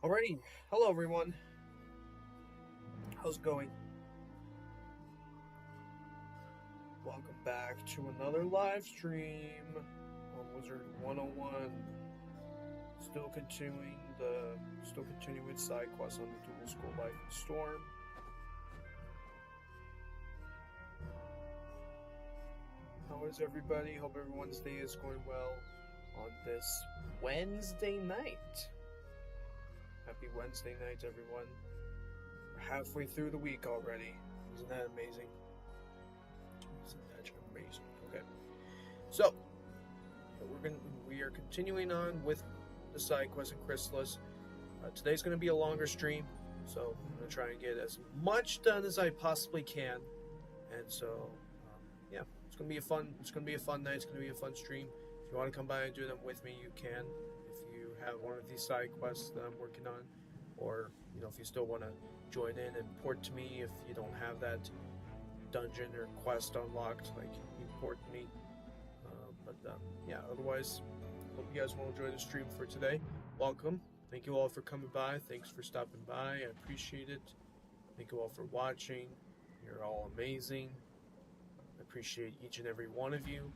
Alrighty, hello everyone. How's it going? Welcome back to another live stream on Wizard101. Still continuing with side quests on the Dual School Life and Storm. How is everybody? Hope everyone's day is going well on this Wednesday night. Happy Wednesday night, everyone. We're halfway through the week already. Isn't that amazing? Okay. So, we are continuing on with the side quest in Khrysalis. Today's going to be a longer stream, so I'm going to try and get as much done as I possibly can. And so, yeah, it's going to be a fun night. It's going to be a fun stream. If you want to come by and do them with me, you can. If you have one of these side quests that I'm working on, or if you still want to join in and port to me, if you don't have that dungeon or quest unlocked, like, you port to me. Yeah, otherwise, hope you guys will enjoy the stream for today. Welcome. Thank you all for coming by. Thanks for stopping by. I appreciate it. Thank you all for watching. You're all amazing. I appreciate each and every one of you.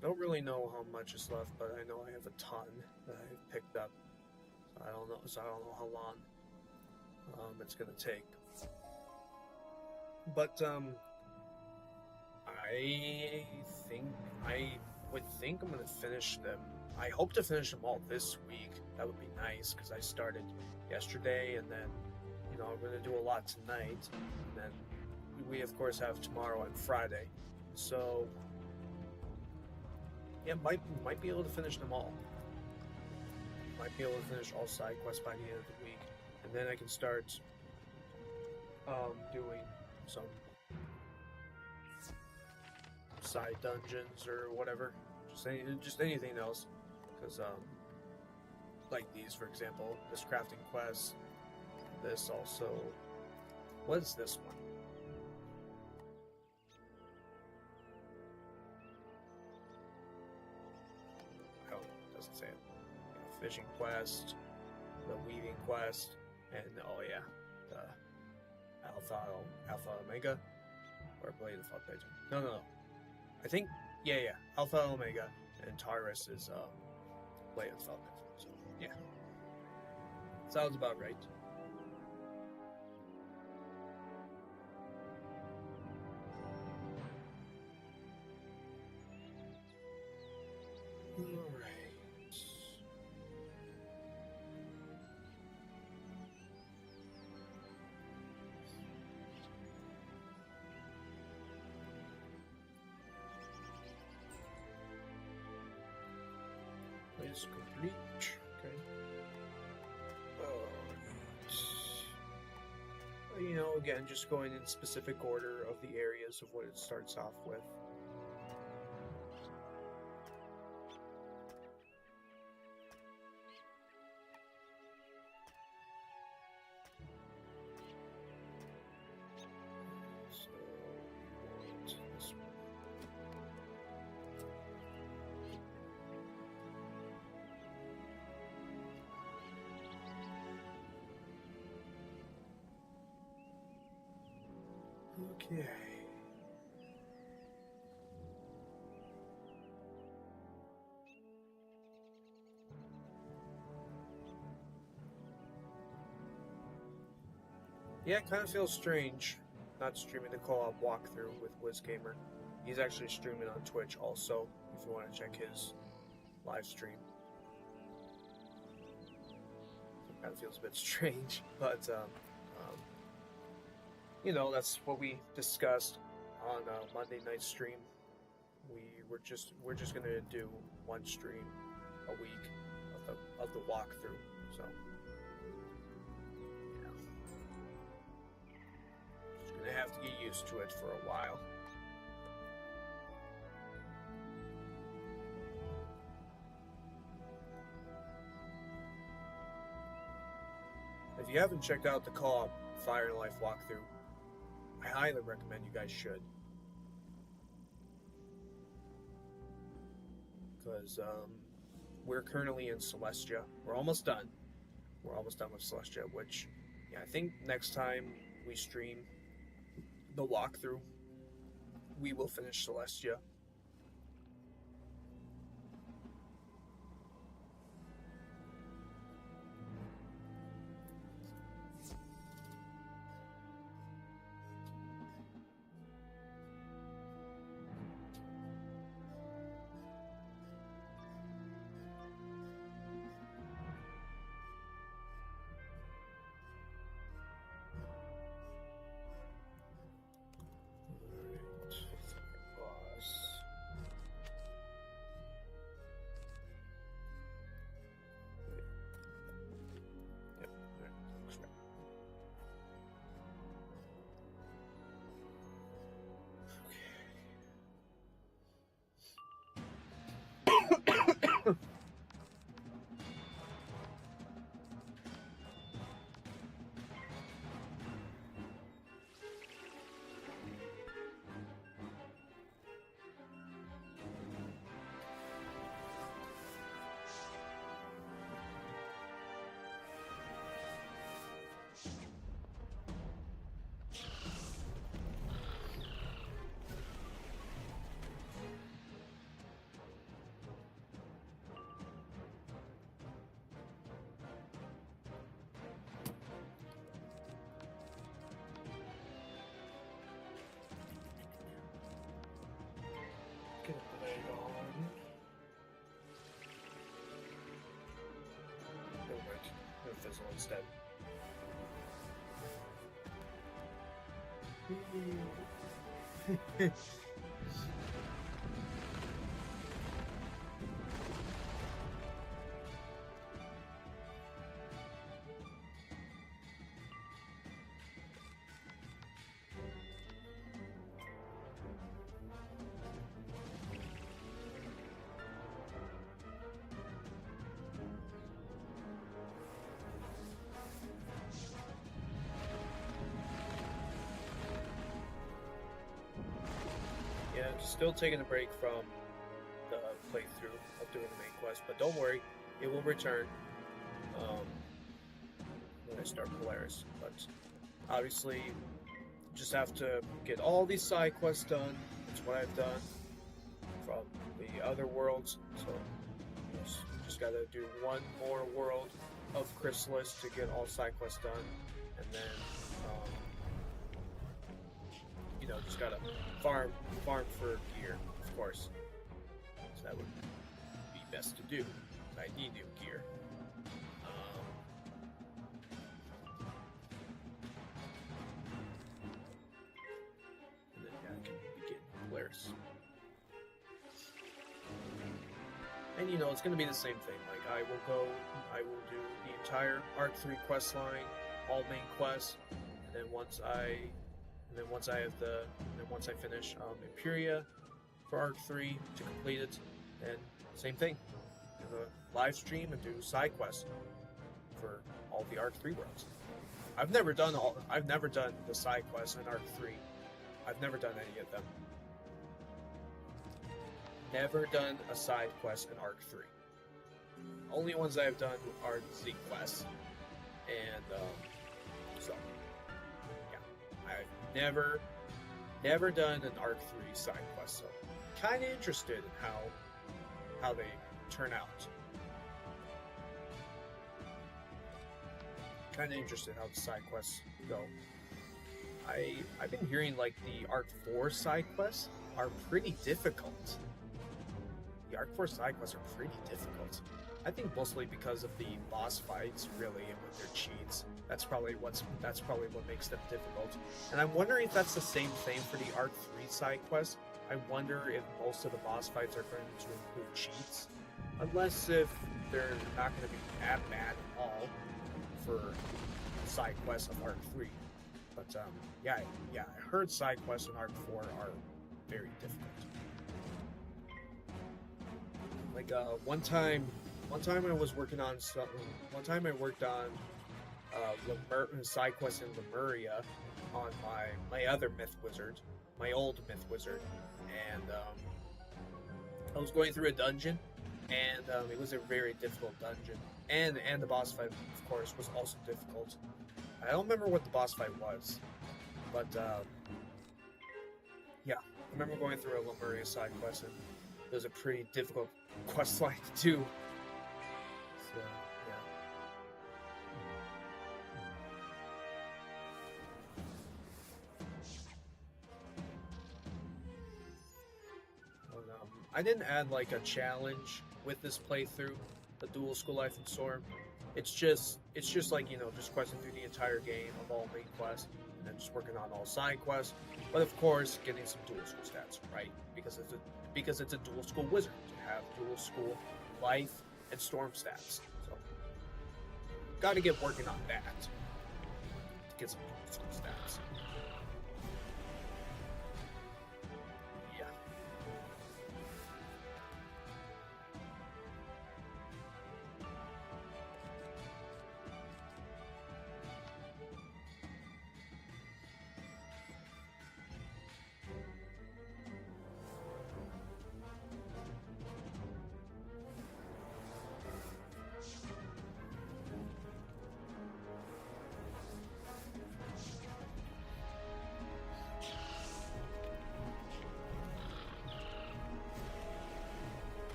I don't really know how much is left, but I know I have a ton that I've picked up. So I don't know how long it's gonna take. But I would think I'm gonna finish them. I hope to finish them all this week. That would be nice, because I started yesterday, and then I'm gonna do a lot tonight, and then we of course have tomorrow and Friday. So yeah, might be able to finish them all. Might be able to finish all side quests by the end of the week, and then I can start doing some side dungeons or whatever, just anything else. Because like these, for example, this crafting quest. This also. What is this one? Doesn't say it. Fishing quest, the weaving quest, and oh yeah, the Alpha Omega, or Blade of Update. No. I think yeah, Alpha Omega, and Taurus is Blade of Update. So yeah, sounds about right. Is complete. Okay. Again, just going in specific order of the areas of what it starts off with. Okay. Yeah, it kind of feels strange not streaming the co-op walkthrough with WizGamer. He's actually streaming on Twitch also, if you want to check his live stream. It kind of feels a bit strange, but that's what we discussed on Monday night stream. We're just gonna do one stream a week of the walkthrough. So yeah, just gonna have to get used to it for a while. if you haven't checked out the co-op Fire and Life walkthrough, I highly recommend you guys should. Because we're currently in Celestia. We're almost done. We're almost done with Celestia, which, yeah, I think next time we stream the walkthrough, we will finish Celestia. Get a blade on. Oh wait, I'm gonna fizzle instead. Yeah, still taking a break from the playthrough of doing the main quest, but don't worry, it will return when I start Polaris. But obviously, just have to get all these side quests done. That's what I've done from the other worlds. So just gotta do one more world of Khrysalis to get all side quests done, and then just gotta farm for gear, of course. So that would be best to do. I need new gear. And then I can begin Polaris. And it's gonna be the same thing. Like I will do the entire Arc 3 quest line, all main quests, and then once I finish Imperia for Arc 3 to complete it, then same thing. Do a live stream and do side quests for all the Arc 3 worlds. I've never done the side quests in Arc 3. I've never done any of them. Never done a side quest in Arc 3. Only ones I've done are Z quests, and so yeah, I've never done an Arc 3 side quest. So kind of interested in how they turn out. Kind of interested how the side quests go. I've been hearing like the Arc 4 side quests are pretty difficult. The Arc 4 side quests are pretty difficult. I think mostly because of the boss fights, really, and with their cheats. That's probably what makes them difficult. And I'm wondering if that's the same thing for the Arc 3 side quests. I wonder if most of the boss fights are going to include cheats, unless if they're not going to be that bad at all for side quests of Arc 3. But yeah, I heard side quests in Arc 4 are very difficult. Like one time I was working on something. One time I worked on side quest in Lemuria on my other Myth Wizard, my old Myth Wizard, and I was going through a dungeon, and it was a very difficult dungeon, and the boss fight, of course, was also difficult. I don't remember what the boss fight was, but yeah, I remember going through a Lemuria side quest, and it was a pretty difficult quest line to do. So yeah. I didn't add like a challenge with this playthrough, the Dual School Life and Storm. It's just like, you know, just questing through the entire game of all main quests, and then just working on all side quests. But of course, getting some dual school stats, right? Because it's a dual school wizard to have dual school life and storm stats. So, got to get working on that to get some dual school stats.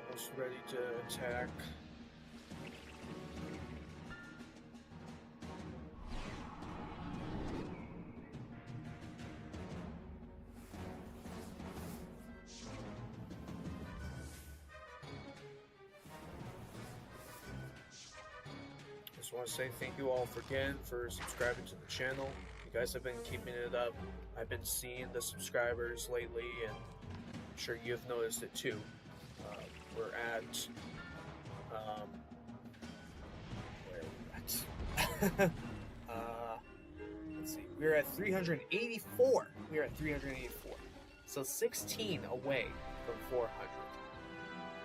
Almost ready to attack. Just want to say thank you all again for subscribing to the channel. You guys have been keeping it up. I've been seeing the subscribers lately, and I'm sure you've noticed it too. We're at where are we at? Let's see. We're at 384. We're at 384. So 16 away from 400.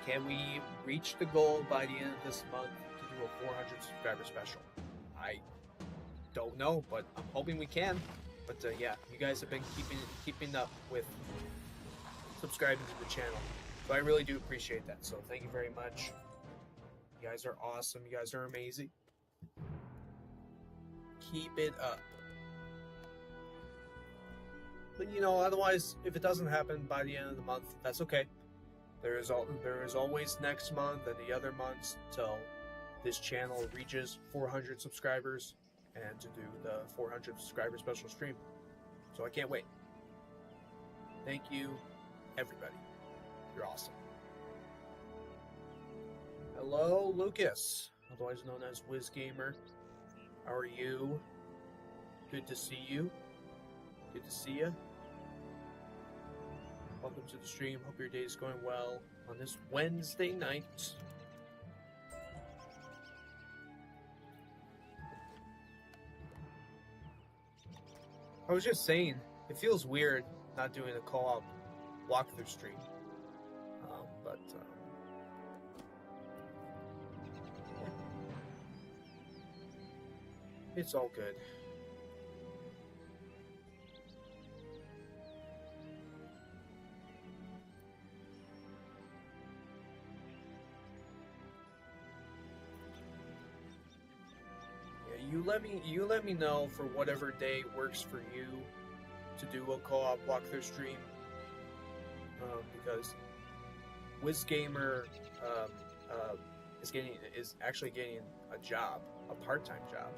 Can we reach the goal by the end of this month to do a 400 subscriber special? I don't know, but I'm hoping we can. But yeah, you guys have been keeping up with subscribing to the channel. So I really do appreciate that. So thank you very much. You guys are awesome. You guys are amazing. Keep it up. But you know, otherwise, if it doesn't happen by the end of the month, that's okay. There is always next month and the other months till this channel reaches 400 subscribers and to do the 400 subscriber special stream. So I can't wait. Thank you, everybody. You're awesome. Hello, Lucas, otherwise known as WizGamer. How are you? Good to see you. Good to see you. Welcome to the stream. Hope your day is going well on this Wednesday night. I was just saying, it feels weird not doing a co-op walkthrough stream. But it's all good. Yeah, you let me know for whatever day works for you to do a co-op walkthrough stream. Because WizGamer is actually getting a job, a part-time job.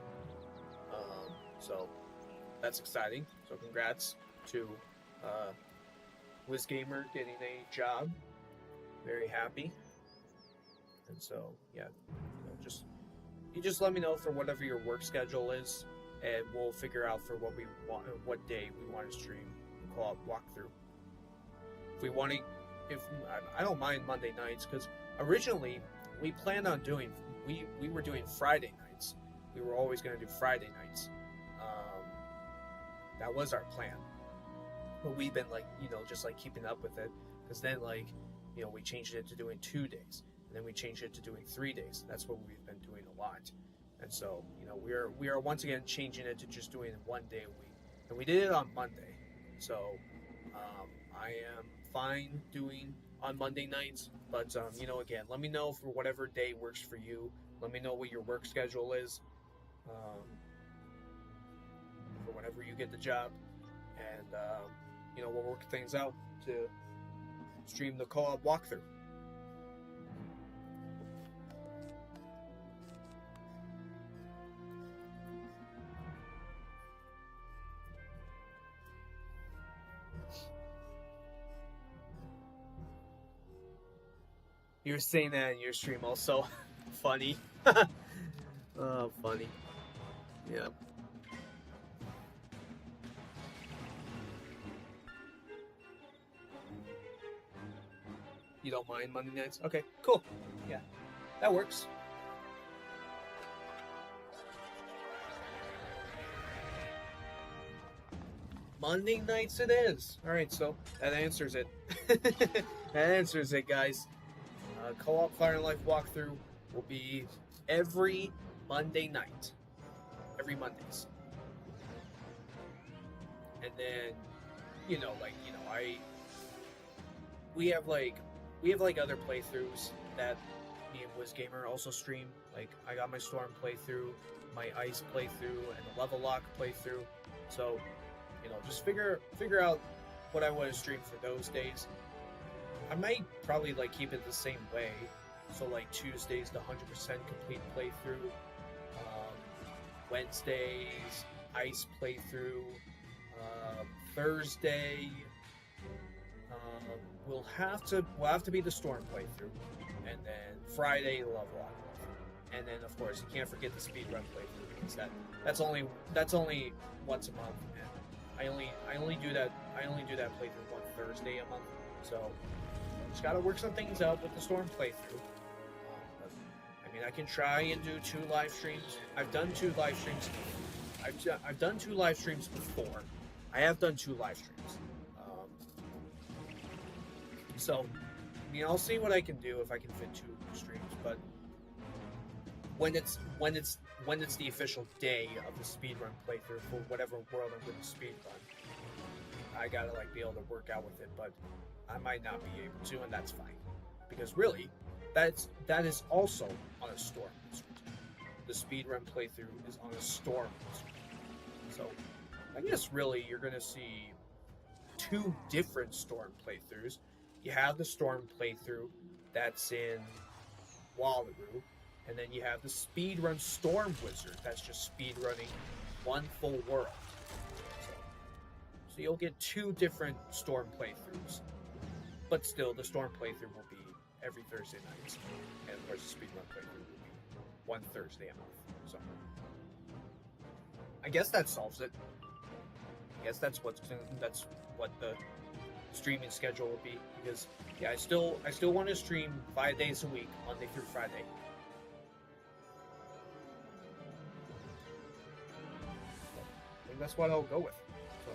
So that's exciting. So congrats to WizGamer getting a job. Very happy. And so yeah, you just let me know for whatever your work schedule is, and we'll figure out for what we want, what day we want to stream a co-op walkthrough. If we want to. I don't mind Monday nights, because originally we planned on doing we were doing Friday nights. We were always going to do Friday nights. That was our plan, but we've been like, you know, just like keeping up with it, because then, like, you know, we changed it to doing 2 days, and then we changed it to doing 3 days. That's what we've been doing a lot. And so, you know, we are once again changing it to just doing it 1 day a week. And we did it on Monday. So I am fine doing on Monday nights. But, you know, again, let me know for whatever day works for you. Let me know what your work schedule is for whenever you get the job. And, you know, we'll work things out to stream the co-op walkthrough. You were saying that in your stream also. Funny. Oh, funny. Yeah. You don't mind Monday nights? Okay, cool. Yeah, that works. Monday nights it is. Alright, so that answers it. That answers it, guys. Co-op Fire and Life walkthrough will be every Monday night. Every Mondays. And then, you know, like, you know, we have other playthroughs that me and WizGamer also stream. Like, I got my Storm playthrough, my Ice playthrough, and the Level Lock playthrough. So, you know, just figure out what I want to stream for those days. I might probably like keep it the same way. So like Tuesdays the 100% complete playthrough, Wednesdays Ice playthrough, Thursday we'll have to be the Storm playthrough, and then Friday the Level Lock playthrough, and then of course you can't forget the speedrun playthrough, because that's only once a month, and I only do that playthrough one Thursday a month. So just gotta work some things out with the Storm playthrough. I mean, I can try and do 2 live streams. I've done 2 live streams. I've done 2 live streams before. I have done 2 live streams. So, I mean, I'll see what I can do if I can fit 2 streams. But when it's the official day of the speedrun playthrough for whatever world I'm going to speedrun, I gotta like be able to work out with it. But I might not be able to, and that's fine, because really, that is also on a Storm wizard. The speedrun playthrough is on a Storm wizard. So I guess really you're gonna see 2 different Storm playthroughs. You have the Storm playthrough that's in Wallaroo, and then you have the speedrun Storm wizard that's just speedrunning 1 full world. So you'll get 2 different Storm playthroughs. But still, the Storm playthrough will be every Thursday night, and of course the speedrun playthrough will be 1 Thursday a month. So I guess that solves it. I guess that's what the streaming schedule will be. Because yeah, I still want to stream 5 days a week, Monday through Friday. I think that's what I'll go with. So,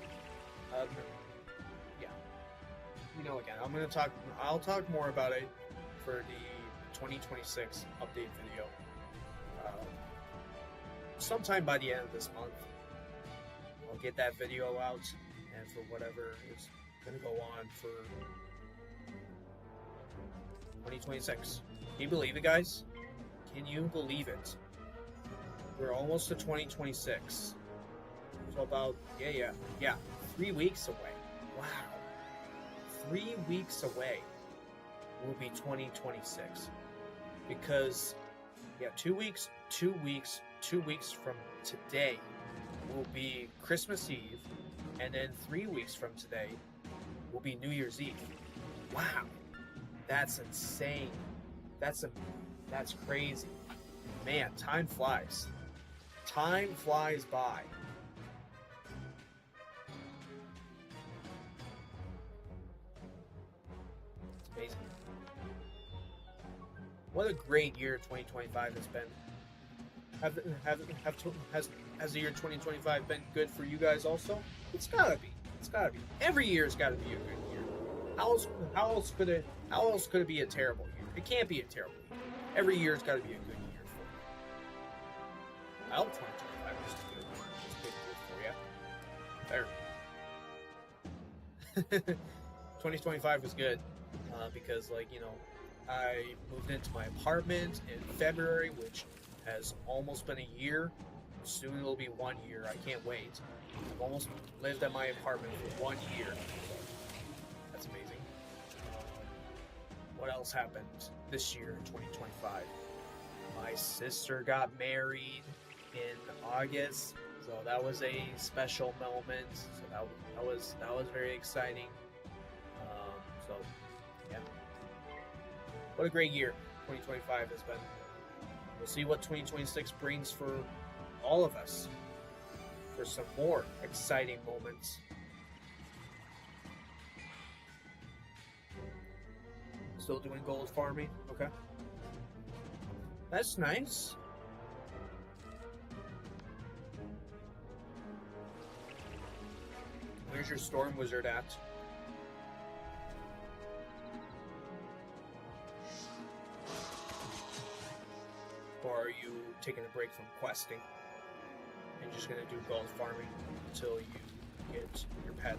yeah. You know, again, I'll talk more about it for the 2026 update video. Sometime by the end of this month, I'll get that video out, and for whatever is going to go on for 2026. Can you believe it, guys? Can you believe it? We're almost to 2026. So about, yeah, 3 weeks away. Wow. 3 weeks away will be 2026. Because, yeah, 2 weeks from today will be Christmas Eve, and then 3 weeks from today will be New Year's Eve. Wow. That's insane. That's crazy. Man, time flies. Time flies by. It's amazing. What a great year 2025 has been. Has the year 2025 been good for you guys also? It's gotta be. Every year's gotta be a good year. How else could it be a terrible year? It can't be a terrible year. Every year's got to be a good year for you. I hope 2025 is a good year for you. There. 2025 was good because, like, you know, I moved into my apartment in February, which has almost been a year. Soon it'll be 1 year. I can't wait. I've almost lived at my apartment for 1 year. So that's amazing. What else happened this year in 2025? My sister got married in August, so that was a special moment. So that was very exciting. So yeah, what a great year 2025 has been. We'll see what 2026 brings for all of us, for some more exciting moments. Still doing gold farming, okay. That's nice. Where's your storm wizard at? Or are you taking a break from questing and just gonna do gold farming until you get your pet?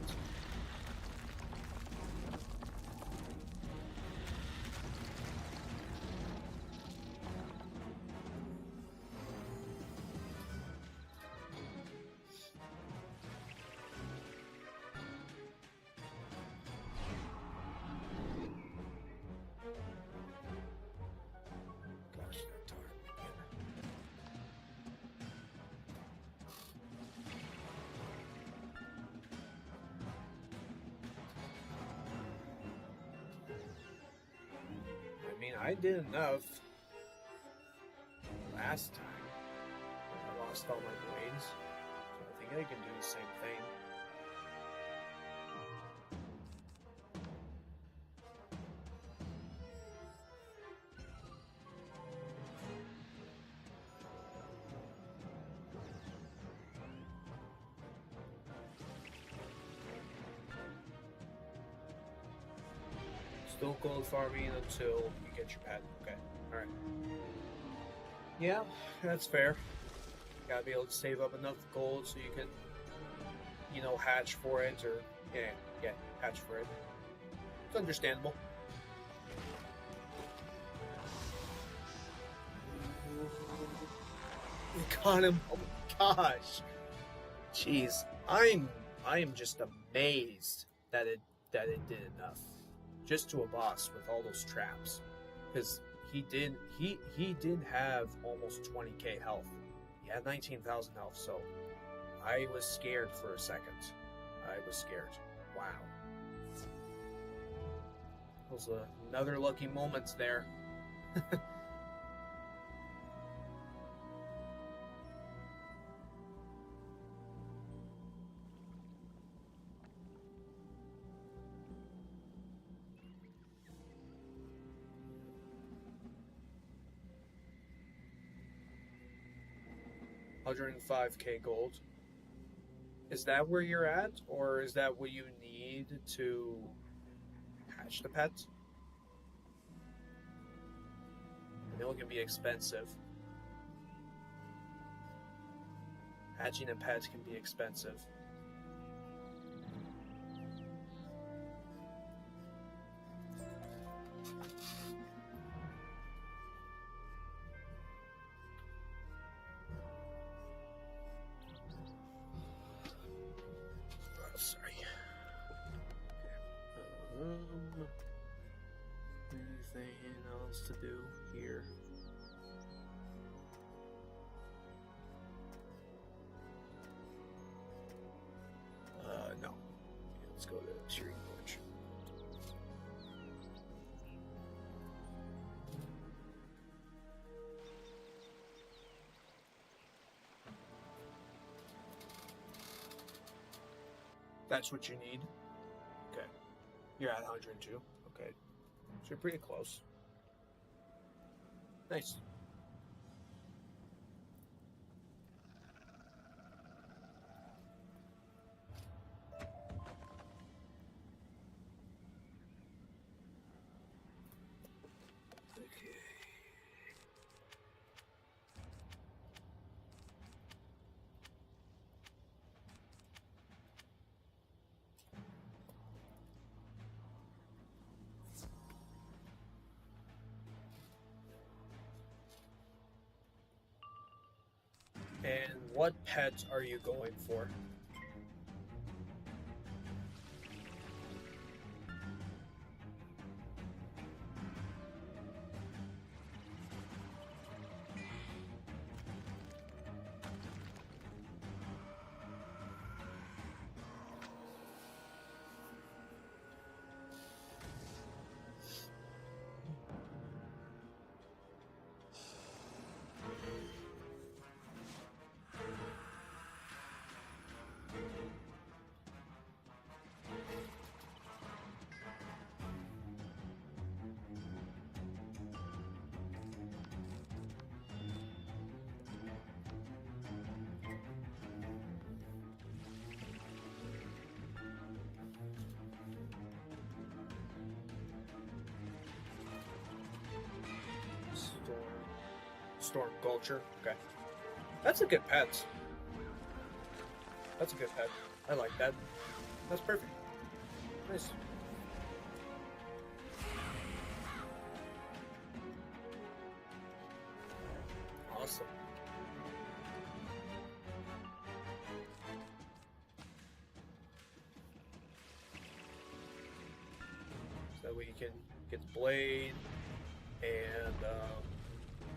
I mean, I did enough last time when I lost all my blades, so I think I can do the same thing. Still gold farming until you get your pet. Okay, alright. Yeah, that's fair. You gotta be able to save up enough gold so you can, you know, hatch for it, or, yeah, hatch for it. It's understandable. We got him. Oh my gosh. Jeez. I am just amazed that it did enough. Just to a boss with all those traps, because he did have almost 20k health. He had 19,000 health, so I was scared for a second. I was scared. Wow. Those another lucky moments there. $105k gold. Is that where you're at, or is that what you need to hatch the pet? I know it can be expensive. Hatching a pet can be expensive. Anything else to do here? No. Let's go to the shooting porch. That's what you need? Okay. You're at 102. Okay. So you're pretty close. Nice. And what pet are you going for? Storm Gulcher. Okay. That's a good pet. That's a good pet. I like that. That's perfect. Nice. Awesome. So that way you can get the blade and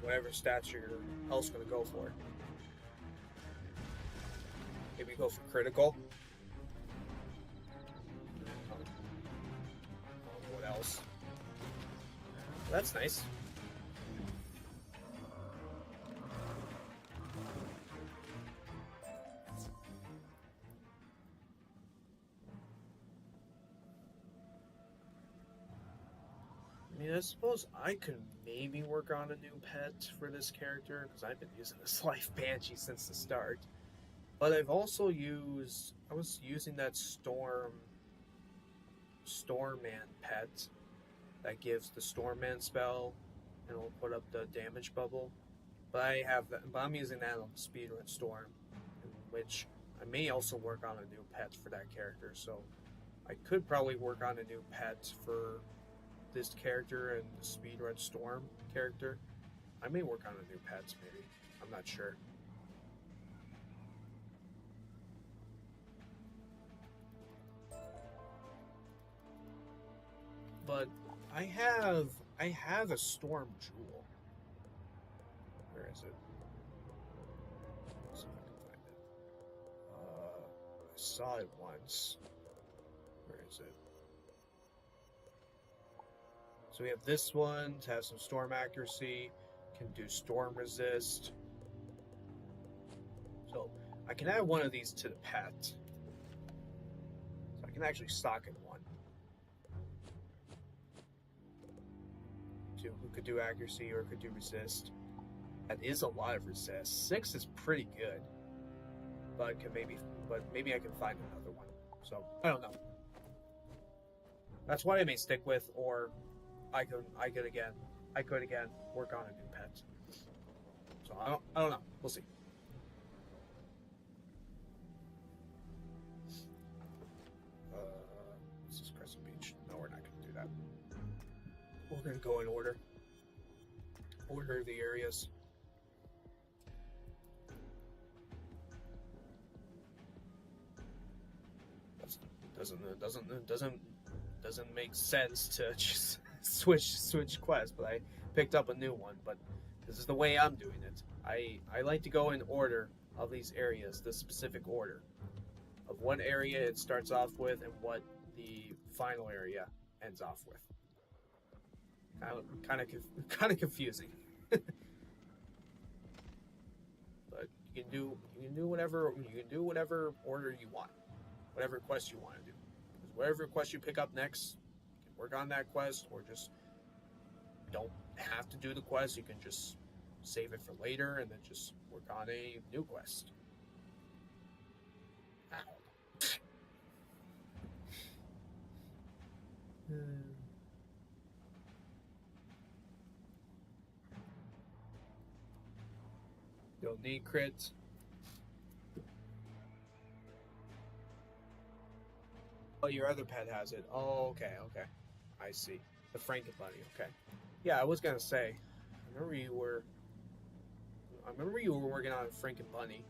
whatever stats you're else going to go for. Maybe go for critical. What else? That's nice. I mean, I suppose I could maybe work on a new pet for this character because I've been using this Life Banshee since the start. But I've also used, I was using that Stormman pet that gives the Stormman spell and will put up the damage bubble. But I'm using that on the Speedrun Storm, which I may also work on a new pet for that character. So I could probably work on a new pet for this character and the Speedrun Storm character. I may work on a new pet, maybe. I'm not sure. But I have a Storm Jewel. Where is it? Let's see if I can find it. I saw it once. Where is it? So we have this one to have some storm accuracy, can do storm resist. So I can add one of these to the pet. So I can actually stock in one. Who could do accuracy or could do resist. That is a lot of resist. 6 is pretty good. But maybe I can find another one. So I don't know. That's what I may stick with, or I could again work on a new pet. So I don't know. We'll see. This is Crescent Beach. No, we're not going to do that. We're going to go in order. Order the areas. Doesn't make sense to just switch quests, but I picked up a new one. But this is the way I'm doing it. I like to go in order of these areas, the specific order of what area it starts off with and what the final area ends off with. Kind of confusing. But you can do whatever order you want, whatever quest you want to do. Because whatever quest you pick up next, you can work on that quest, or just don't have to do the quest. You can just save it for later and then just work on a new quest. You'll need crits. Oh, your other pet has it. Oh, okay. I see. The Franken Bunny. Okay. Yeah, I was gonna say. I remember you were. I remember you were working on a Franken Bunny.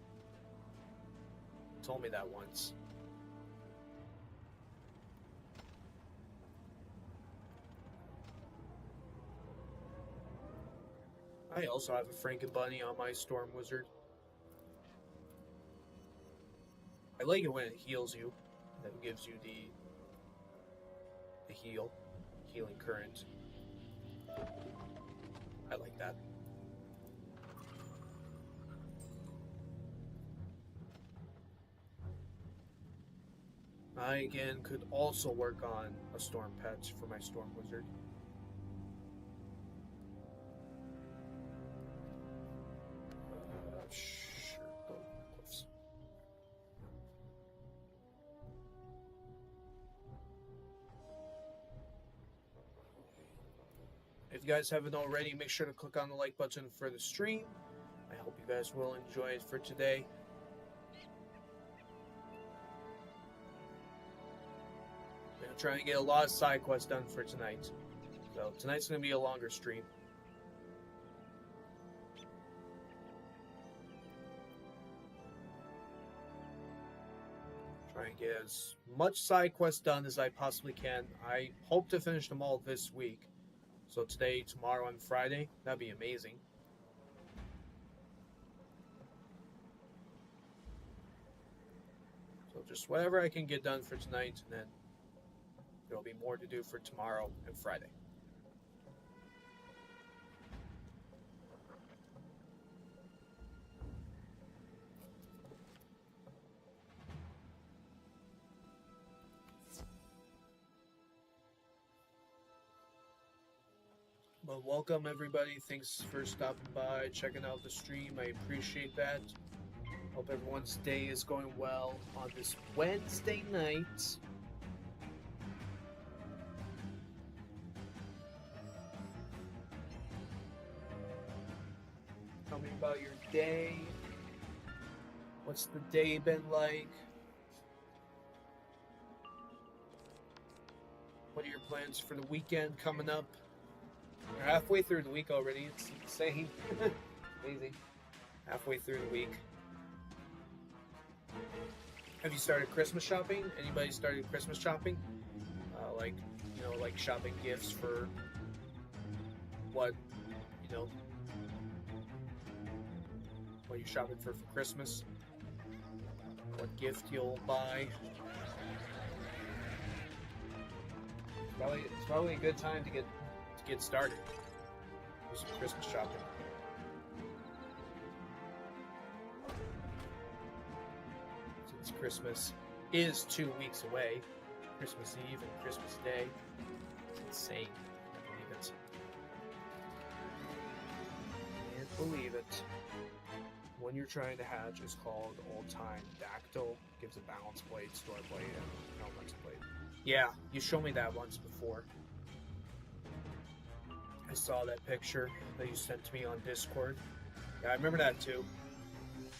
You told me that once. I also have a Franken Bunny on my Storm Wizard. I like it when it heals you. That gives you the healing current. I like that. I again could also work on a Storm Pet for my Storm Wizard. Sure, go Cliffs. If you guys haven't already, make sure to click on the like button for the stream. I hope you guys will enjoy it for today. I'm going to try and get a lot of side quests done for tonight. So tonight's going to be a longer stream. Try and get as much side quests done as I possibly can. I hope to finish them all this week. So today, tomorrow, and Friday. That'd be amazing. So just whatever I can get done for tonight, and then there'll be more to do for tomorrow and Friday. But welcome everybody. Thanks for stopping by, checking out the stream. I appreciate that. Hope everyone's day is going well on this Wednesday night. Tell me about your day. What's the day been like? What are your plans for the weekend coming up? We're halfway through the week already. It's insane. Amazing. Halfway through the week. Have you started Christmas shopping? Anybody started Christmas shopping? Like shopping gifts for what you're shopping for Christmas. What gift you'll buy. It's probably a good time to get started with some Christmas shopping. Since Christmas is 2 weeks away, Christmas Eve and Christmas Day. It's insane. I can't believe it. One you're trying to hatch is called Old Time Dactyl. Gives a balance blade, store blade, and helmet blade. Yeah, you showed me that once before. I saw that picture that you sent to me on Discord. Yeah, I remember that too.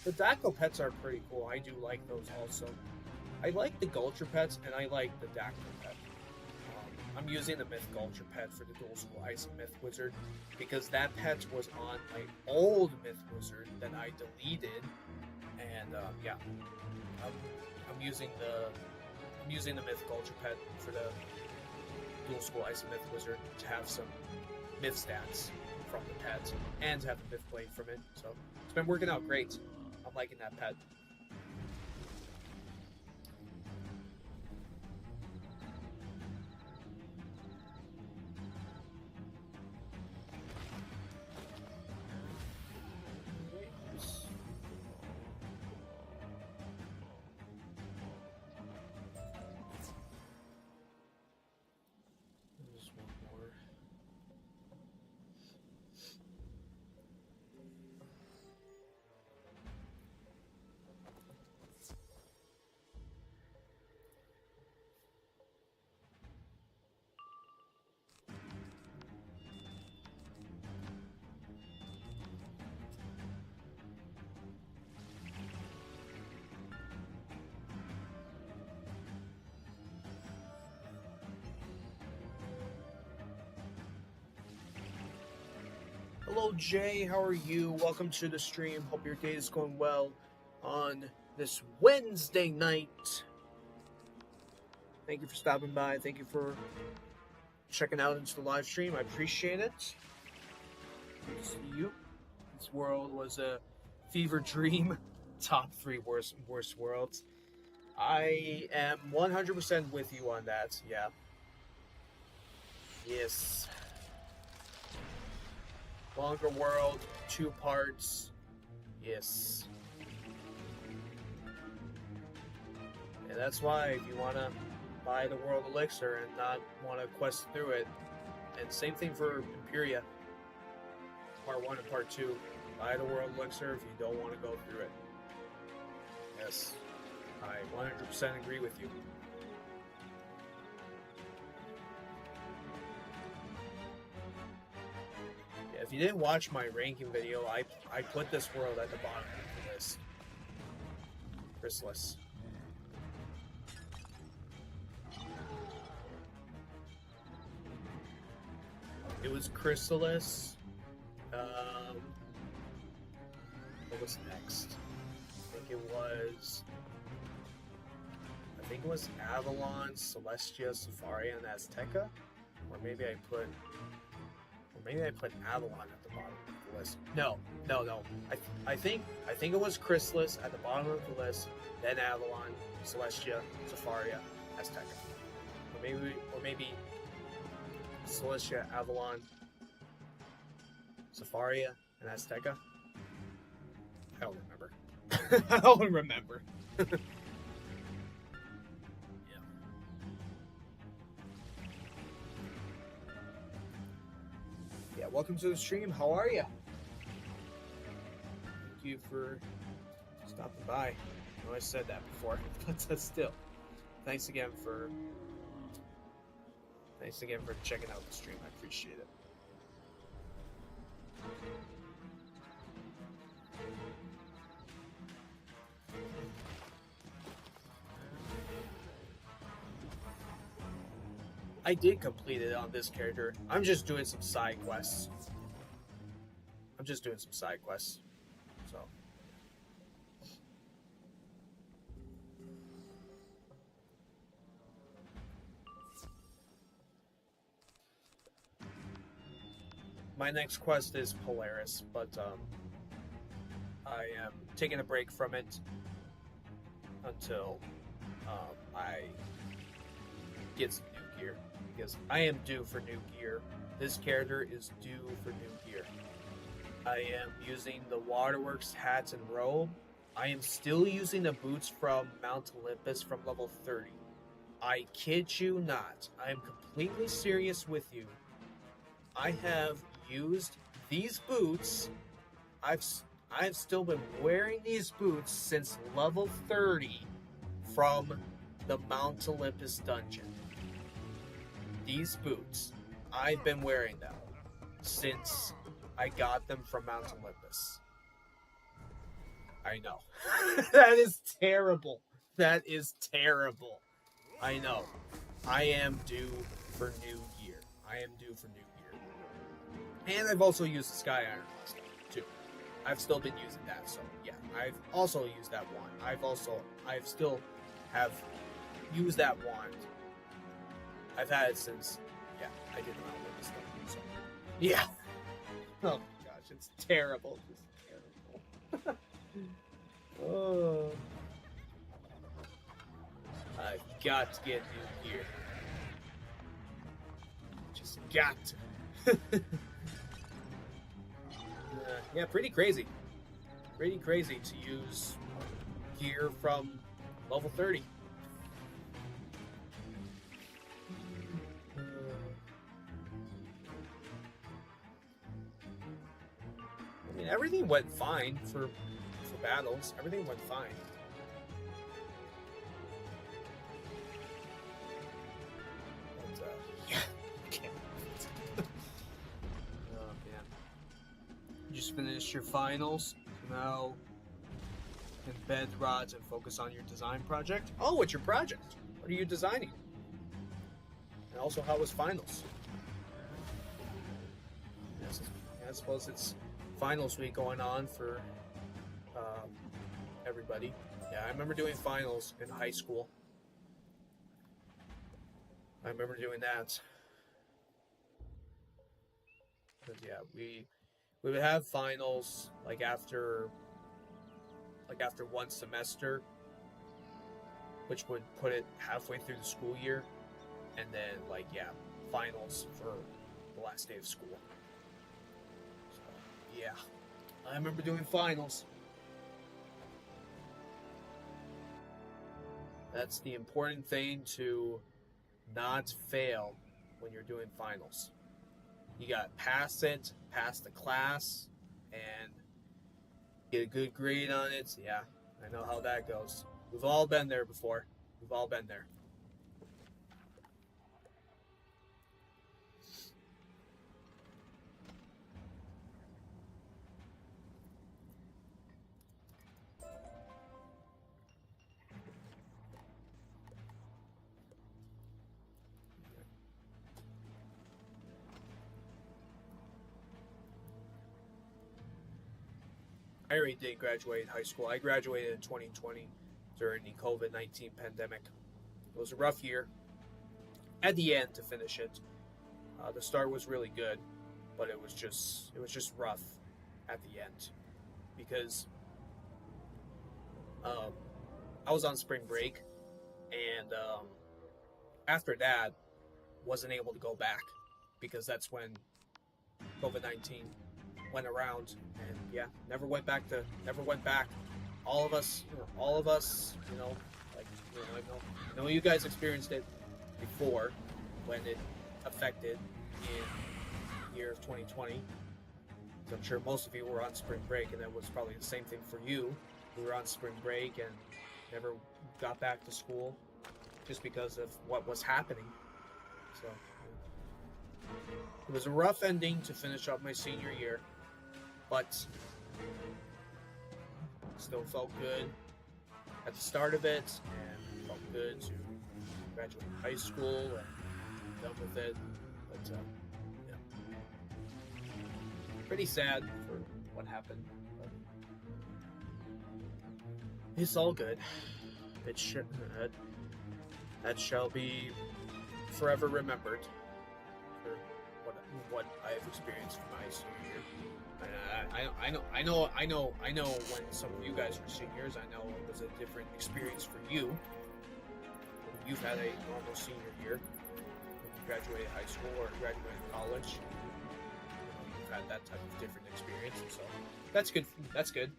The Dactyl pets are pretty cool. I do like those also. I like the Gulcher pets, and I like the Dactyl pet. I'm using the Myth Gulcher pet for the Dual School Ice and Myth Wizard because that pet was on my old Myth Wizard that I deleted, and yeah, I'm using the Myth Gulcher pet for the Dual School Ice and Myth Wizard to have some Myth stats from the pet and to have a Myth blade from it. So it's been working out great. I'm liking that pet. Hello, Jay. How are you? Welcome to the stream. Hope your day is going well on this Wednesday night. Thank you for stopping by. Thank you for checking out into the live stream. I appreciate it. Good to see you. This world was a fever dream. Top 3 worst worlds. I am 100% with you on that. Yeah. Yes. Longer world, 2 parts. Yes. And that's why if you want to buy the World Elixir and not want to quest through it, and same thing for Imperia, Part 1 and Part 2, buy the World Elixir if you don't want to go through it. Yes, I 100% agree with you. Yeah, if you didn't watch my ranking video, I put this world at the bottom of the list. Khrysalis. It was Khrysalis. What was next? I think it was Avalon, Celestia, Safaria, and Azteca, or maybe I put Avalon at the bottom of the list. No. I think it was Khrysalis at the bottom of the list, then Avalon, Celestia, Safaria, Azteca, or maybe Celestia, Avalon, Safaria, and Azteca. I don't remember. I don't remember. Yeah, welcome to the stream. How are you? Thank you for stopping by. I know I said that before, but still. Thanks again for checking out the stream. I appreciate it. I did complete it on this character. I'm just doing some side quests. So. My next quest is Polaris, but I am taking a break from it until I get some new gear, because I am due for new gear. This character is due for new gear. I am using the Waterworks hats and robe. I am still using the boots from Mount Olympus from level 30. I kid you not. I am completely serious with you. I have used these boots. I've still been wearing these boots since level 30 from the Mount Olympus dungeon. These boots, I've been wearing them since I got them from Mount Olympus. I know. That is terrible. That is terrible. I know. I am due for new gear. And I've also used the Sky Iron stuff too. I've still been using that, so yeah. I've also used that wand. I've still have used that wand. I've had it since, yeah, I did not with this stuff, so yeah. Oh my gosh, it's terrible. It's terrible. Oh. I've got to get new gear. Just got to. Yeah, pretty crazy. Pretty crazy to use gear from level 30. I mean, everything went fine for battles. Everything went fine. But, yeah. Oh, man. You just finished your finals. So now, embed rods and focus on your design project. Oh, what's your project? What are you designing? And also, how was finals? I suppose it's finals week going on for everybody. Yeah, I remember doing finals in high school. I remember doing that. But yeah, we would have finals like after one semester, which would put it halfway through the school year, and then finals for the last day of school. So, yeah, I remember doing finals. That's the important thing, to not fail when you're doing finals. You got to pass it, pass the class, and get a good grade on it. Yeah, I know how that goes. We've all been there before. We've all been there. I already did graduate high school. I graduated in 2020 during the COVID-19 pandemic. It was a rough year at the end to finish it. The start was really good, but it was just rough at the end because I was on spring break, and after that wasn't able to go back because that's when COVID-19 went around, and yeah, never went back. All of us, I know you guys experienced it before when it affected in the year of 2020. So I'm sure most of you were on spring break, and that was probably the same thing for you. We were on spring break and never got back to school just because of what was happening. So it was a rough ending to finish up my senior year, but still felt good at the start of it, and felt good to graduate high school and done with it. But yeah, pretty sad for what happened. But it's all good. It should that shall be forever remembered for what I have experienced from my senior year. I know when some of you guys were seniors, I know it was a different experience for you. You've had a normal senior year when you graduated high school or graduated college. You've had that type of different experience, so that's good. That's good.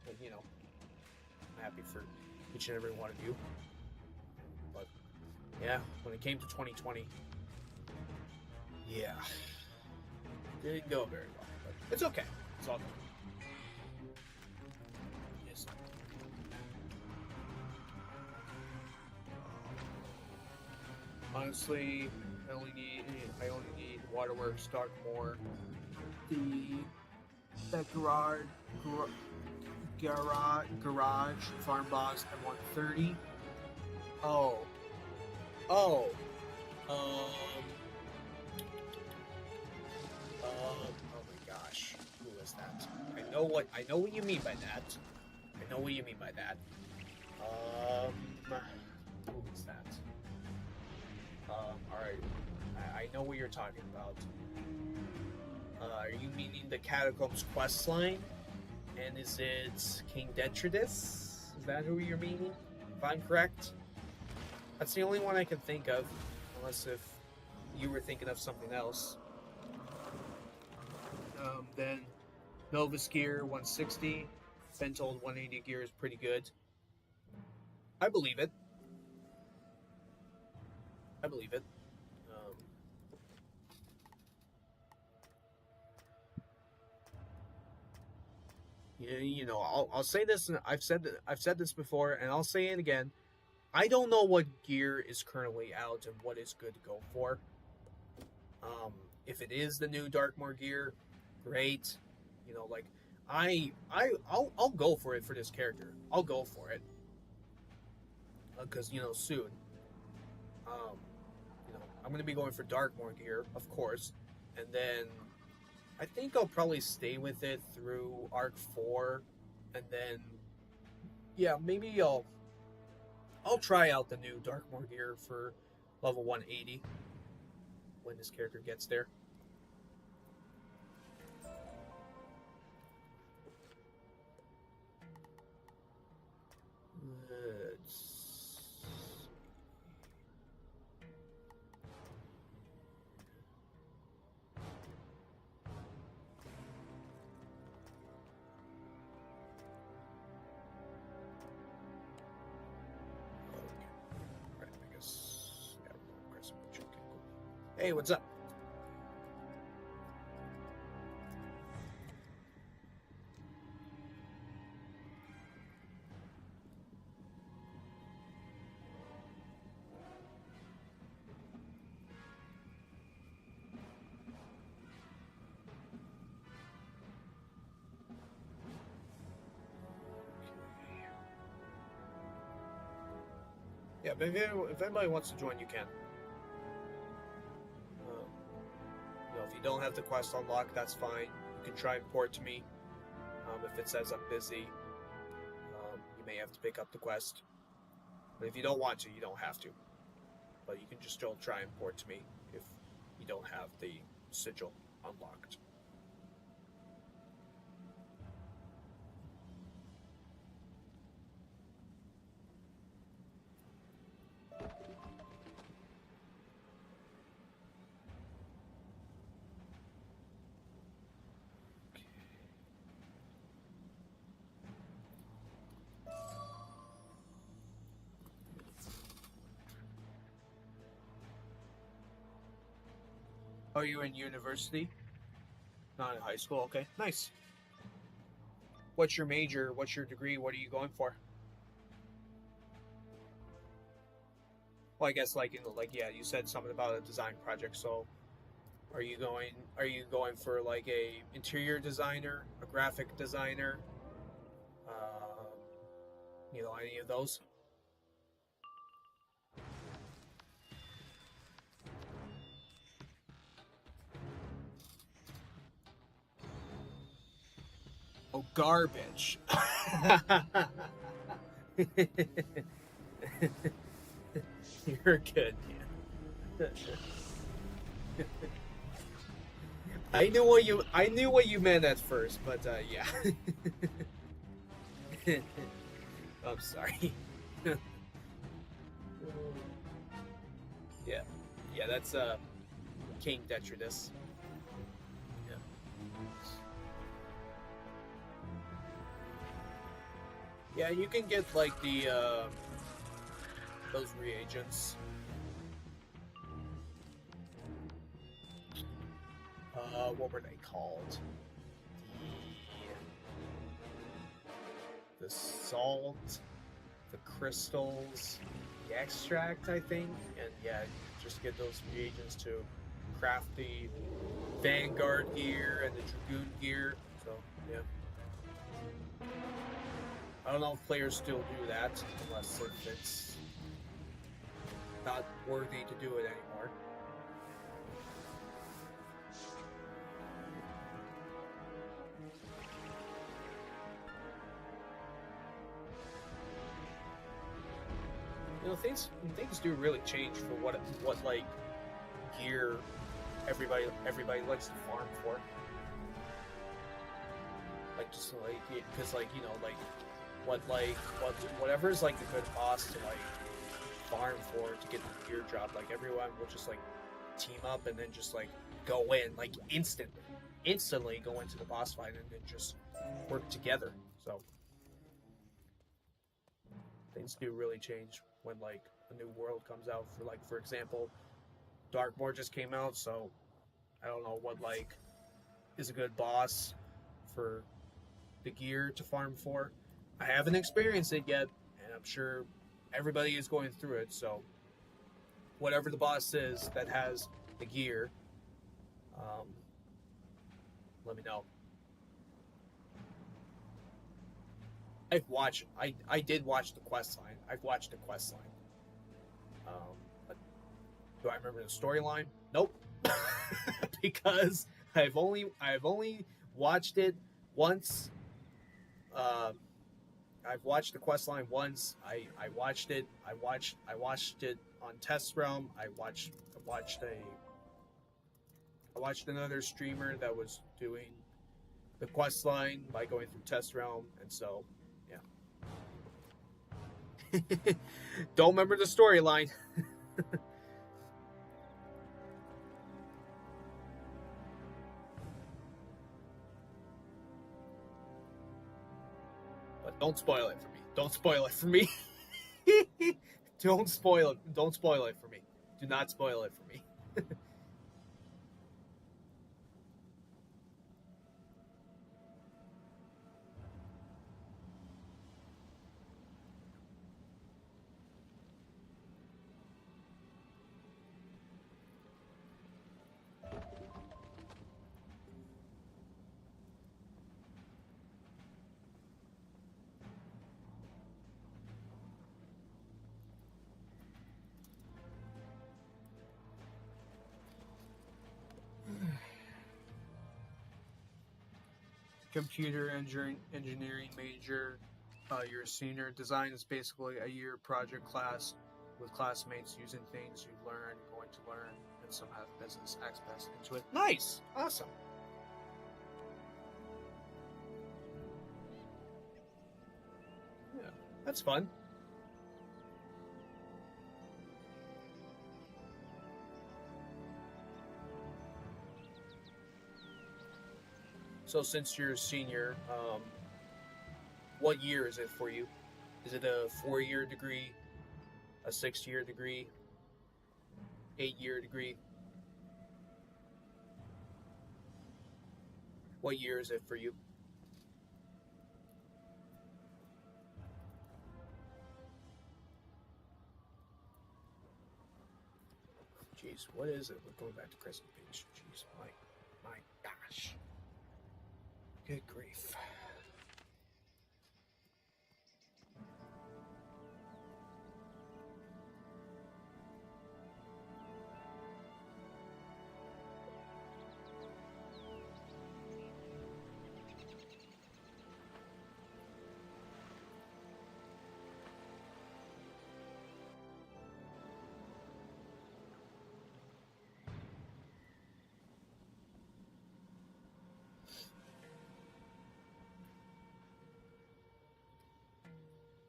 But, I'm happy for each and every one of you. But yeah, when it came to 2020, yeah, didn't go very well. But it's okay. It's all good. Yes. Honestly, I only need Waterworks, Darkmoor, the garage farm boss at 130. Oh my gosh, who is that? I know what you mean by that. Who is that? Alright, I know what you're talking about. Are you meaning the Catacombs quest line? And is it King Detritus? Is that who you're meaning? If I'm correct? That's the only one I can think of, unless if you were thinking of something else. Then Novus Gear 160. Been told 180 gear is pretty good. I believe it. I'll say this, and I've said this before, and I'll say it again. I don't know what gear is currently out and what is good to go for. If it is the new Darkmoor gear, great. I'll go for it for this character. I'll go for it. Because soon, I'm going to be going for Darkmoor gear, of course, and then I think I'll probably stay with it through Arc 4, and then yeah, maybe I'll try out the new Darkmoor gear for level 180 when this character gets there. Let's right, I guess. Yeah, okay, cool. Hey, what's up? Yeah, but if anybody wants to join, you can. If you don't have the quest unlocked, that's fine. You can try and port to me. If it says I'm busy, you may have to pick up the quest. But if you don't want to, you don't have to. But you can just still try and port to me if you don't have the sigil unlocked. Are you in university? Not in high school, okay. Nice. What's your major? What's your degree? What are you going for? Well, I guess yeah, you said something about a design project, so are you going for like a interior designer, a graphic designer? Any of those? Oh, garbage. You're good, man. I knew what you meant at first, but yeah. I'm sorry. Yeah, that's King Detritus. Yeah. Yeah, you can get like the those reagents. What were they called? The salt, the crystals, the extract, I think, and yeah, just get those reagents to craft the Vanguard gear and the Dragoon gear. So yeah, I don't know if players still do that unless if it's not worthy to do it anymore. Things do really change for what like gear everybody likes to farm for. Like just like because whatever's like the good boss to like farm for to get the gear drop. Like everyone will just like team up and then just like go in like instantly go into the boss fight and then just work together. So things do really change when like a new world comes out. For example, Darkmoor just came out, so I don't know what like is a good boss for the gear to farm for. I haven't experienced it yet, and I'm sure everybody is going through it. So whatever the boss is that has the gear, let me know. I did watch the quest line. I've watched the quest line. But do I remember the storyline? Nope. Because I've only watched it once. Um, I've watched the quest line once. I watched it. I watched it on Test Realm. I watched another streamer that was doing the quest line by going through Test Realm, and so yeah. Don't remember the storyline. But don't spoil it for me. Don't spoil it for me. Don't spoil it. Don't spoil it for me. Do not spoil it for me. Computer engineering major. You're a senior. Design is basically a year project class with classmates using things you've learned, going to learn, and some have business aspects into it. Nice! Awesome. Yeah, that's fun. So since you're a senior, what year is it for you? Is it a 4-year degree, a 6-year degree, 8-year degree? What year is it for you? Jeez, what is it? We're going back to Crescent Page. Jeez, my gosh. Good grief.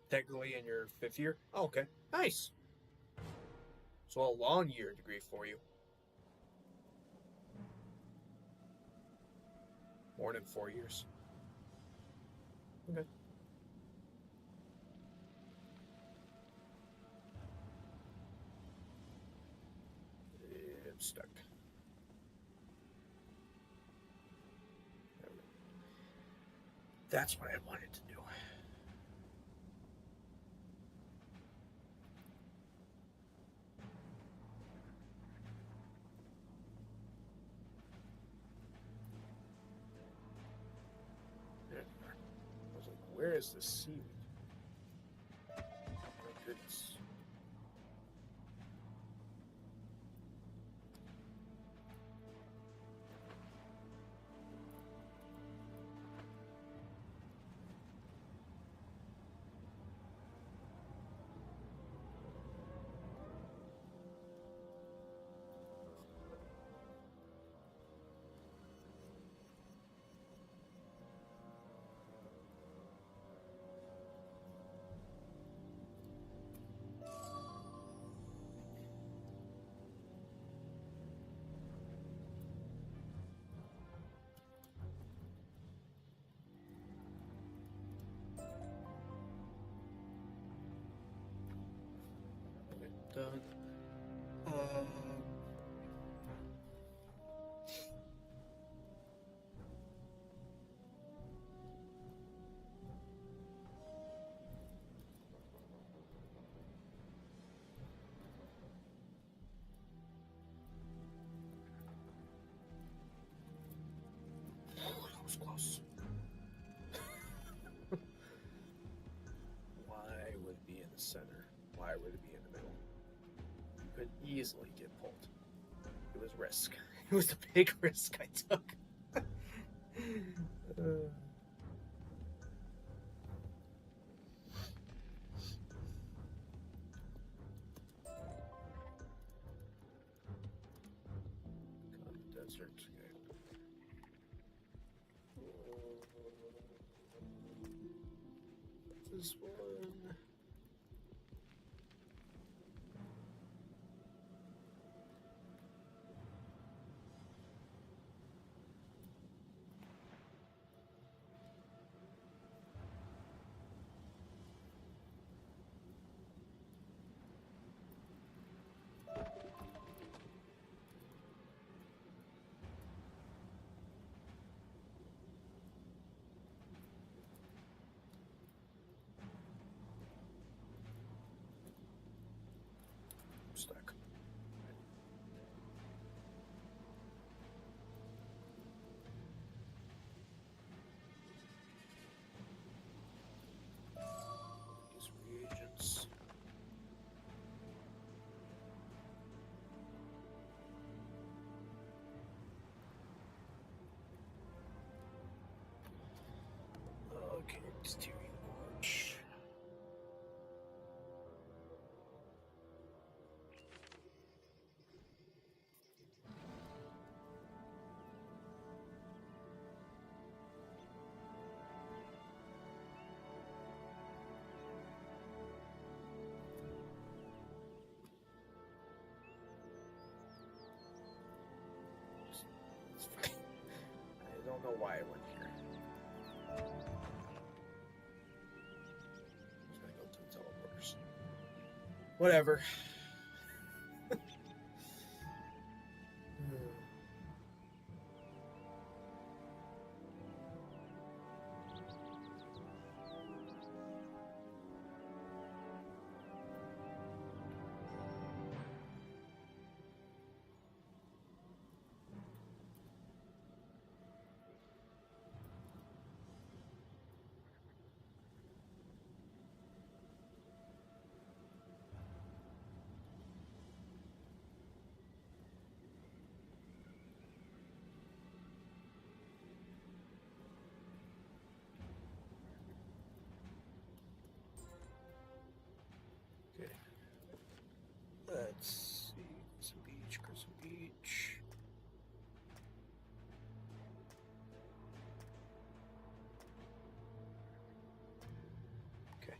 Technically in your 5th year? Oh, okay. Nice. So a long year degree for you. More than 4 years. Okay. I'm stuck. That's what I wanted to do. I was like, where is the seaweed? My goodness. Done. That was close. Why would it be in the center? Why would it be in the middle? You could easily get pulled. It was risk. It was the big risk I took. Desert. This one. Stuck. These reagents. Okay, steering porch. I don't know why I went here. Just gonna go to the teleporters. Whatever. Okay. Let's see. Crescent Beach, Crescent Beach. Okay.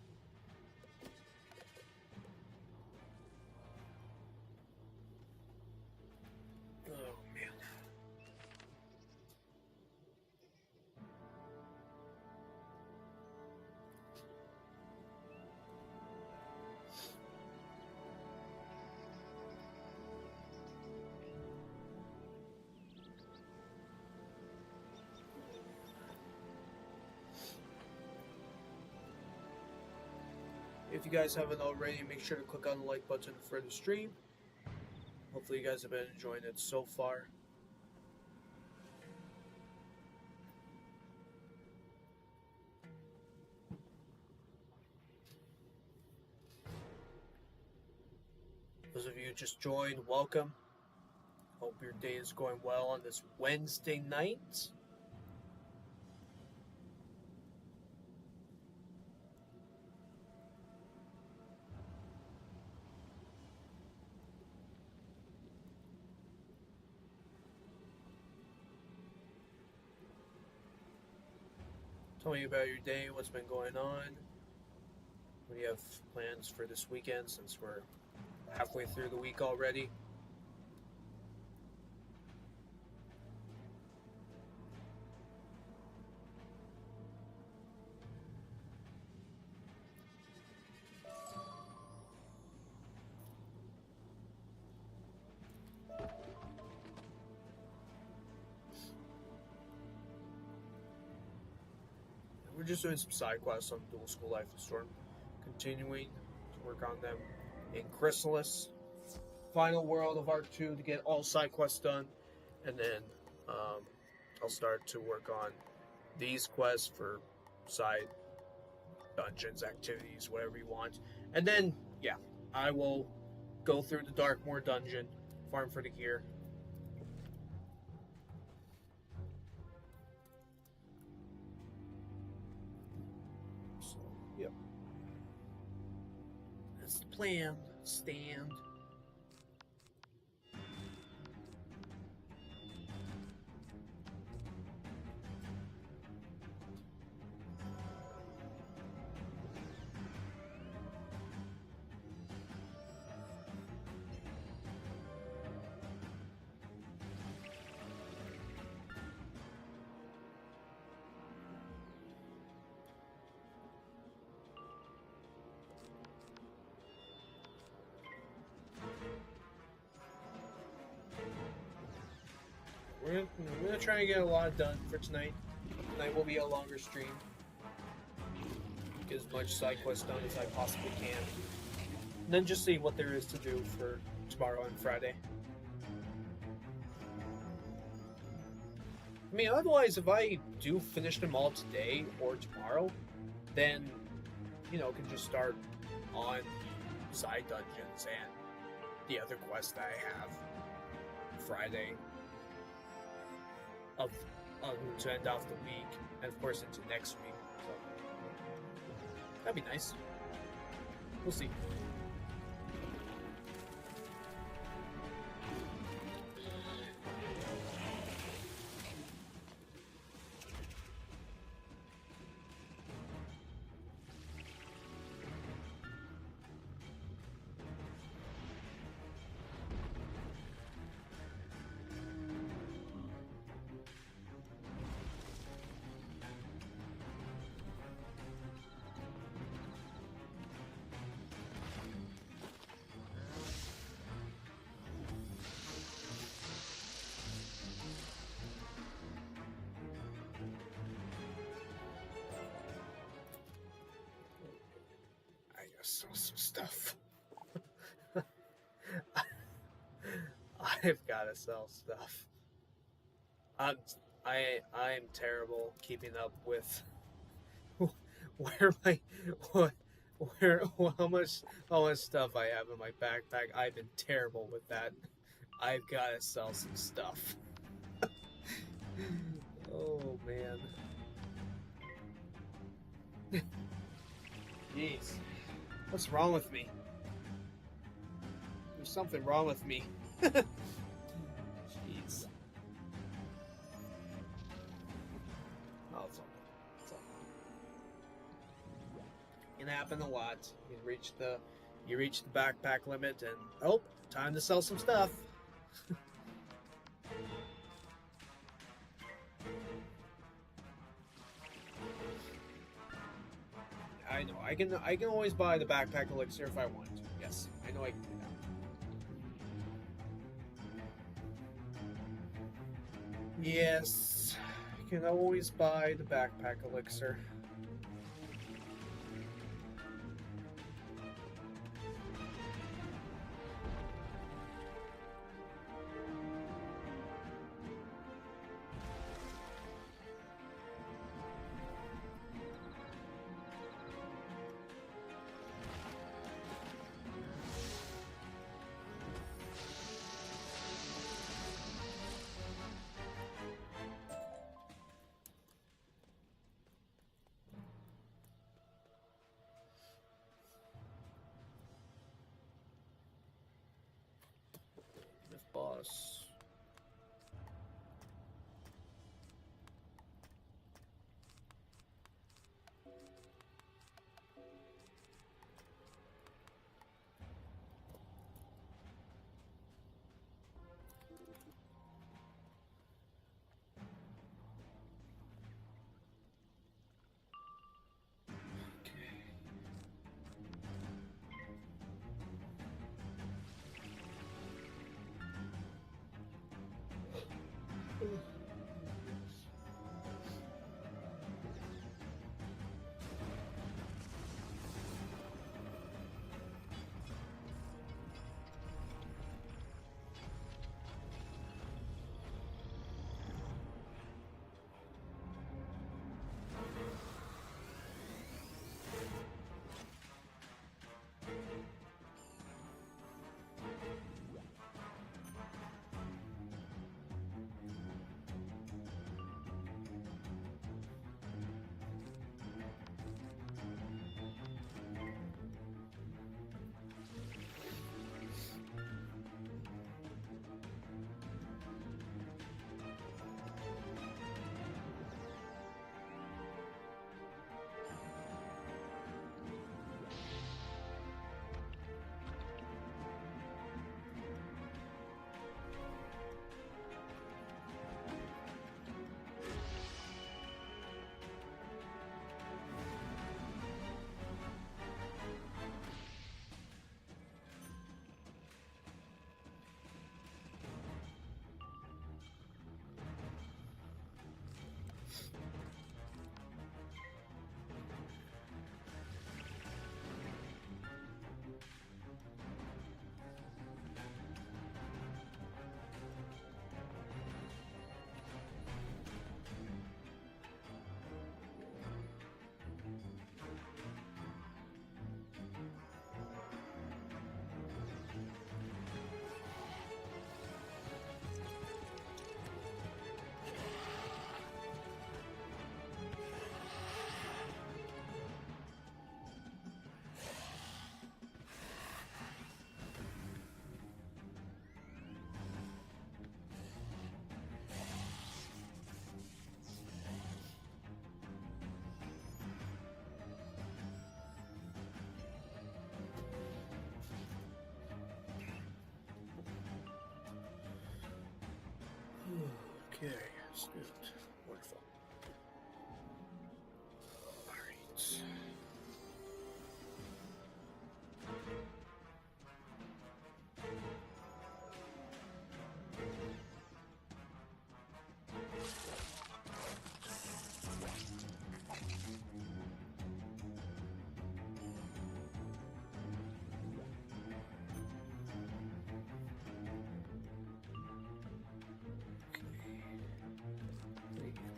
Oh man. If you guys haven't already, make sure to click on the like button for the stream. Hopefully you guys have been enjoying it so far. Those of you who just joined, welcome. Hope your day is going well on this Wednesday night. Tell me about your day, what's been going on. What do you have plans for this weekend since we're halfway through the week already? We're just doing some side quests on Dual School Life and Storm, continuing to work on them in Khrysalis. Final world of Arc 2 to get all side quests done, and then I'll start to work on these quests for side dungeons, activities, whatever you want. And then, yeah, I will go through the Darkmoor dungeon, farm for the gear, plan stand. We're gonna try and get a lot done for tonight. Tonight will be a longer stream. Get as much side quest done as I possibly can. And then just see what there is to do for tomorrow and Friday. I mean, otherwise, if I do finish them all today or tomorrow, then, you know, can just start on the side dungeons and the other quests that I have Friday to end off the week, and of course into next week. So that'd be nice. We'll see. Sell some stuff. I've gotta sell stuff. I'm terrible keeping up with how much stuff I have in my backpack. I've been terrible with that. I've gotta sell some stuff. Oh man. Jeez. What's wrong with me? There's something wrong with me. Jeez. Oh, it's all good. It's all good. It can happen a lot. You reach the backpack limit and oh, time to sell some stuff. I know. I can always buy the backpack elixir if I want to. Yes, I know I can do that. Yes, I can always buy the backpack elixir. Boss. Okay, let's do it. Wonderful. Alright.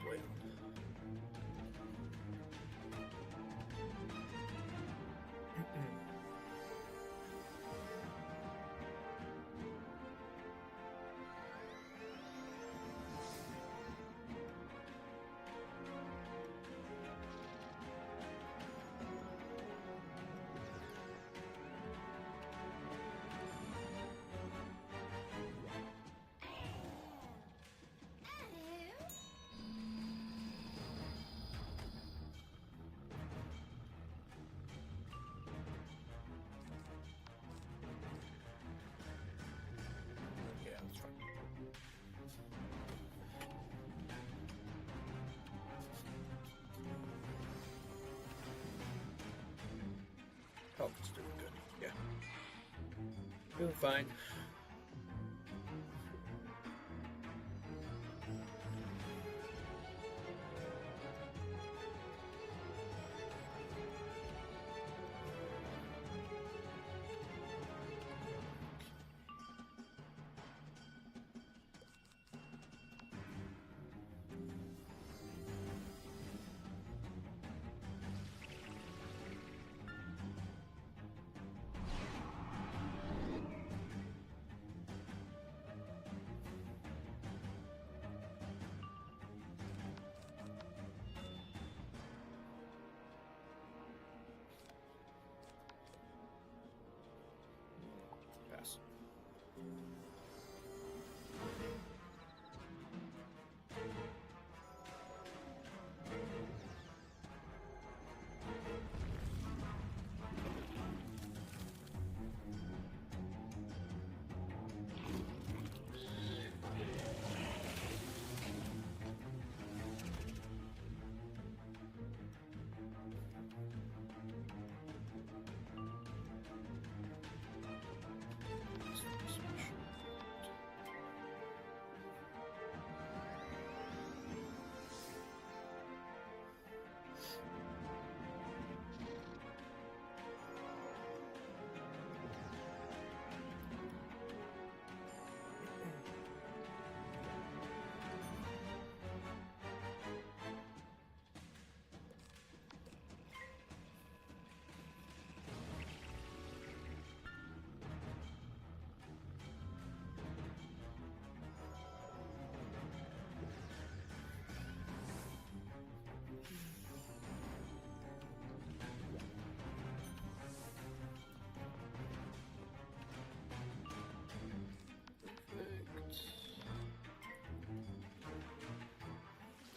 Wait. Yeah, that's fine. Health is doing good. Yeah. Doing fine. Pass.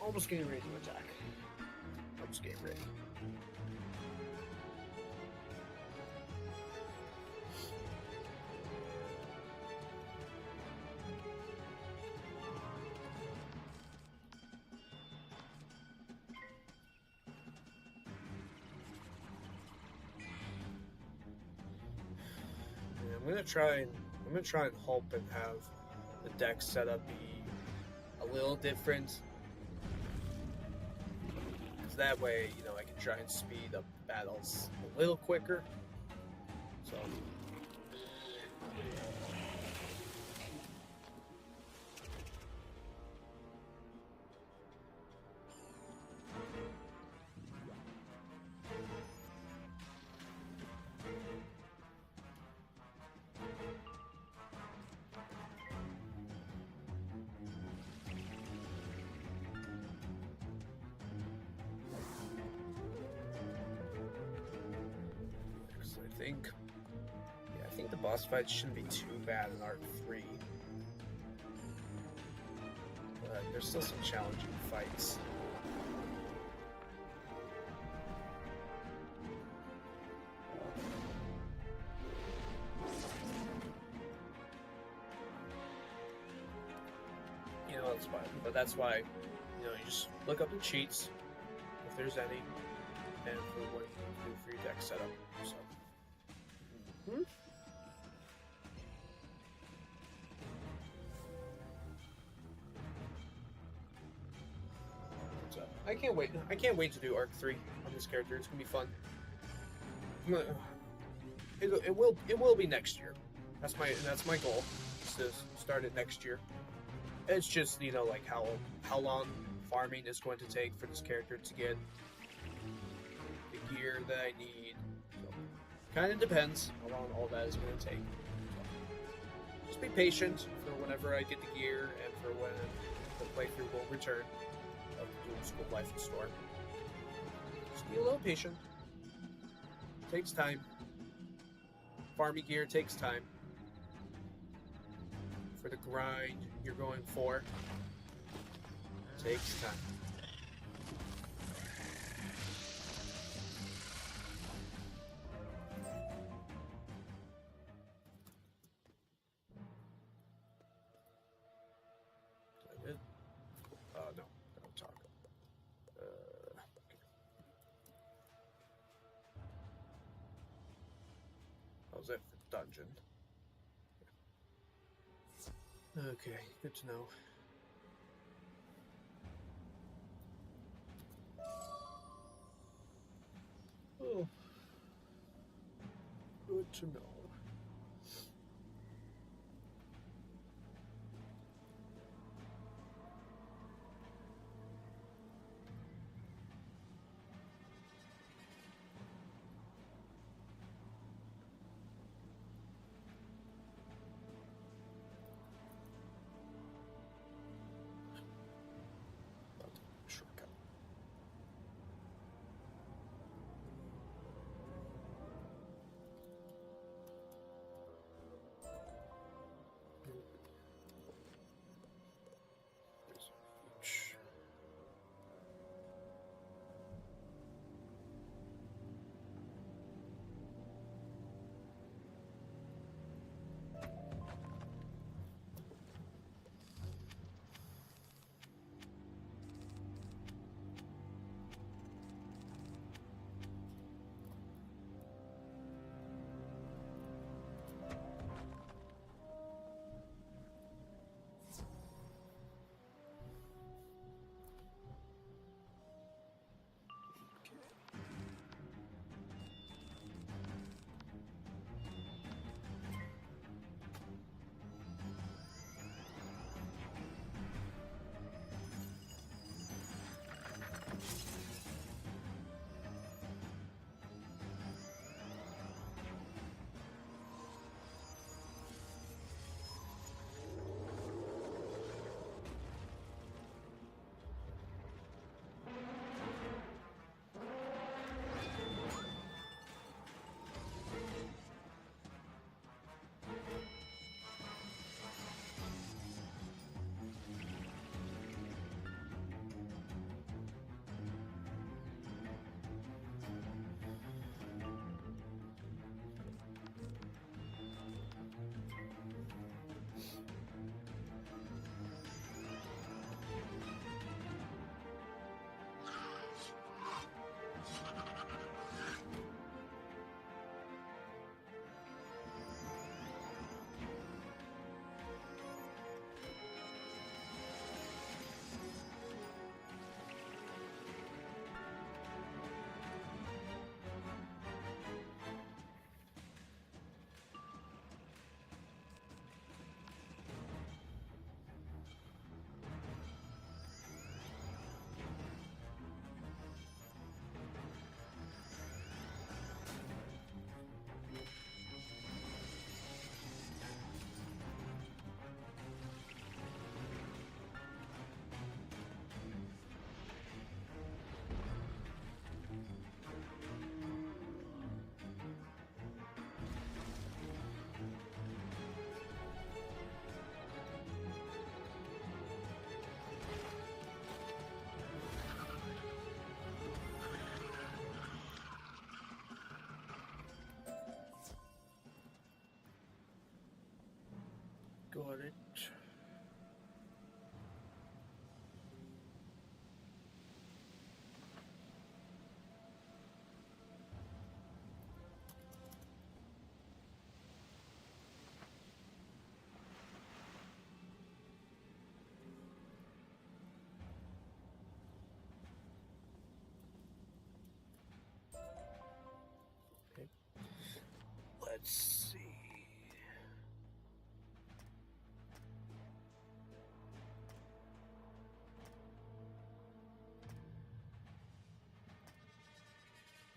Almost getting ready to attack. Almost getting ready. Yeah, I'm gonna try and hope and have the deck setup be a little different. That way, you know, I can try and speed up battles a little quicker. So. I think the boss fight shouldn't be too bad in Arc 3. But there's still some challenging fights. You know, that's fine. But that's why, you just look up the cheats if there's any, and for what you can do for your deck setup. So. I can't wait. I can't wait to do Arc 3 on this character. It's gonna be fun. It will be next year. That's my goal. Is to start it next year. It's just like how long farming is going to take for this character to get the gear that I need. So, kind of depends how long all that is going to take. So, just be patient for whenever I get the gear and for when the playthrough will return of the Dual School Life in Store. Just be a little patient. Takes time. Farming gear takes time. For the grind you're going for, takes time. No, don't talk. Okay. How's that for dungeon? Okay, good to know. Oh, good to know. Shortcut.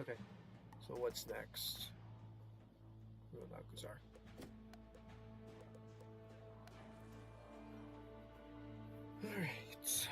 Okay, so what's next? Alcazar. Alright.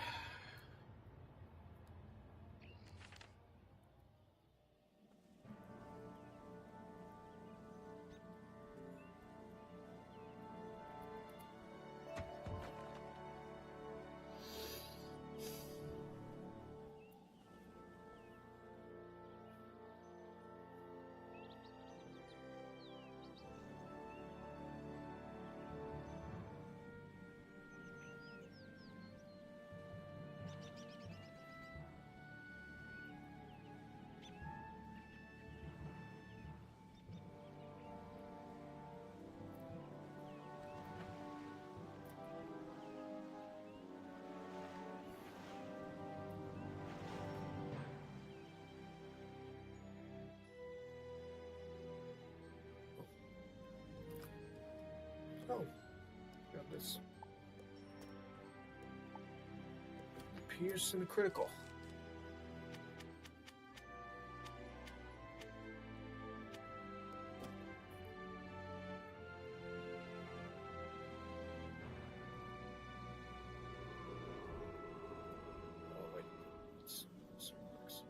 Oh, got this. Pierce and a critical. Oh, wait. It's suplex.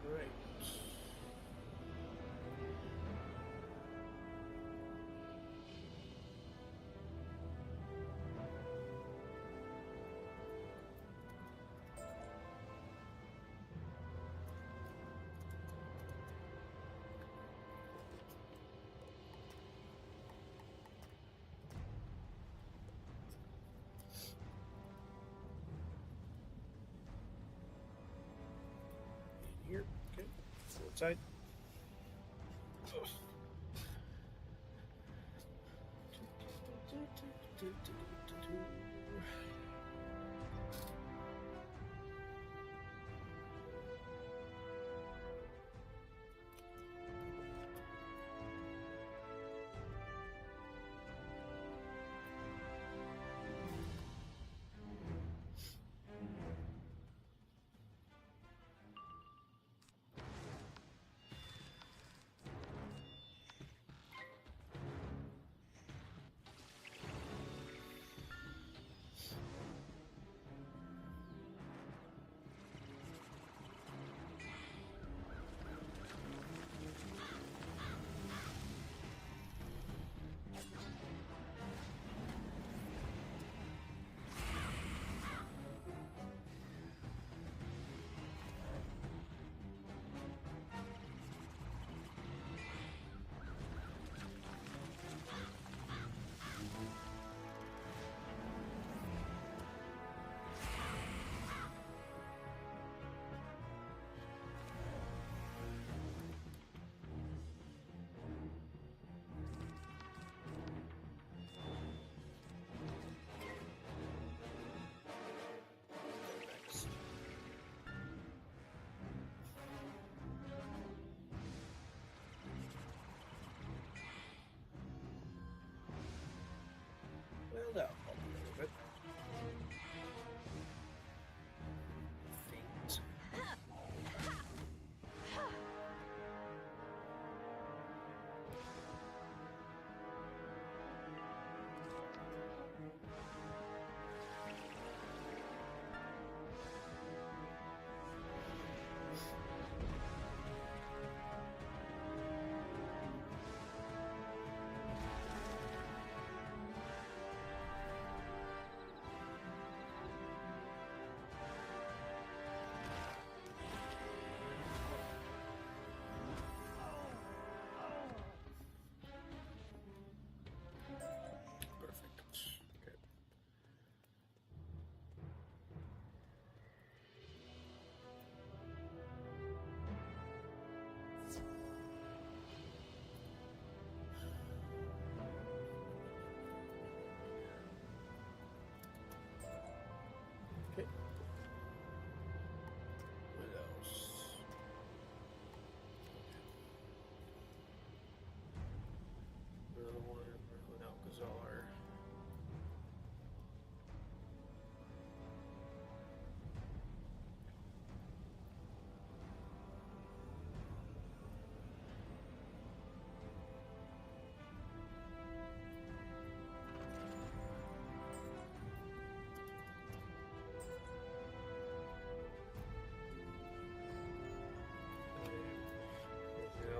Right. Here. Okay. Outside.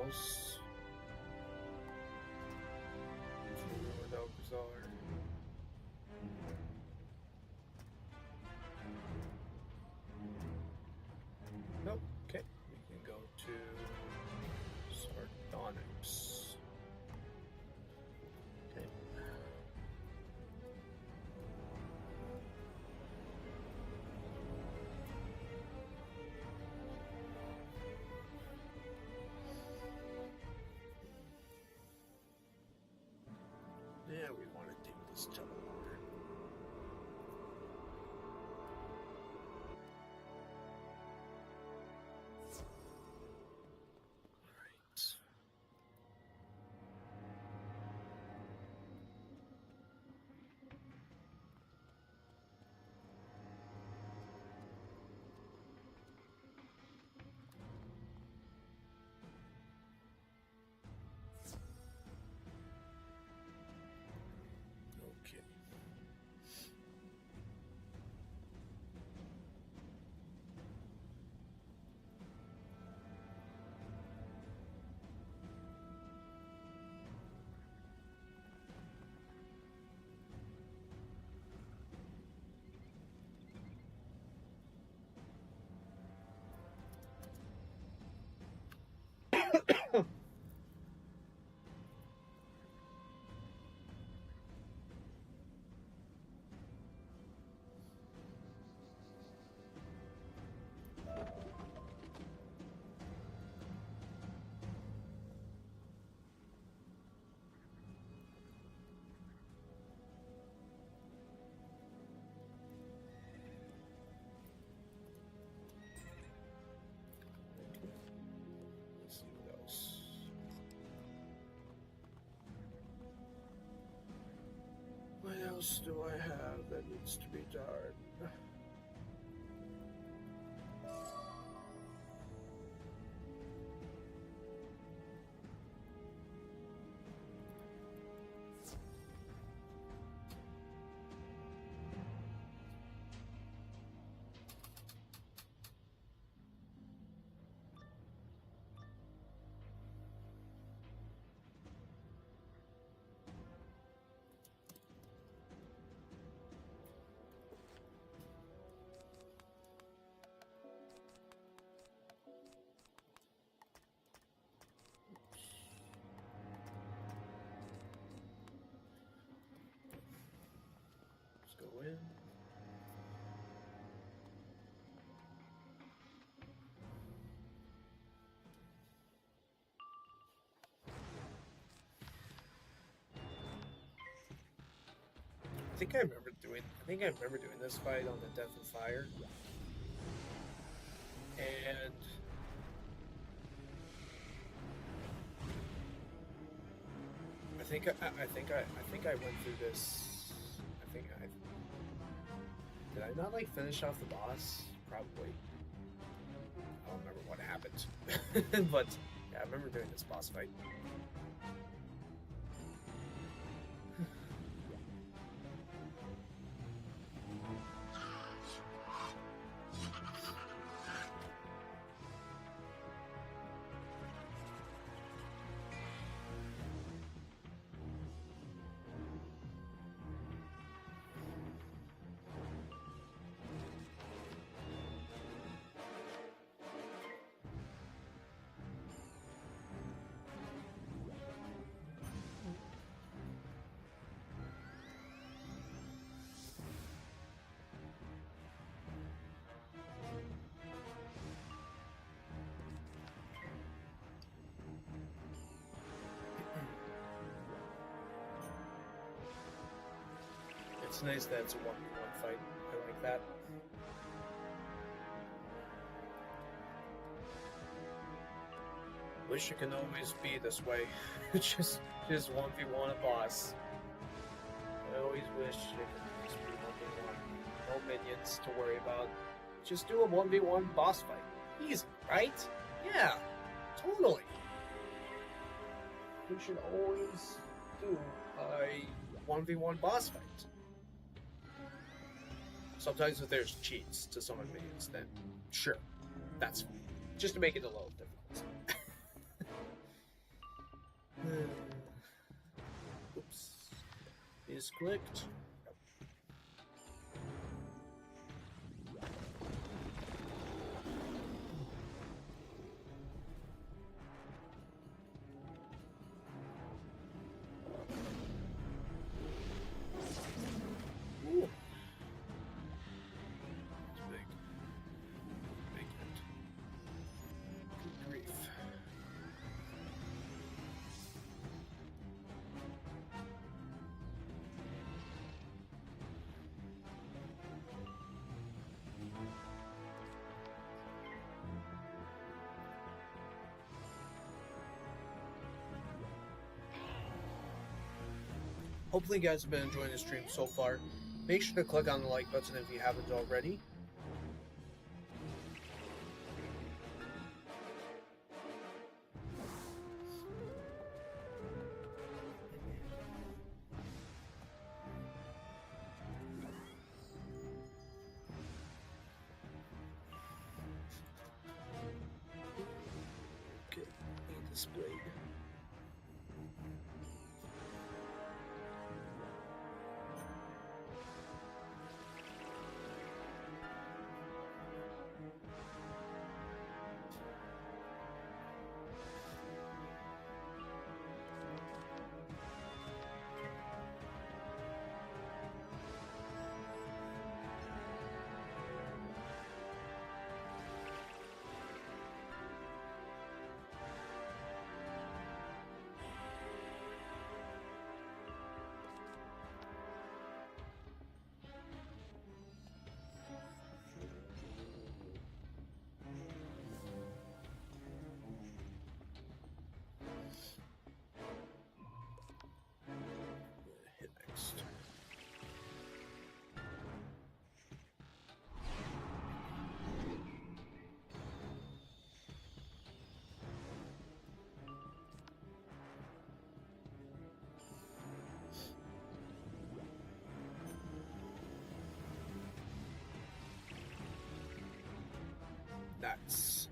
else. Without Bizarre. Nope. Okay. We can go to Sardonyx. Okay. Yeah, we want to take this teleporter. Alright. Okay. Let's see what else. What else do I have that needs to be done? Let's go in. I think I remember doing this fight on the Death and Fire. And I think I went through this. Did I not like finish off the boss? Probably. I don't remember what happened. But yeah, I remember doing this boss fight. It's nice that it's a 1v1 fight. I like that. Wish it can always be this way. just 1v1 a boss. I always wish it could just be 1v1. No minions to worry about. Just do a 1v1 boss fight. Easy, right? Yeah, totally. We should always do a 1v1 boss fight. Sometimes if there's cheats to summon minions, then sure, that's fine. Just to make it a little difficult. Oops. Misclicked. Ooh. It's big. Big hit. Good grief. Hopefully you guys have been enjoying the stream so far. Make sure to click on the like button if you haven't already. Okay, need this blade. Hit next. Nice.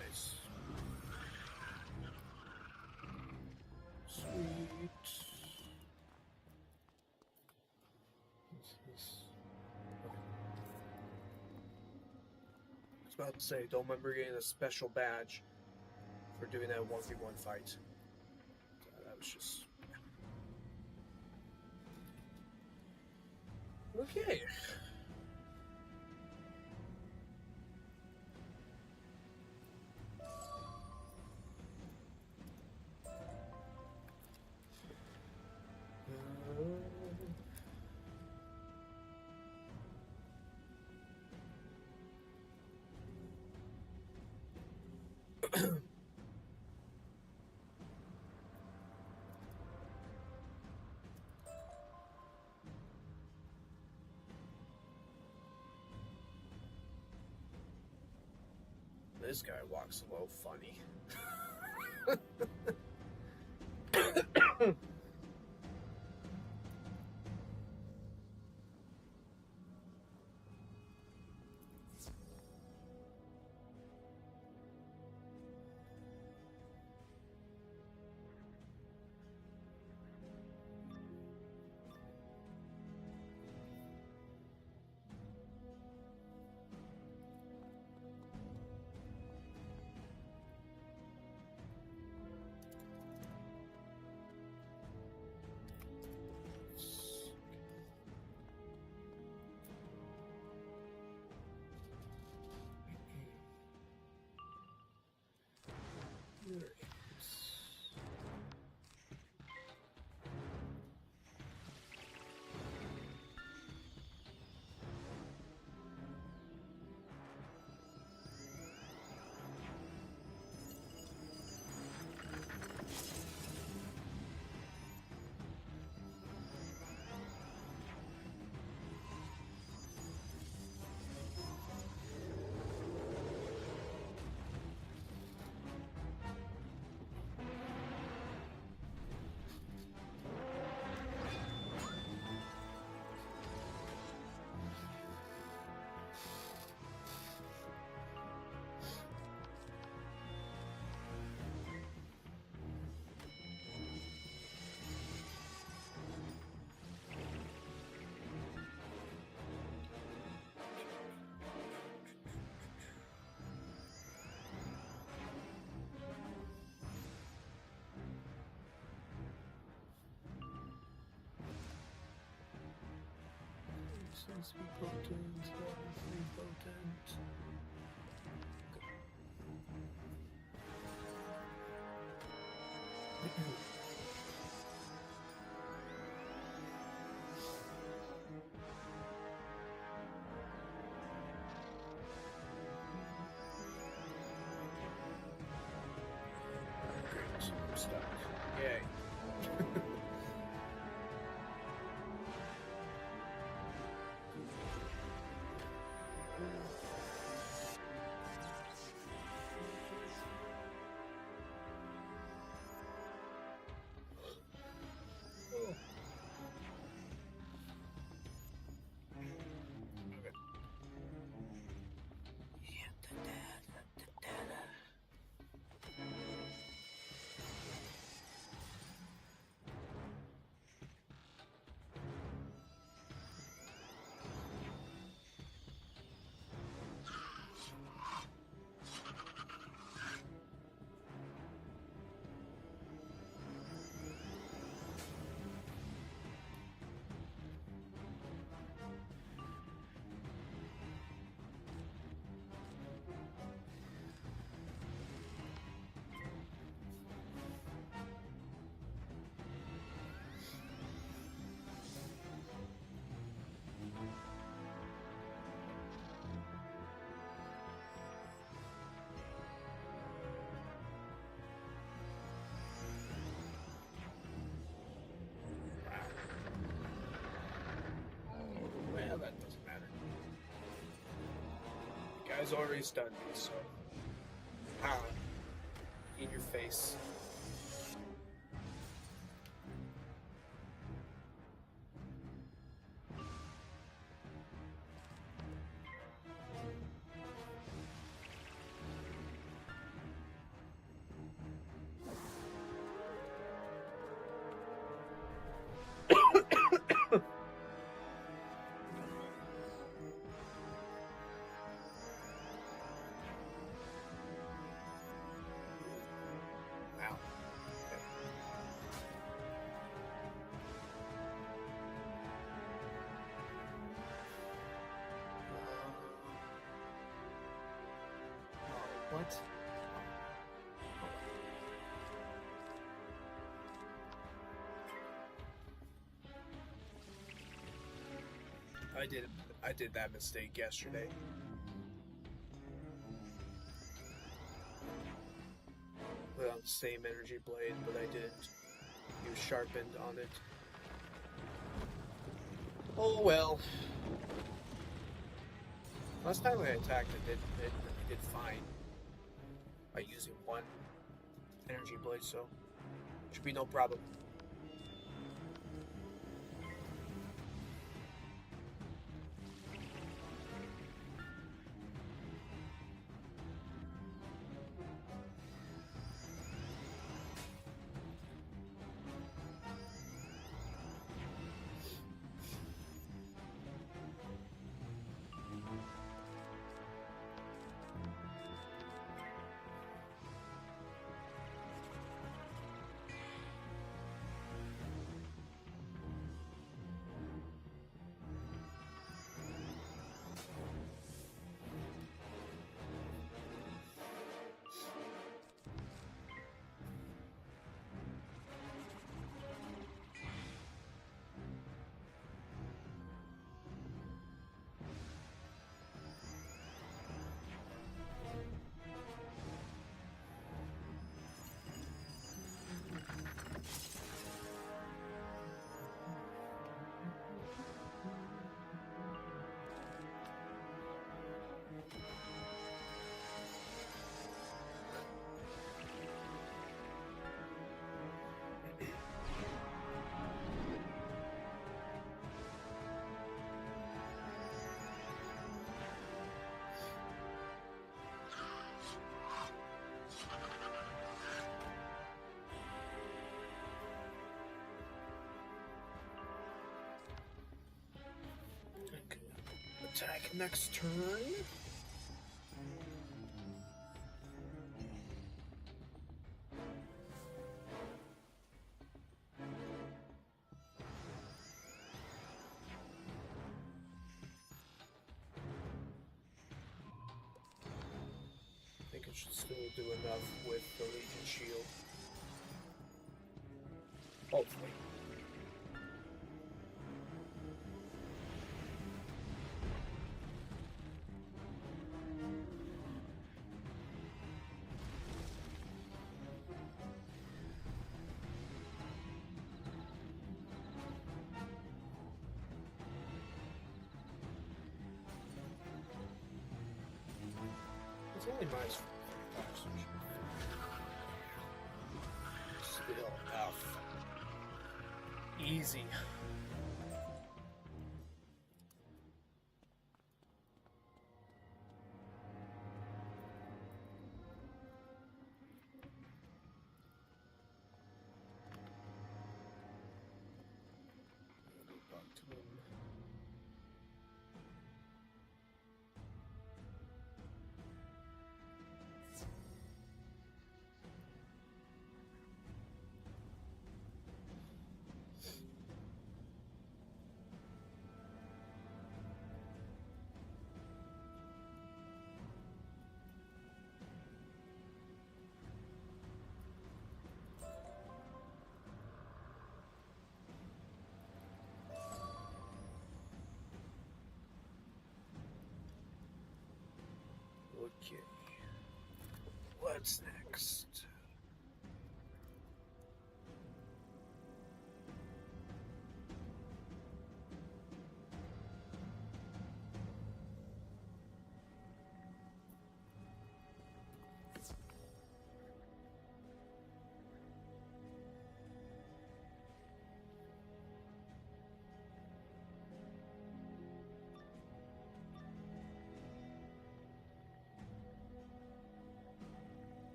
Nice. Sweet. What's this? Okay. I was about to say, don't remember getting a special badge for doing that 1v1 fight. So that was just... Okay. This guy walks a little funny. Seems to be potent. Obviously potent. Great. I'm stuck. Yay. Well, that doesn't matter. The guy's already stunned me, so. Pow. In your face. Wow. Okay. Oh, what? I did that mistake yesterday. Put on the same energy blade, but I didn't use sharpened on it. Oh well. Last time I attacked, it did fine by using one energy blade, so should be no problem. Attack next turn. It should still do enough with the Legion Shield. Hopefully. It's only minus 45, so still enough. Easy. Talk to him. Okay. What's next?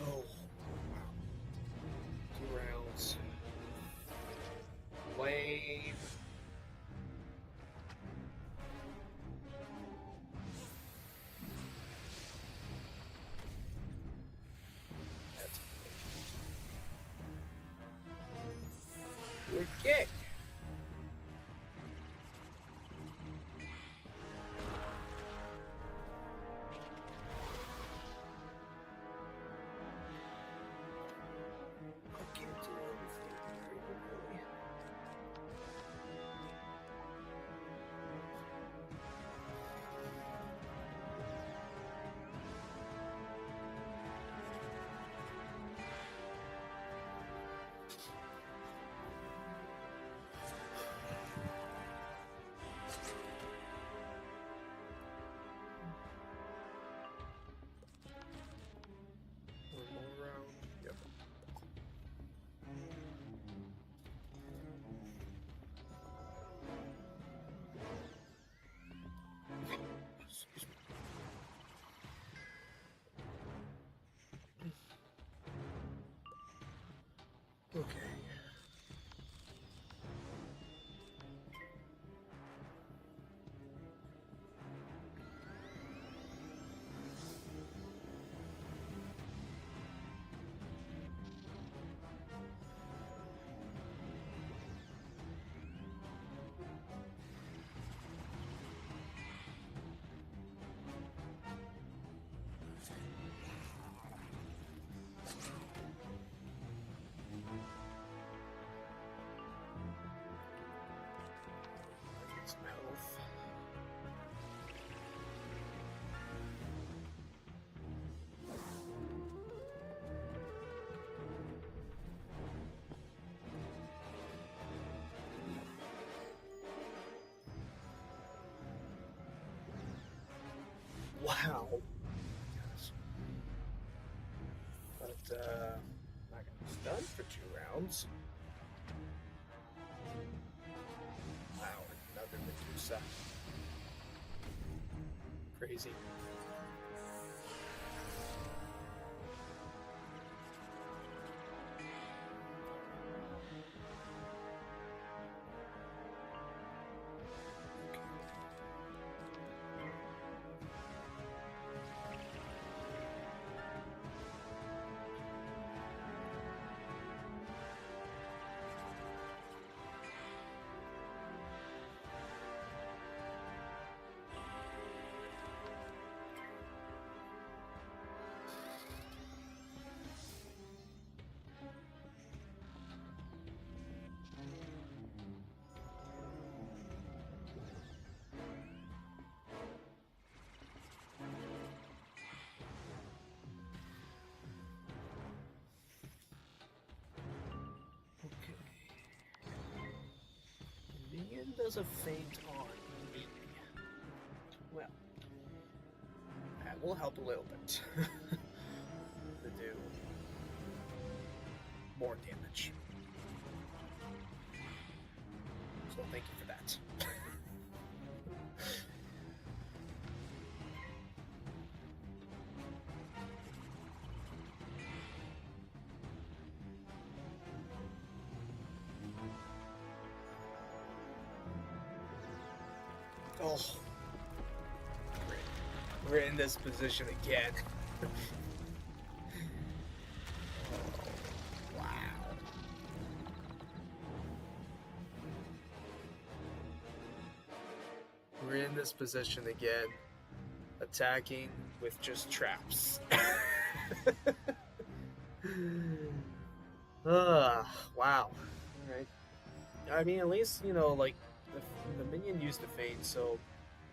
Oh, wow. 2 rounds. Wave. That's good kick. I can't do anything really. Ow. Yes. But, not gonna be stunned for 2 rounds. Wow, another Medusa. Crazy. Minion does a feint on me. Well, that will help a little bit to do more damage. So thank you for that. Oh, we're in this position again. Oh, wow. We're in this position again, attacking with just traps. Wow. Alright. I mean, at least, you know, like, the minion used the feint, so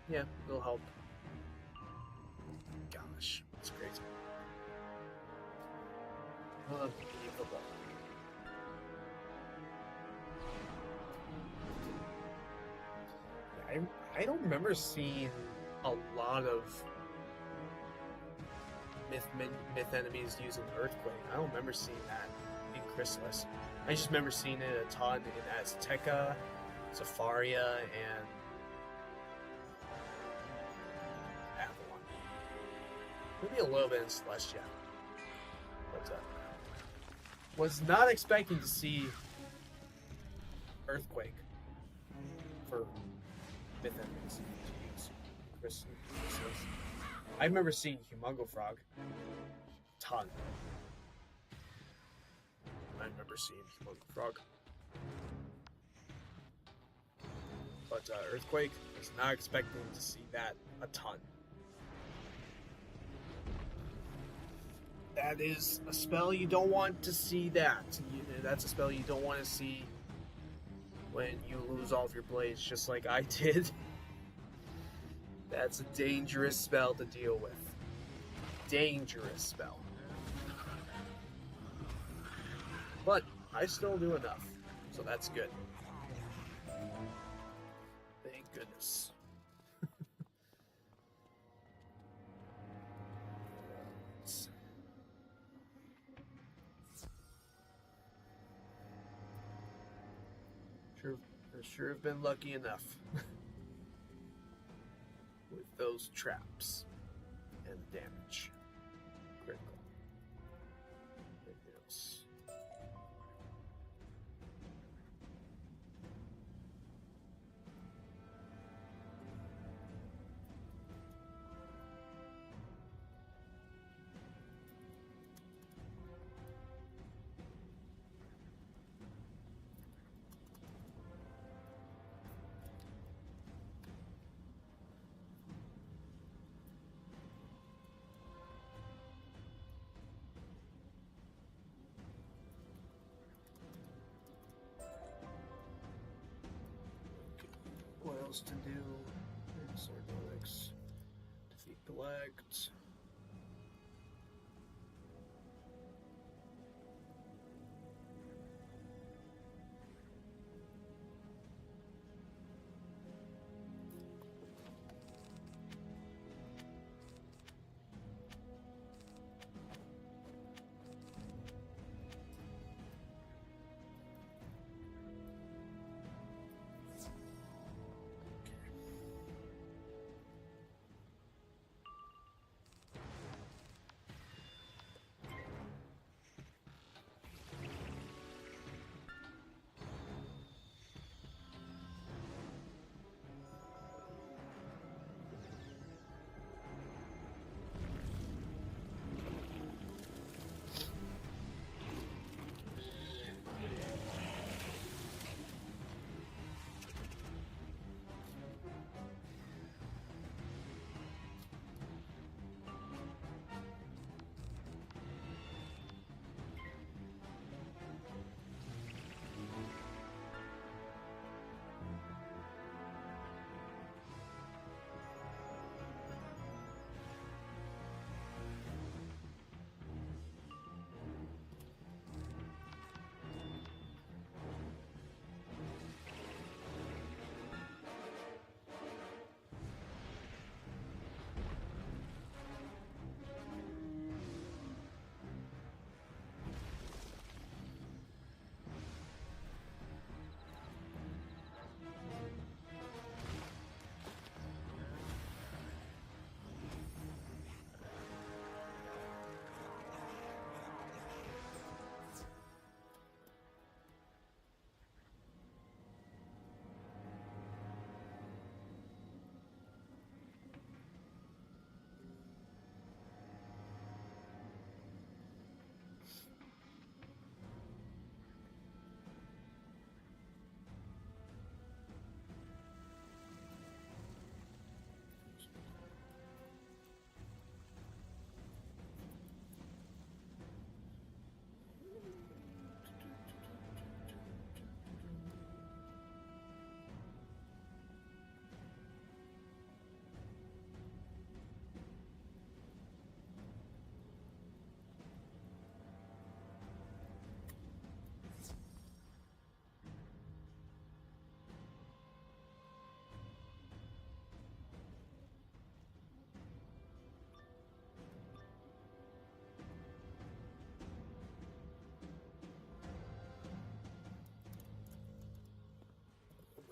yeah, it'll help. Gosh, that's crazy. Unbelievable. I don't remember seeing a lot of myth enemies using Earthquake. I don't remember seeing that in Khrysalis. I just remember seeing it a ton in Azteca, Safaria, and Avalon. Maybe a little bit in Celestia. But was not expecting to see Earthquake for myth enemies to use. I remember seeing Humongo Frog. Ton. I remember seeing Humongo Frog. But Earthquake, was not expecting to see that a ton. That is a spell you don't want to see that. That's a spell you don't want to see when you lose all of your blades, just like I did. That's a dangerous spell to deal with. Dangerous spell. But I still do enough, so that's good. Thank goodness. Sure have been lucky enough with those traps and the damage. Critical. Anything else? What else to do? Sardonyx. Defeat Collect.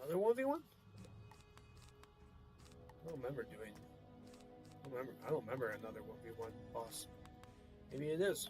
Another 1v1? I don't remember doing. I don't remember another 1v1 boss. Maybe it is.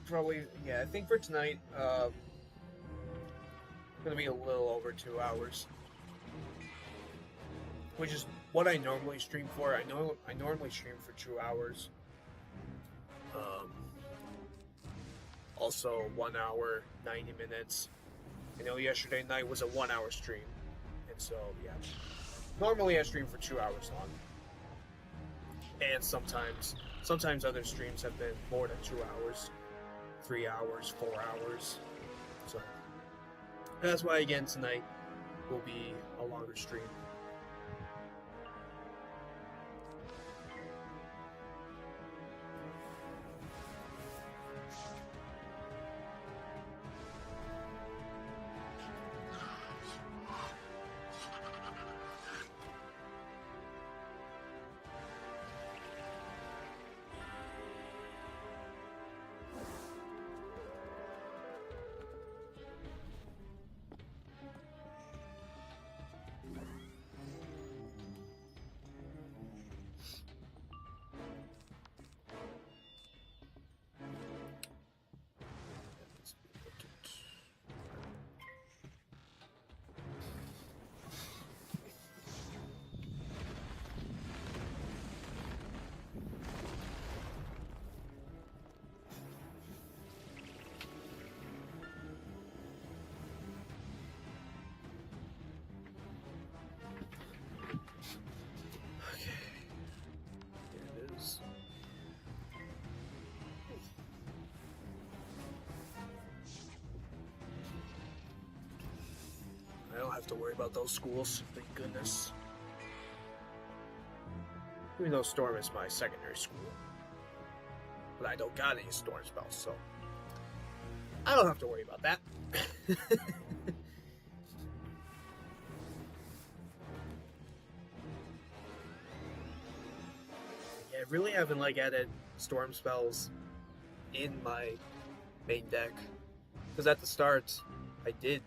Probably, yeah, I think for tonight, gonna be a little over 2 hours, which is what I normally stream for. I normally stream for 2 hours. Also 1 hour, 90 minutes. I know yesterday night was a 1 hour stream, and so yeah, normally I stream for 2 hours long, and sometimes other streams have been more than 2 hours. 3 hours, 4 hours. So that's why again tonight will be a longer stream. I don't have to worry about those schools, thank goodness. Even though Storm is my secondary school. But I don't got any Storm spells, so I don't have to worry about that. Yeah, I really haven't added Storm spells in my main deck. Because at the start, I did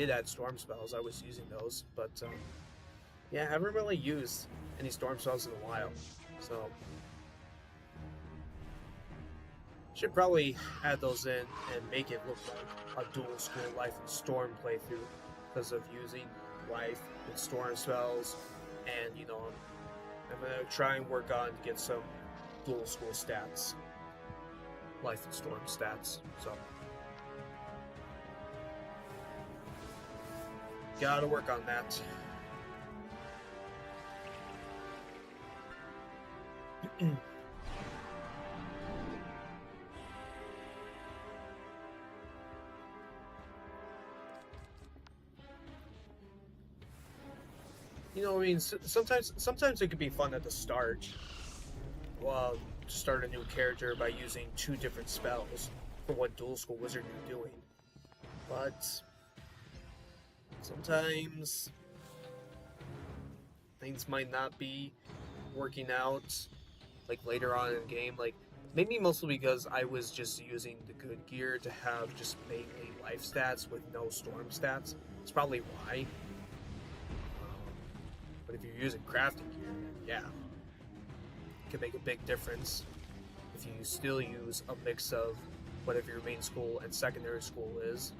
add Storm spells. I was using those, but yeah, I haven't really used any Storm spells in a while. So should probably add those in and make it look like a dual school Life and Storm playthrough because of using Life and Storm spells, and I'm gonna try and work on to get some dual school stats, Life and Storm stats. So. Gotta work on that. I mean, sometimes it could be fun at the start. To start a new character by using 2 different spells for what dual school wizard you're doing, but sometimes things might not be working out later on in the game. Maybe mostly because I was just using the good gear to have just mainly life stats with no storm stats. That's probably why. But if you're using crafting gear, yeah, it can make a big difference if you still use a mix of whatever your main school and secondary school is.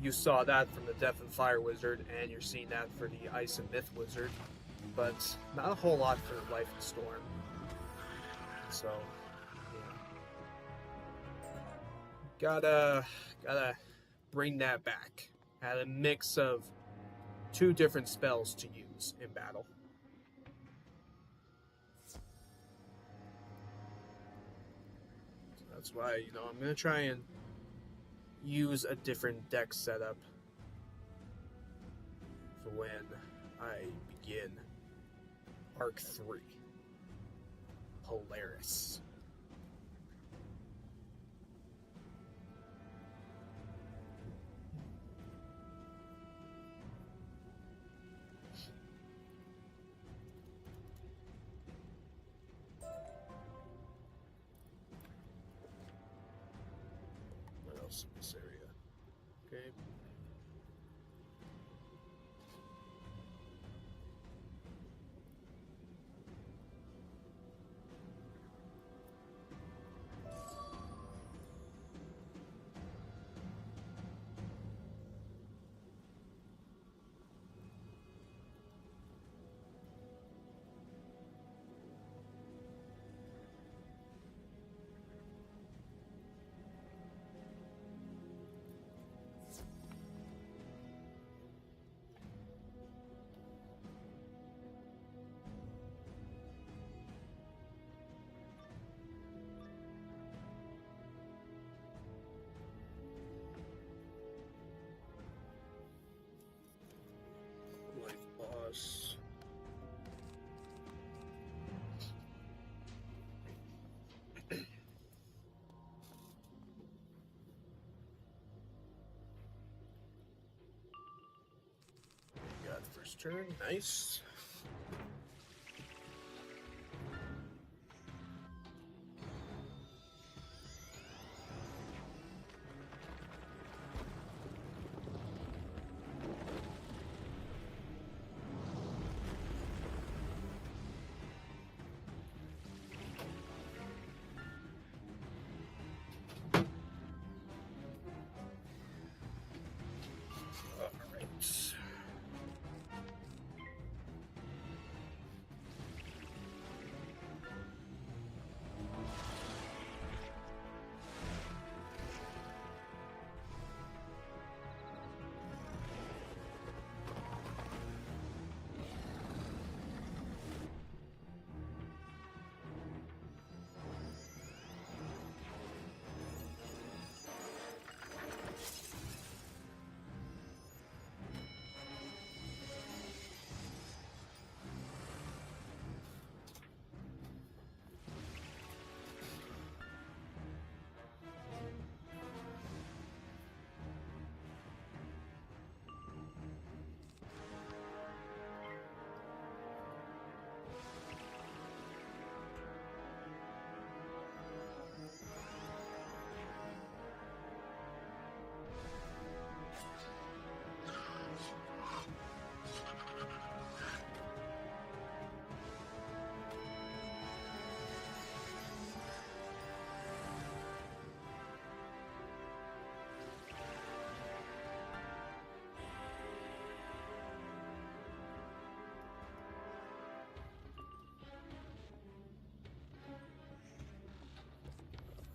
you saw that from the Death and Fire Wizard, and you're seeing that for the Ice and Myth Wizard, but not a whole lot for Life and Storm. So, yeah. Gotta bring that back. Had a mix of 2 different spells to use in battle. So that's why, I'm gonna try and use a different deck setup for when I begin Arc 3. Polaris. What else in this area? Okay. Life boss. Got first turn, nice.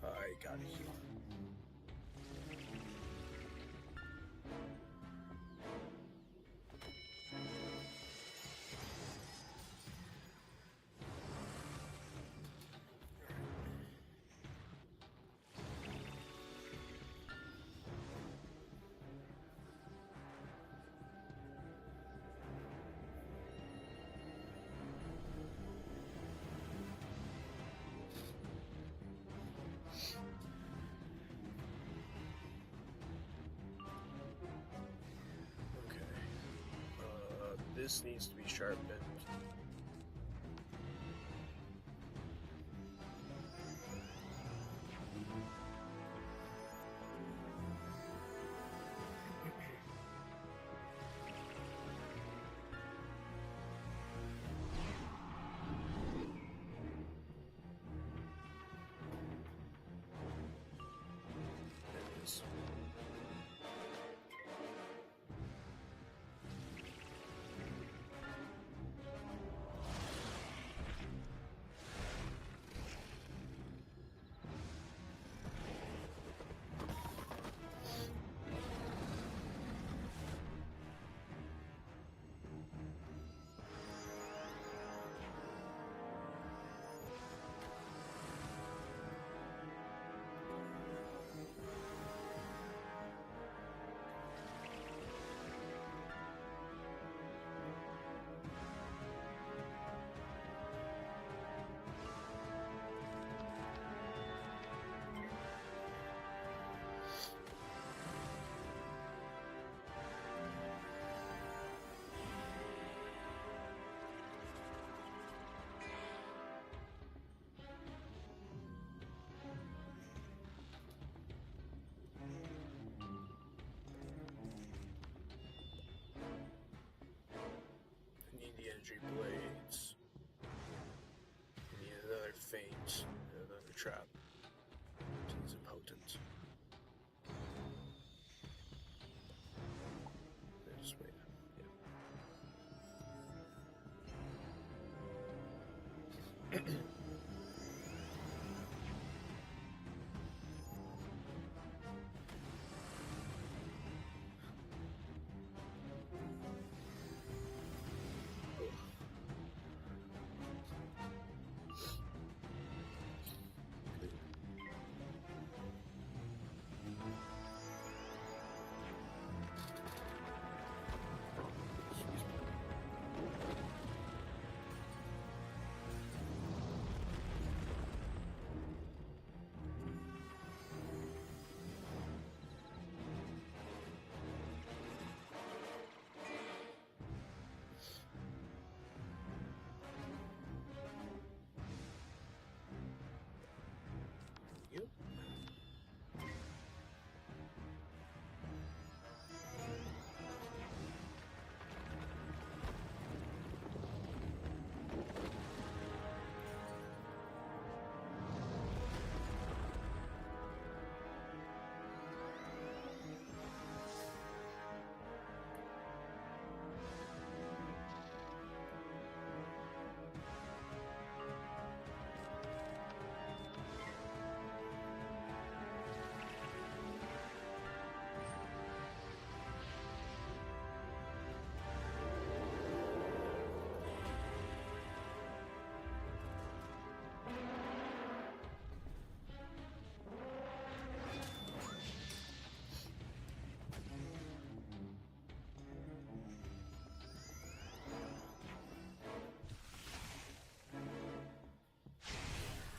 I gotta heal. This needs to be sharpened. There it is. energy blades. We need another feint, another trap. It's impotent. Just wait. Yeah. You?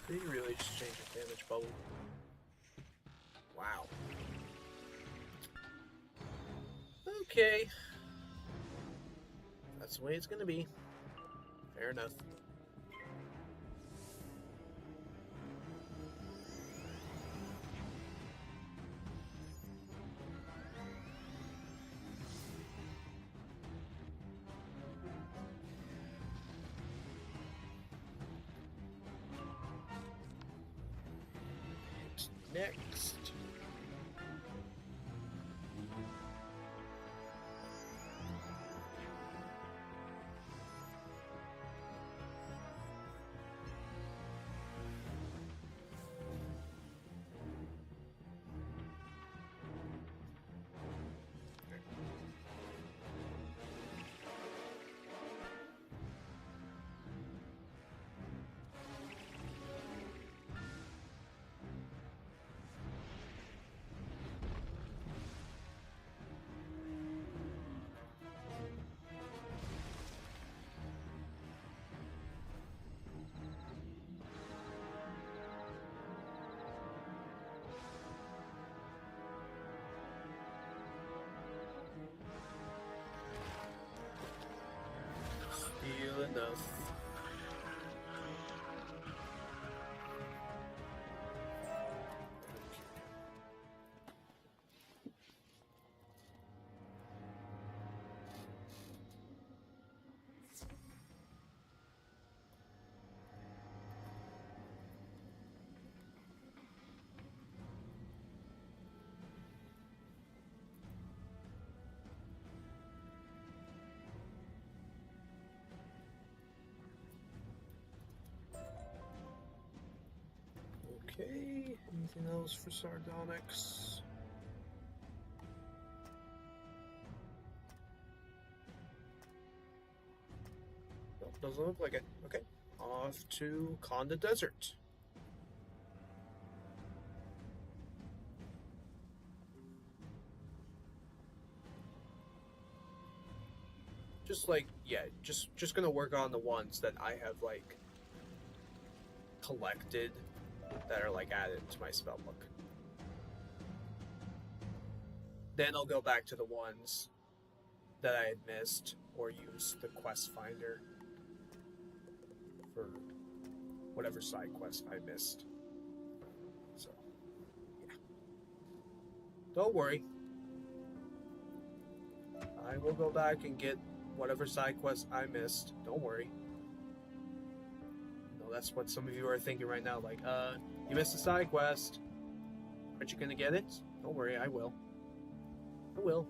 Did he really just change his damage bubble? Wow. Okay. That's the way it's gonna be. Fair enough. Next. Still enough. Okay, anything else for Sardonyx? Nope, doesn't look like it. Okay, off to Conda Desert. Just like, yeah, just gonna work on the ones that I have like collected that are like added to my spellbook. Then I'll go back to the ones that I had missed or use the quest finder for whatever side quest I missed. So, yeah. Don't worry. I will go back and get whatever side quest I missed. Don't worry. No, that's what some of you are thinking right now. Like, you missed a side quest. Aren't you gonna get it? Don't worry, I will. I will.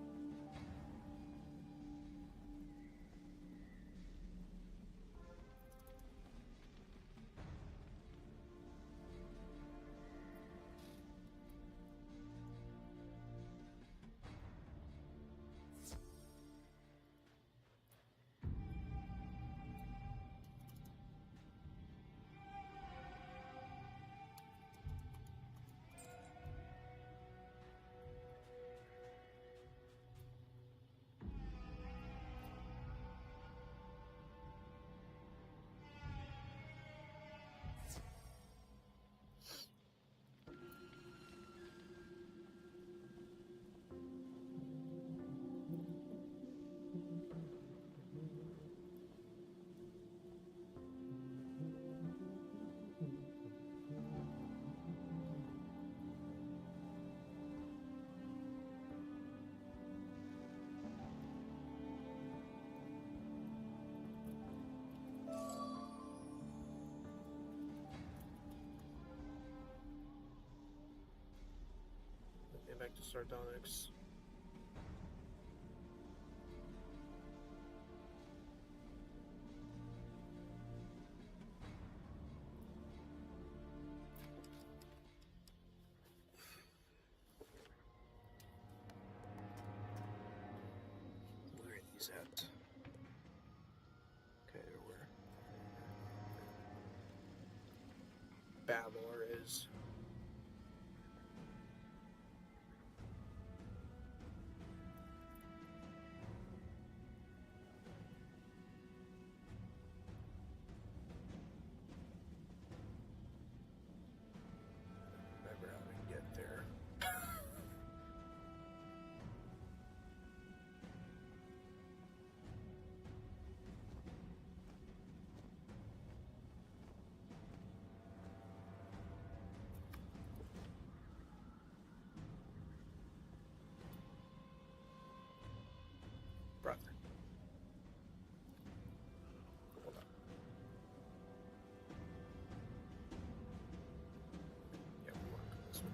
Get back to Sardonyx. Where are these at? Okay, where Balor is. Remember how to get there. Brother. Hold on. Yeah, we want to go this way.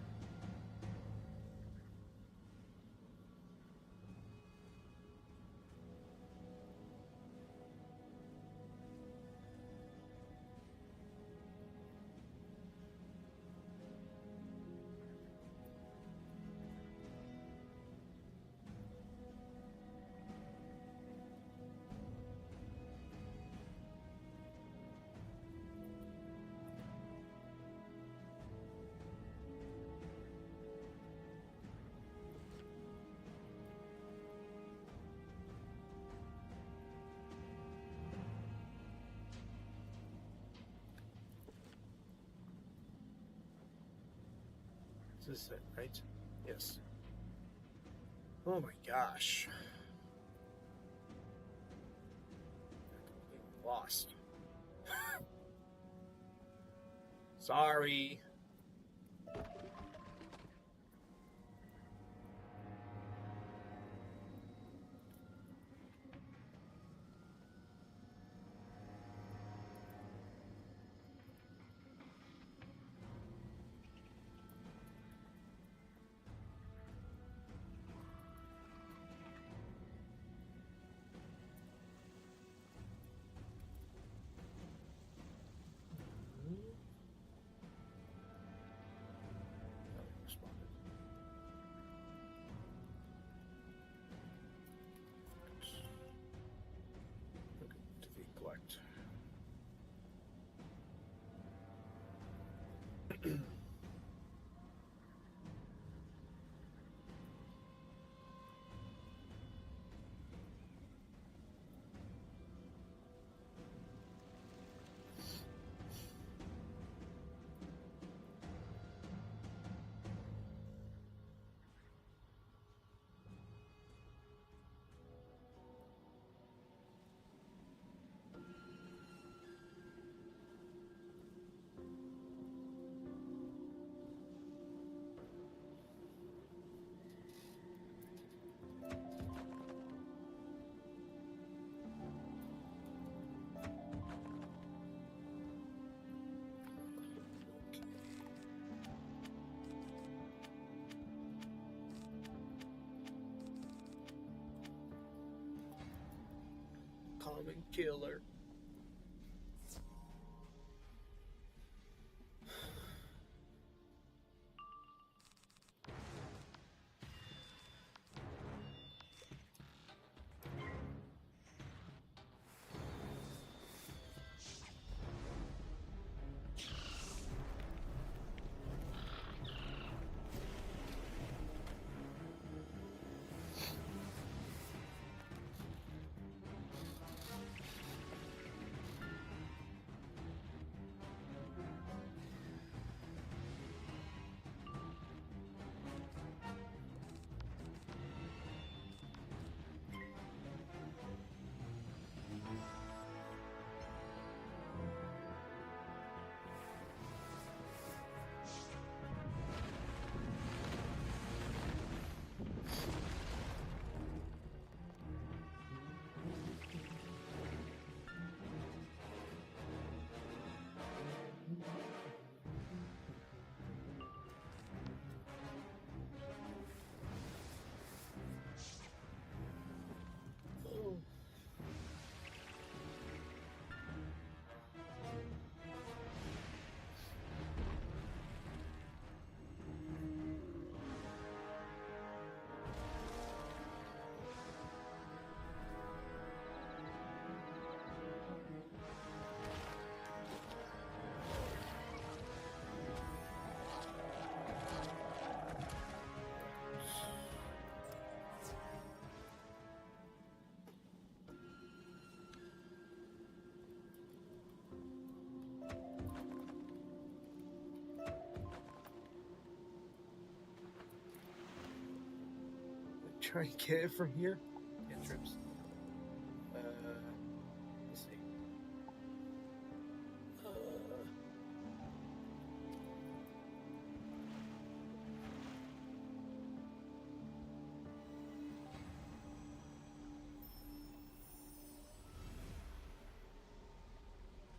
This is it, right? Yes. Oh my gosh. I'm lost. Sorry. common killer. Try and get it from here. Cantrips. Let's see.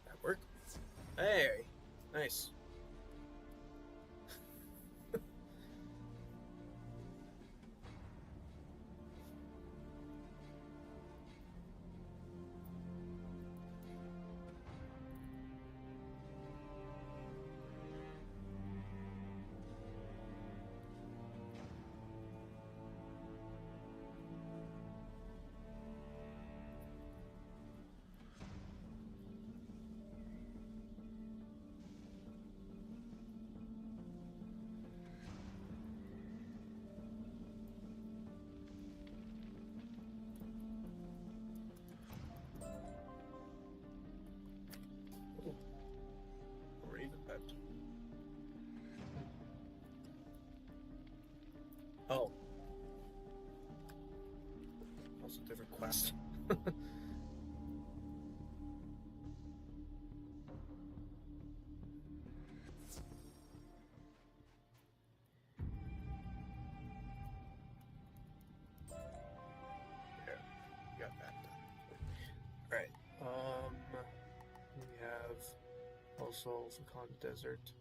That work? Hey, nice. Oh. That's a different quest. There. Got that done. Alright. We have also Falcon Desert.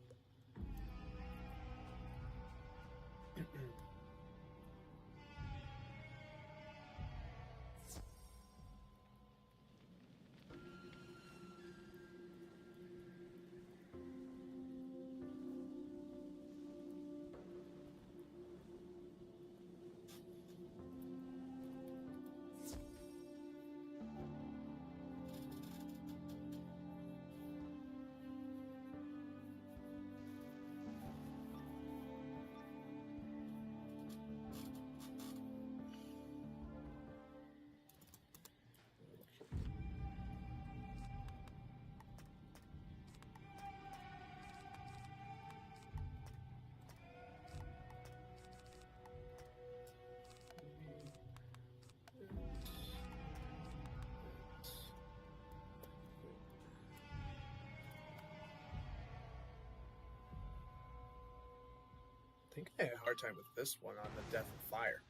I think I had a hard time with this one on the Death and Fire.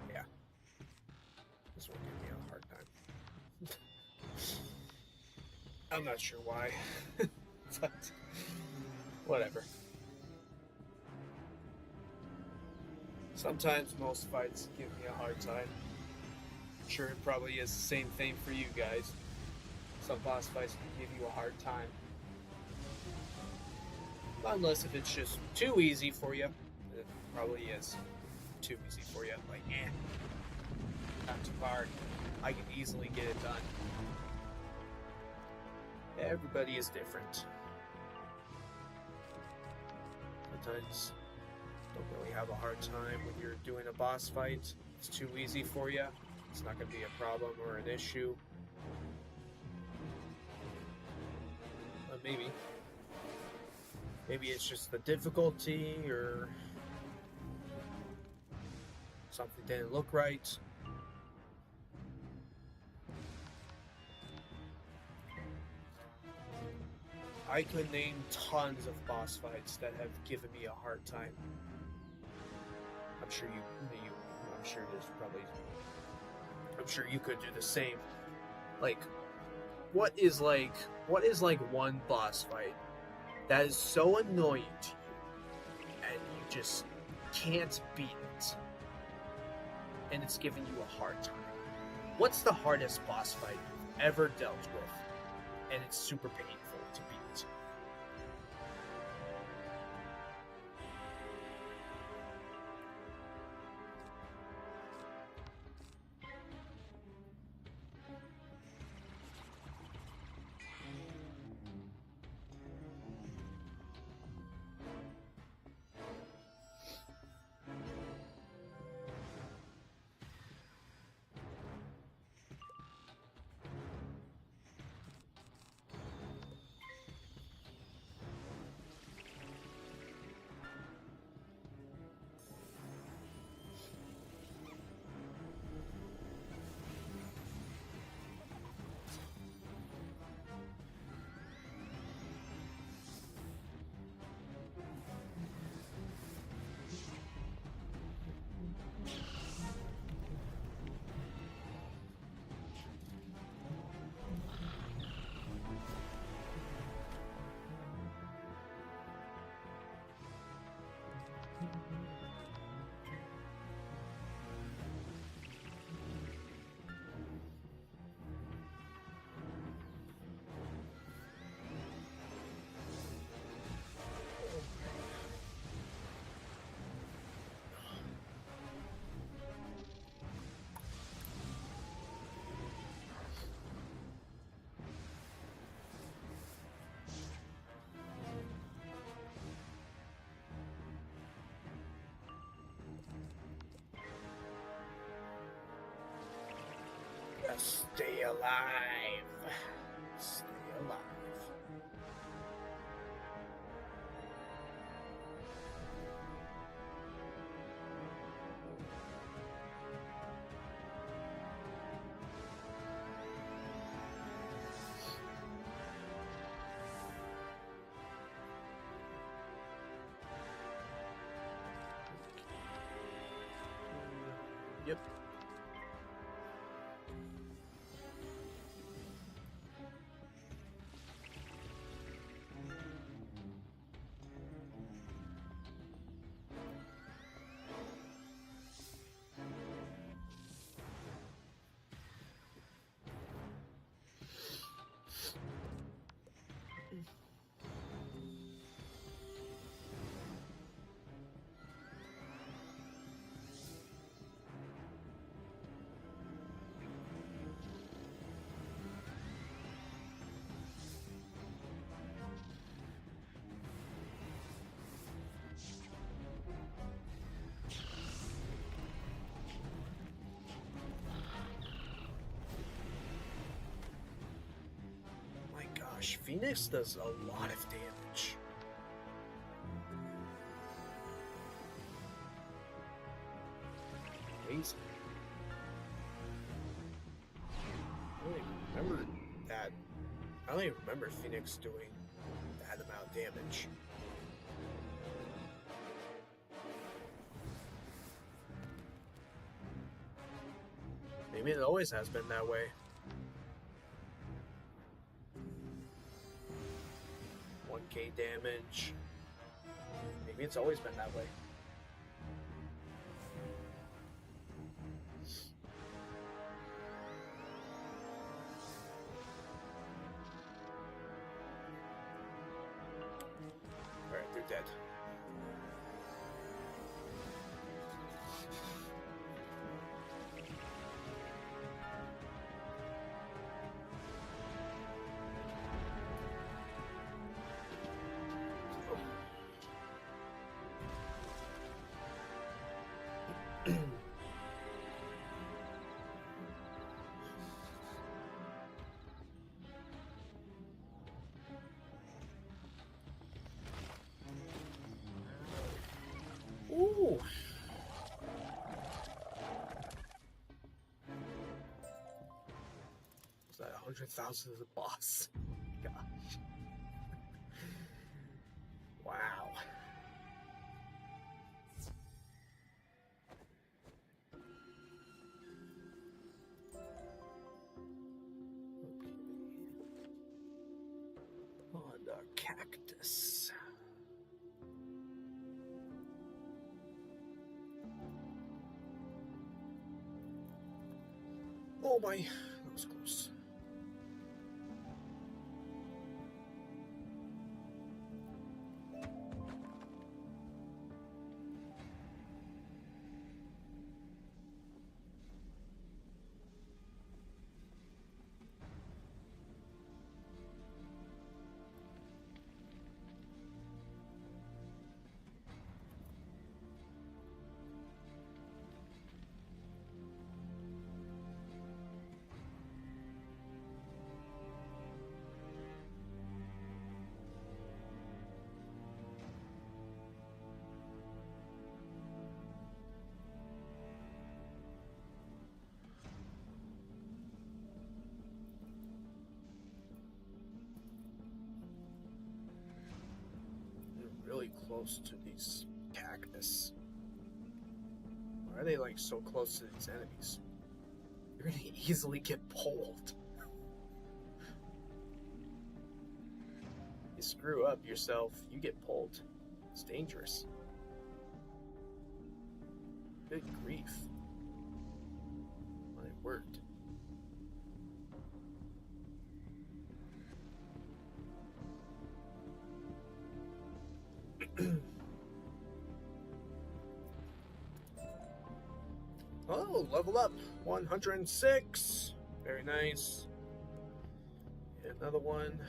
Yeah. This one gave me a hard time. I'm not sure why. But whatever. Sometimes most fights give me a hard time. sure it probably is the same thing for you guys. Some boss fights can give you a hard time. Unless if it's just too easy for you. It probably is too easy for you. Like, not too hard. I can easily get it done. Everybody is different. Sometimes don't really have a hard time when you're doing a boss fight. It's too easy for you. It's not going to be a problem or an issue. But maybe it's just the difficulty or something didn't look right. I could name tons of boss fights that have given me a hard time. I'm sure you could do the same. Like, what is like one boss fight that is so annoying to you and you just can't beat it, and it's giving you a hard time? What's the hardest boss fight you've ever dealt with, and it's super painful to beat? Stay alive. Stay alive. Yep. Phoenix does a lot of damage. Amazing. I don't even remember that. I don't even remember Phoenix doing that amount of damage. Maybe it always has been that way. 1k damage. Maybe it's always been that way. dead. Ooh. Was that 100,000 of the boss? Gosh. Wow. Okay. Oh, the cactus. Oh my, that was close. Really close to these cactus. Why are they like so close to these enemies? You're gonna easily get pulled. You screw up yourself, you get pulled. It's dangerous. Good grief. My word. Oh, level up. 106. Very nice. Another one.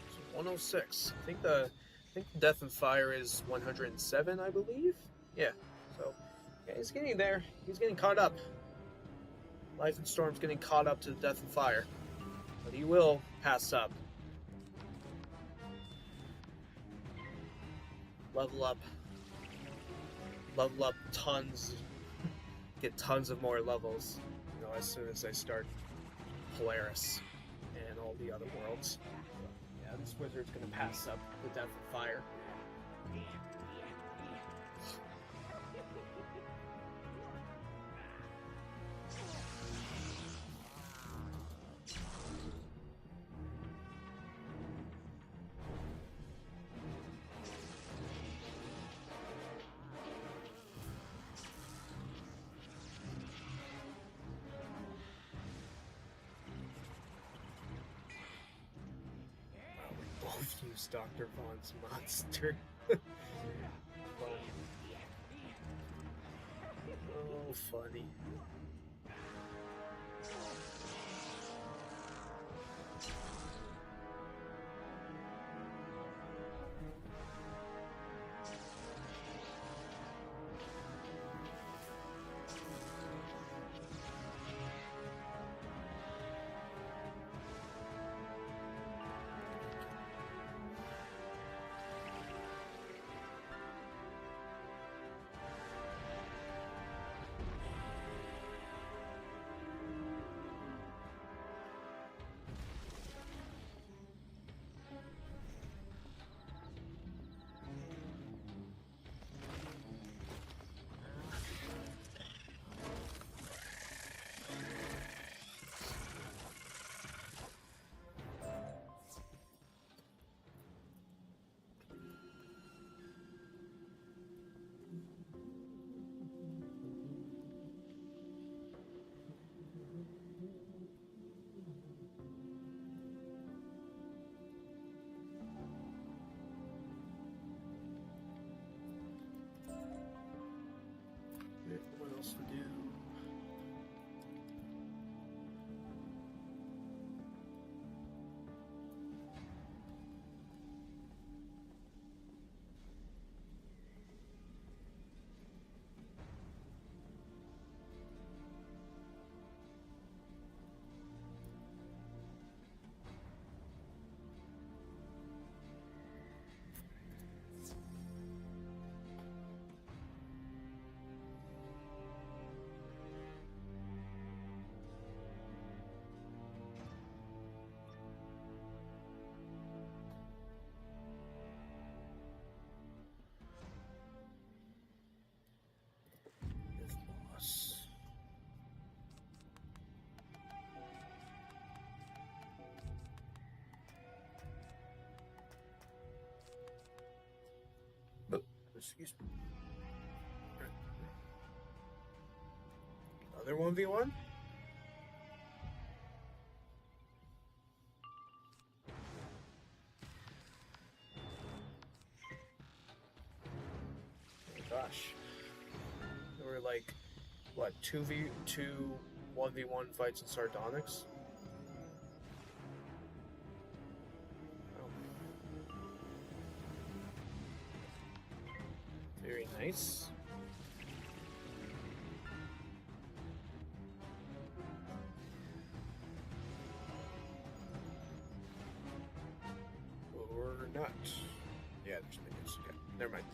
So 106. I think the Death and Fire is 107, I believe. Yeah. So yeah, he's getting there. He's getting caught up. Life and Storm's getting caught up to the Death and Fire. But he will pass up. Level up. Level up tons. Get tons of more levels. You know, as soon as I start Polaris and all the other worlds. Yeah, this wizard's gonna pass up the Death and Fire. Both use Dr. Vaughn's monster. Oh, funny. else to do. Excuse me. Other 1v1? Oh gosh. There were like, what, 1v1 fights in Sardonyx? Very nice. Or not. Yeah, there's minions. Okay, never mind.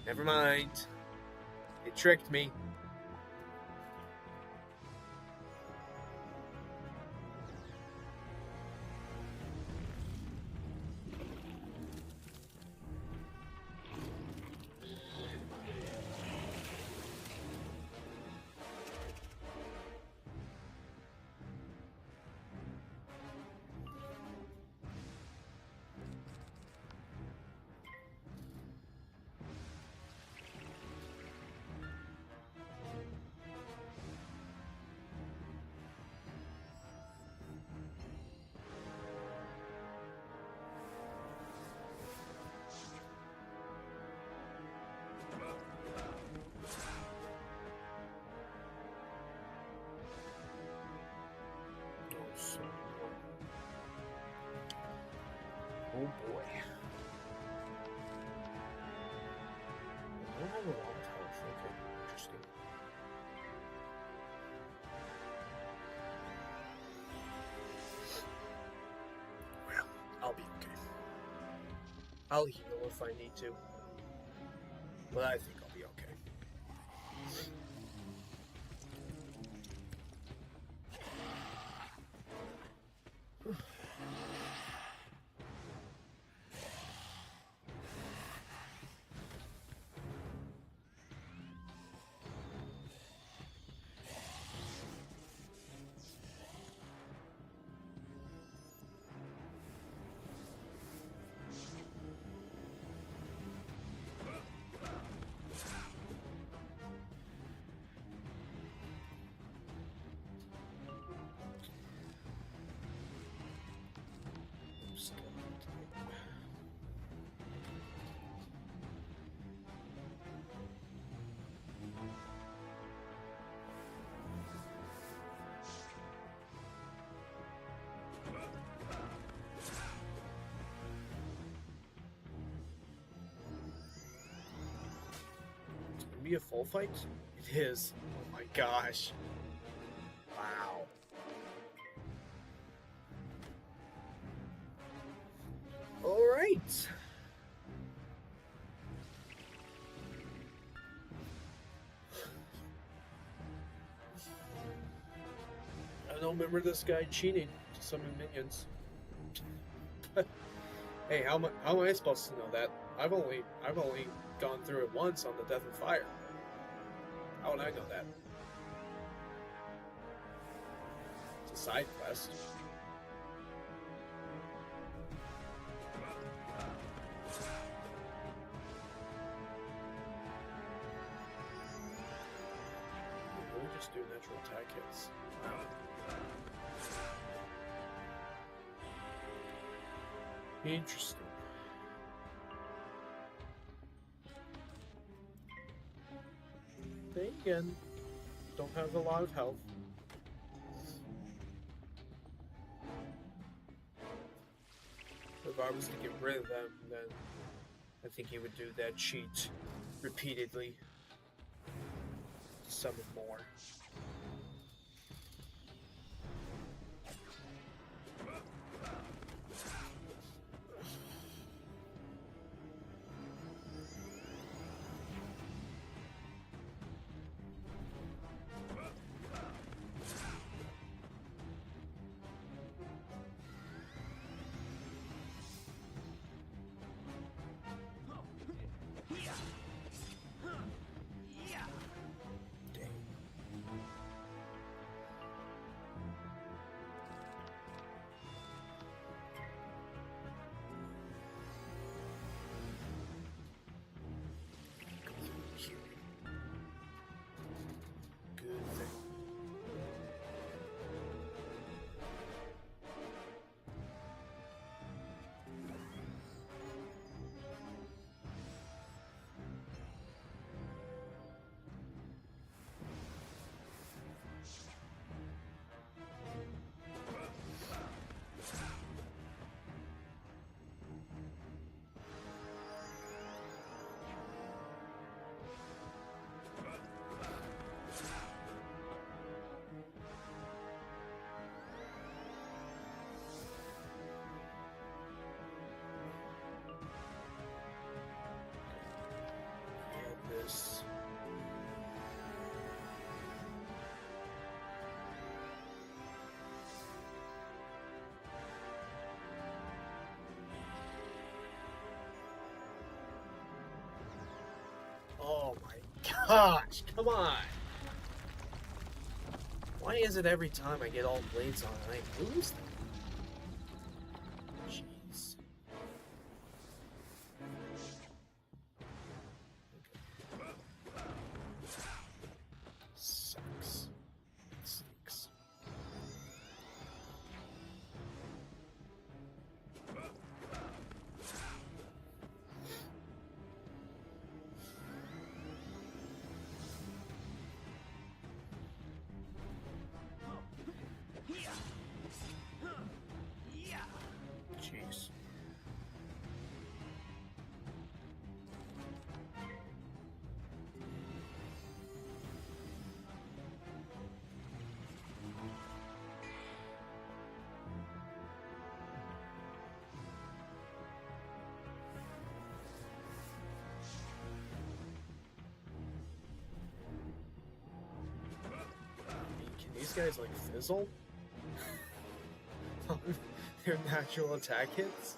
Never mind. It tricked me. Oh boy. I don't have a lot of health. Okay, interesting. Well, I'll be okay. I'll heal if I need to. But I think I'll be okay. Be a full fight? It is. Oh my gosh. Wow. Alright. I don't remember this guy cheating to summon minions. Hey, how am I supposed to know that? I've only gone through it once on the Death and Fire. How would I know that? It's a side quest. We'll just do natural attack hits. Interesting. Then again, don't have a lot of health. If I was to get rid of them, then I think he would do that cheat repeatedly to summon more. This. Oh my gosh, come on! Why is it every time I get all blades on I lose them? Jeez. Sucks. It stinks. Jeez. Can these guys like fizzle? Their natural attack hits?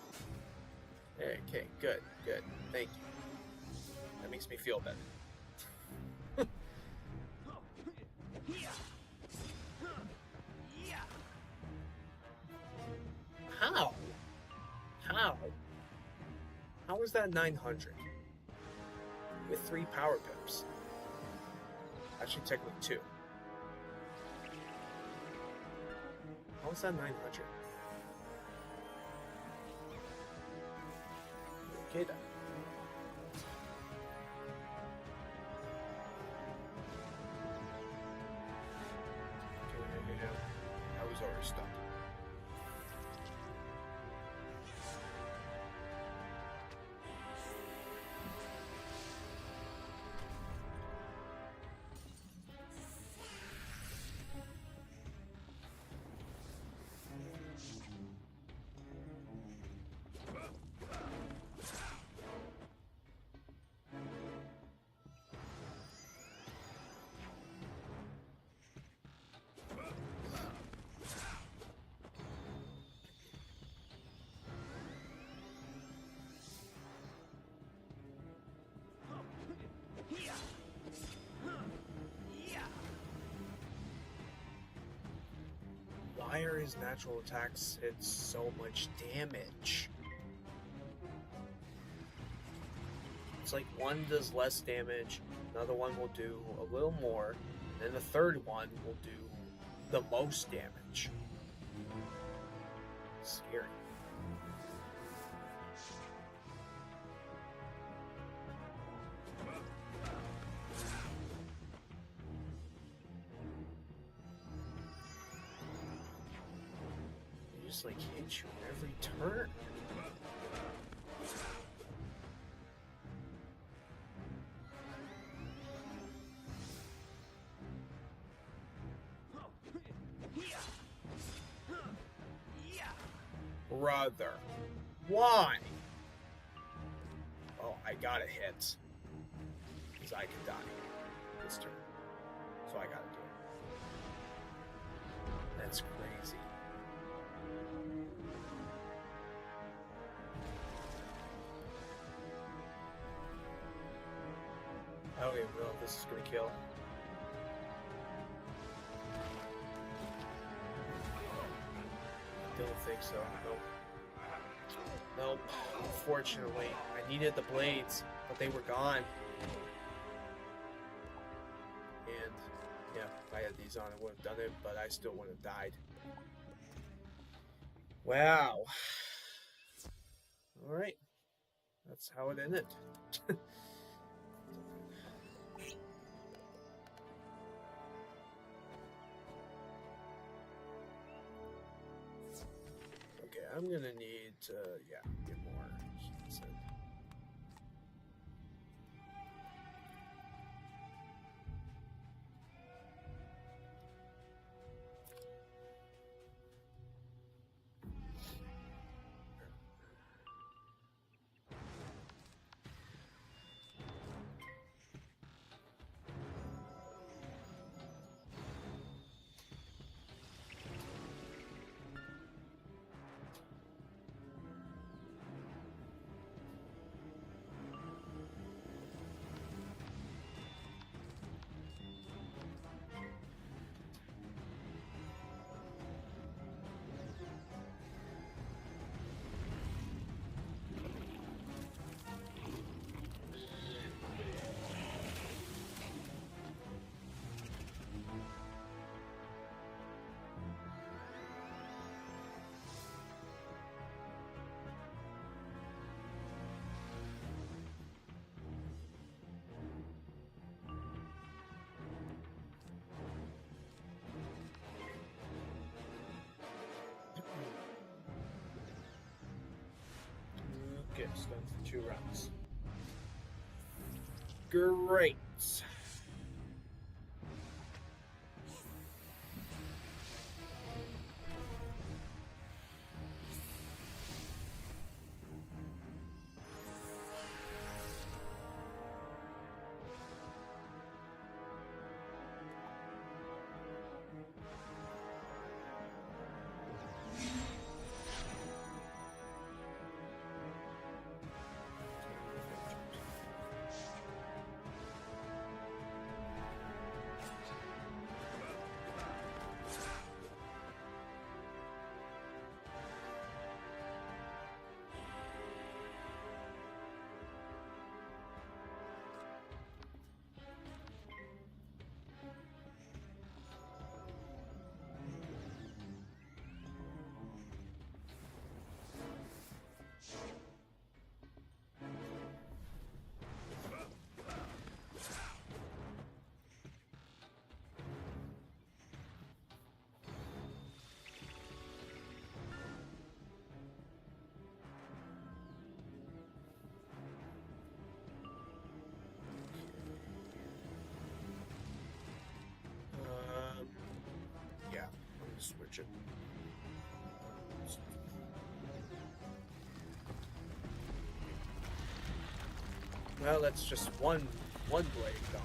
Okay, good, good. Thank you. That makes me feel better. How? How? How is that 900? With 3 power pips. Actually, technically 2. How is that 900? Okay then. Okay, I was already stuck. Why are his natural attacks hit so much damage? It's like one does less damage, another one will do a little more, and then the third one will do the most damage. Scary. just like hit you every turn. Brother, why? Oh, I gotta hit. Because I could die this turn. So I gotta do it. That's crazy. I don't even know if this is gonna kill. Don't think so. Nope. Nope. Unfortunately, I needed the blades, but they were gone. And yeah, if I had these on, I would have done it, but I still would have died. Wow. All right. That's how it ended. Okay, I'm gonna need to, yeah, get more heats in. Okay, it's done for 2 rounds. Great. Yeah, I'm gonna switch it. Well, that's just one blade gone.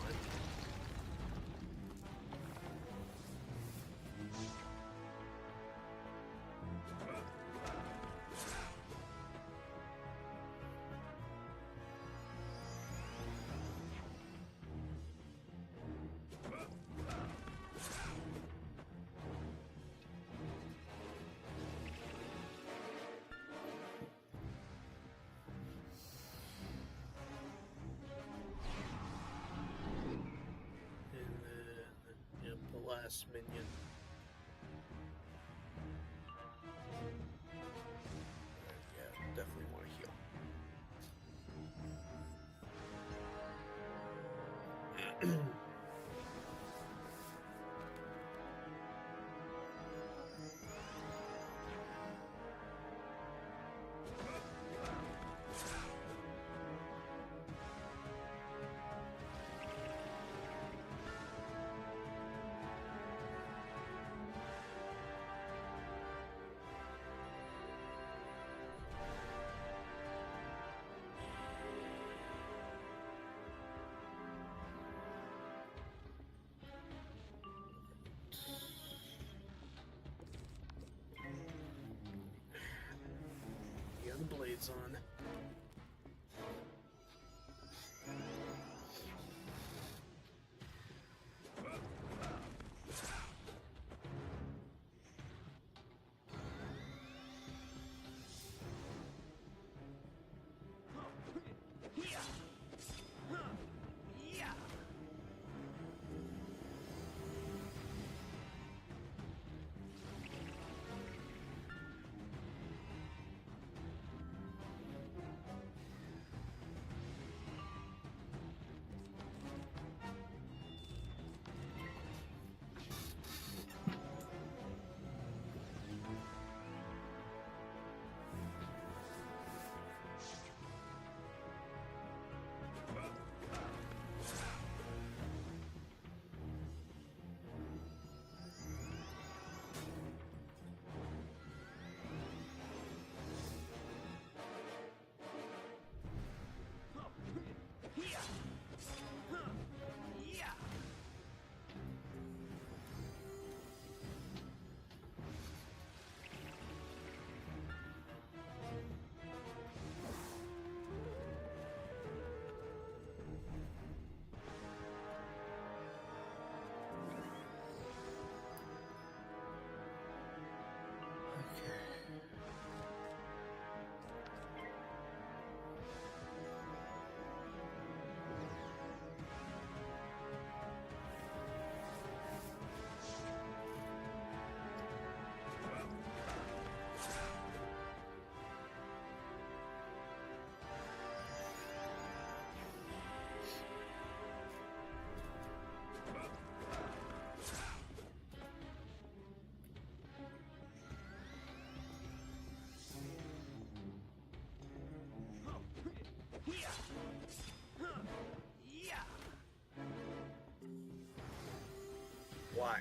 Last minion. Yeah, definitely want to heal. lights on. Why?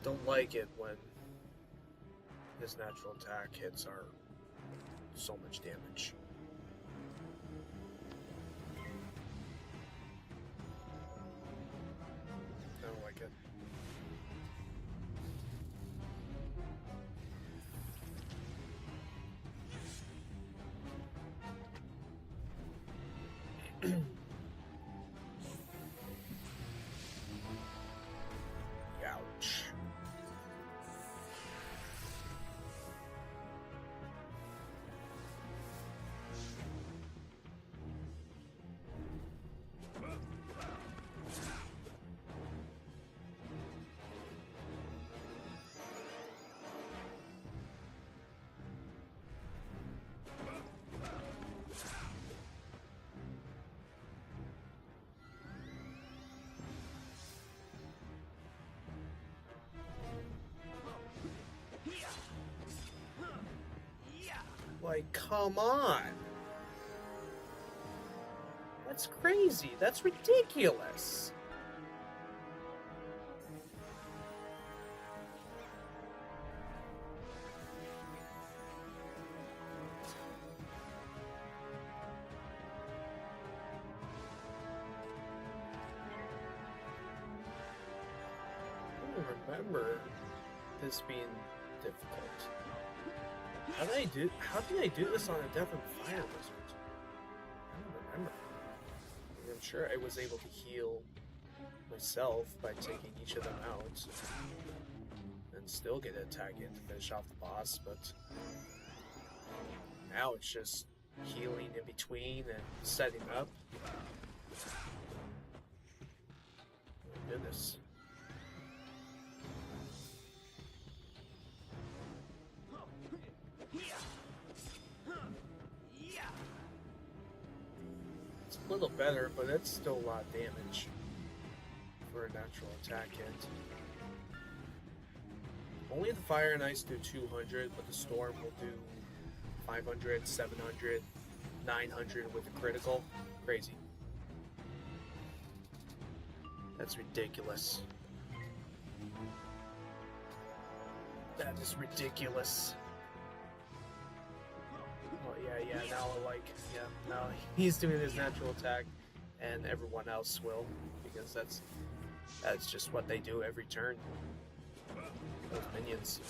Don't like it when his natural attack hits are so much damage. I don't like it. Ouch. Like, come on. That's crazy. That's ridiculous. I don't remember this being difficult. How did I do this on a different fire wizard? I don't remember. I'm sure I was able to heal myself by taking each of them out and still get an attack in to finish off the boss, but now it's just healing in between and setting up. Oh my goodness. It's a little better, but it's still a lot of damage for a natural attack hit. Only the fire and ice do 200, but the storm will do 500, 700, 900 with a critical. Crazy. That's ridiculous. That is ridiculous. Oh yeah, now he's doing his natural attack, and everyone else will, because that's That's just what they do every turn. Those minions.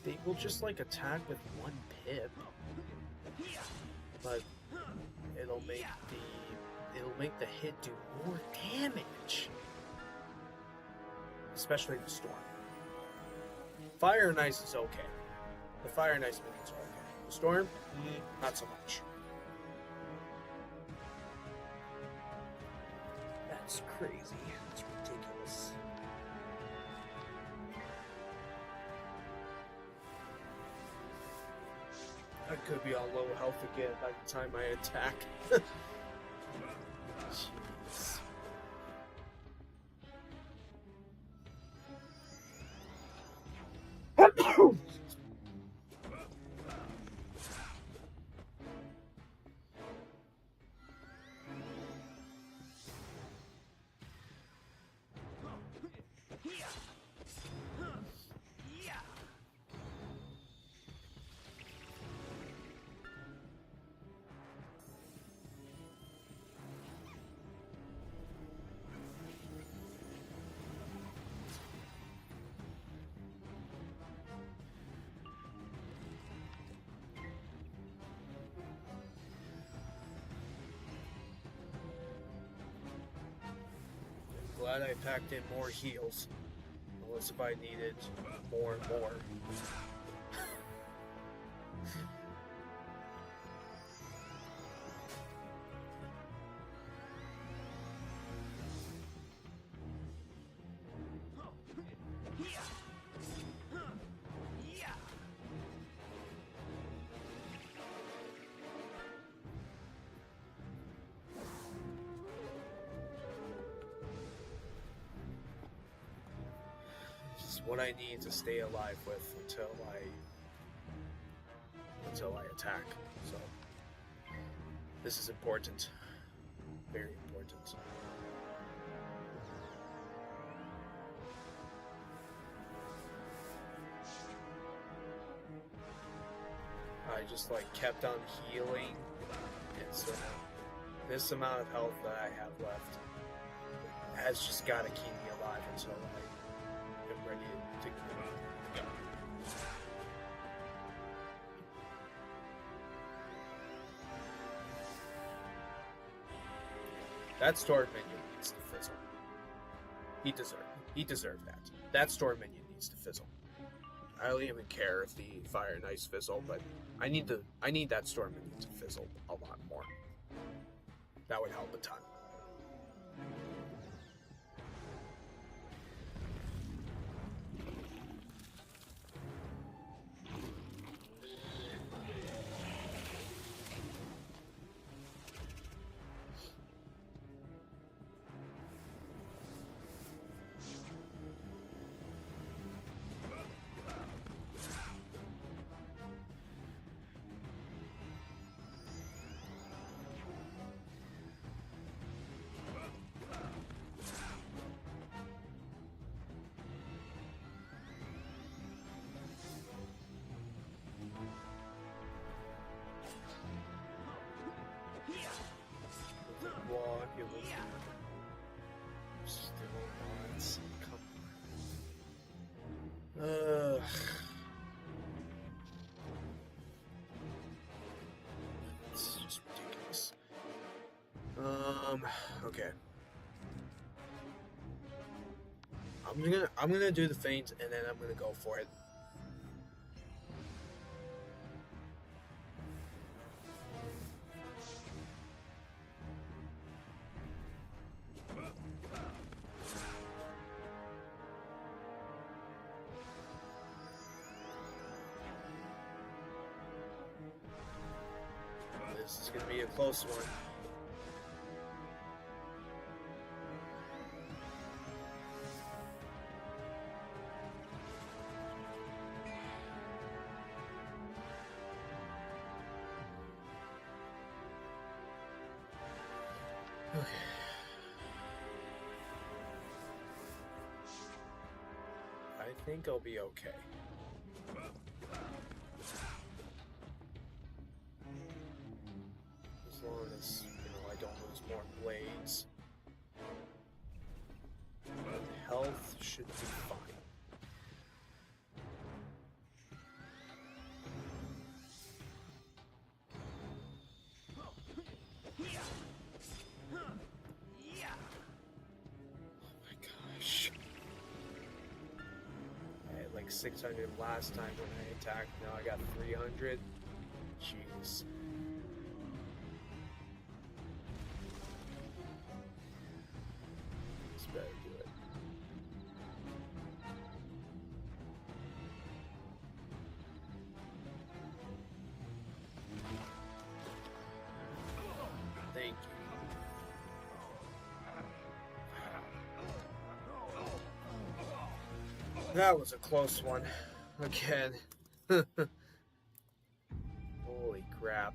They will just like attack with one pip, but it'll make the hit do more damage. Especially the storm. Fire and ice is okay. The fire and ice minions are okay. The storm, not so much. That's crazy. That's ridiculous. I could be on low health again by the time I attack. Jeez. Glad I packed in more heals. Unless if I needed more and more. What I need to stay alive with until I attack. So this is important. Very important. I just like kept on healing, and so this amount of health that I have left has just got to keep me alive until I am ready to go. That storm minion needs to fizzle. He deserved that. That storm minion needs to fizzle. I don't even care if the fire and ice fizzle, but I need that storm minion to fizzle a lot more. That would help a ton. It's just ridiculous. Okay. I'm gonna do the feint and then I'm gonna go for it. This is gonna be a close one. Okay. I think I'll be okay. As long as, I don't lose more blades. Health should be fine. Oh my gosh. I had like 600 last time when I attacked. Now I got 300. Jeez. This better do it. Thank you. That was a close one. Again. Holy crap.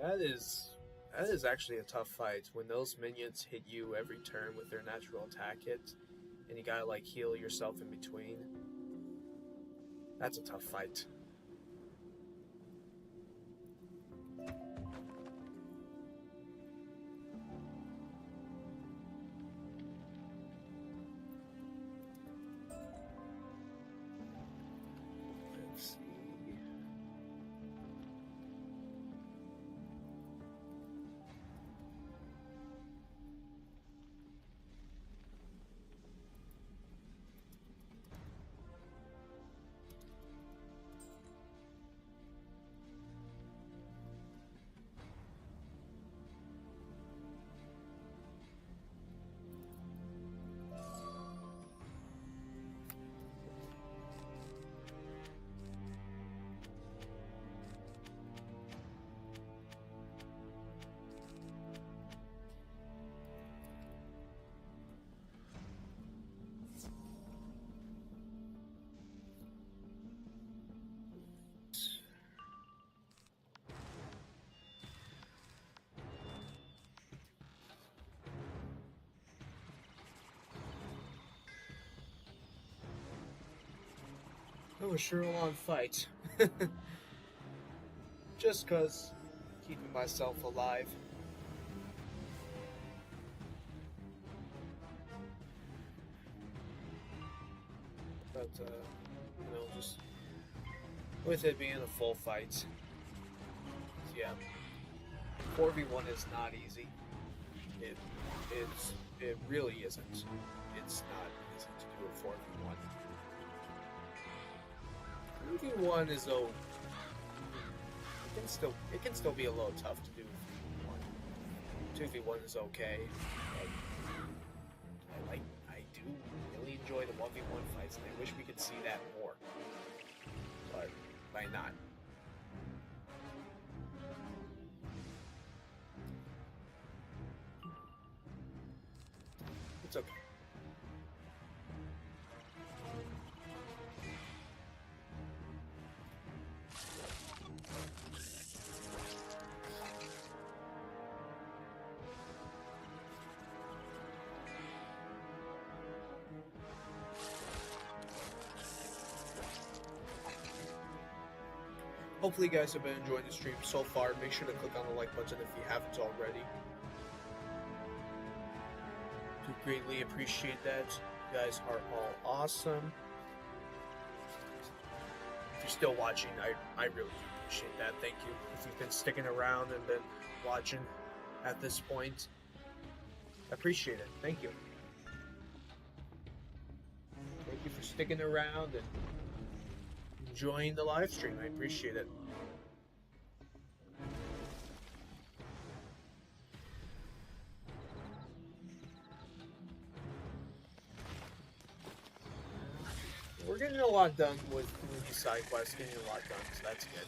That is actually a tough fight when those minions hit you every turn with their natural attack hit, and you gotta like heal yourself in between. That's a tough fight. Let's see. That was sure a long fight. Just cause keeping myself alive. But just with it being a full fight. Yeah. 4v1 is not easy. It really isn't. It's not easy to do a 4v1. 3v1 is though it can still be a little tough to do 3v1. 2v1 is okay. But I do really enjoy the 1v1 fights, and I wish we could see that more. But why not? It's okay. Hopefully you guys have been enjoying the stream so far. Make sure to click on the like button if you haven't already. Do greatly appreciate that. You guys are all awesome. If you're still watching, I really appreciate that. Thank you. If you've been sticking around and been watching at this point, I appreciate it. Thank you. Thank you for sticking around and enjoying the live stream. I appreciate it. We're getting a lot done with these side quests, getting a lot done, so that's good.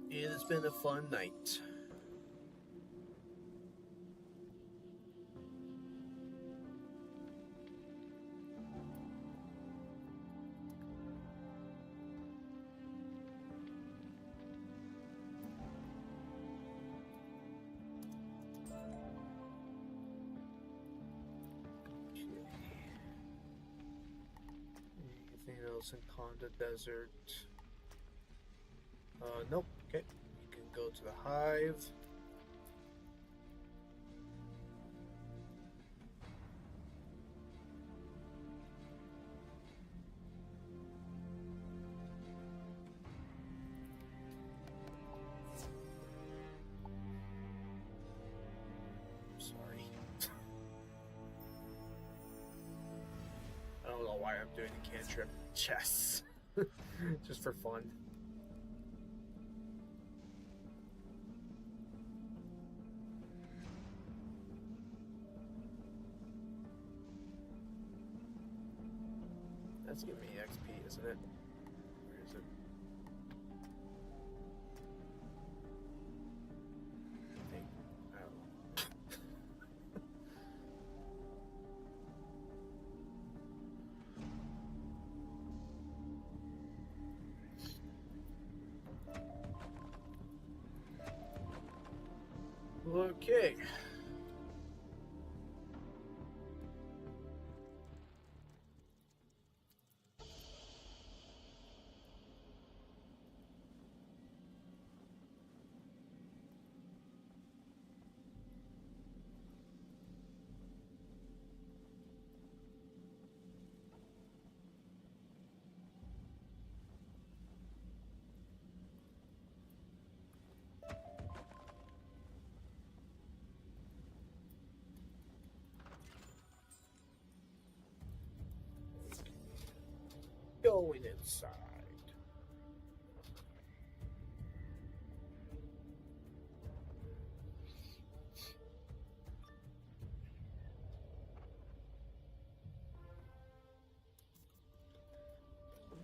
It has been a fun night. Conda Desert. Nope. Okay. You can go to the Hive. Sorry. I don't know why I'm doing the cantrip chess. Just for fun. That's giving me XP, isn't it? Where is it? I think. I don't know. Okay. Going inside.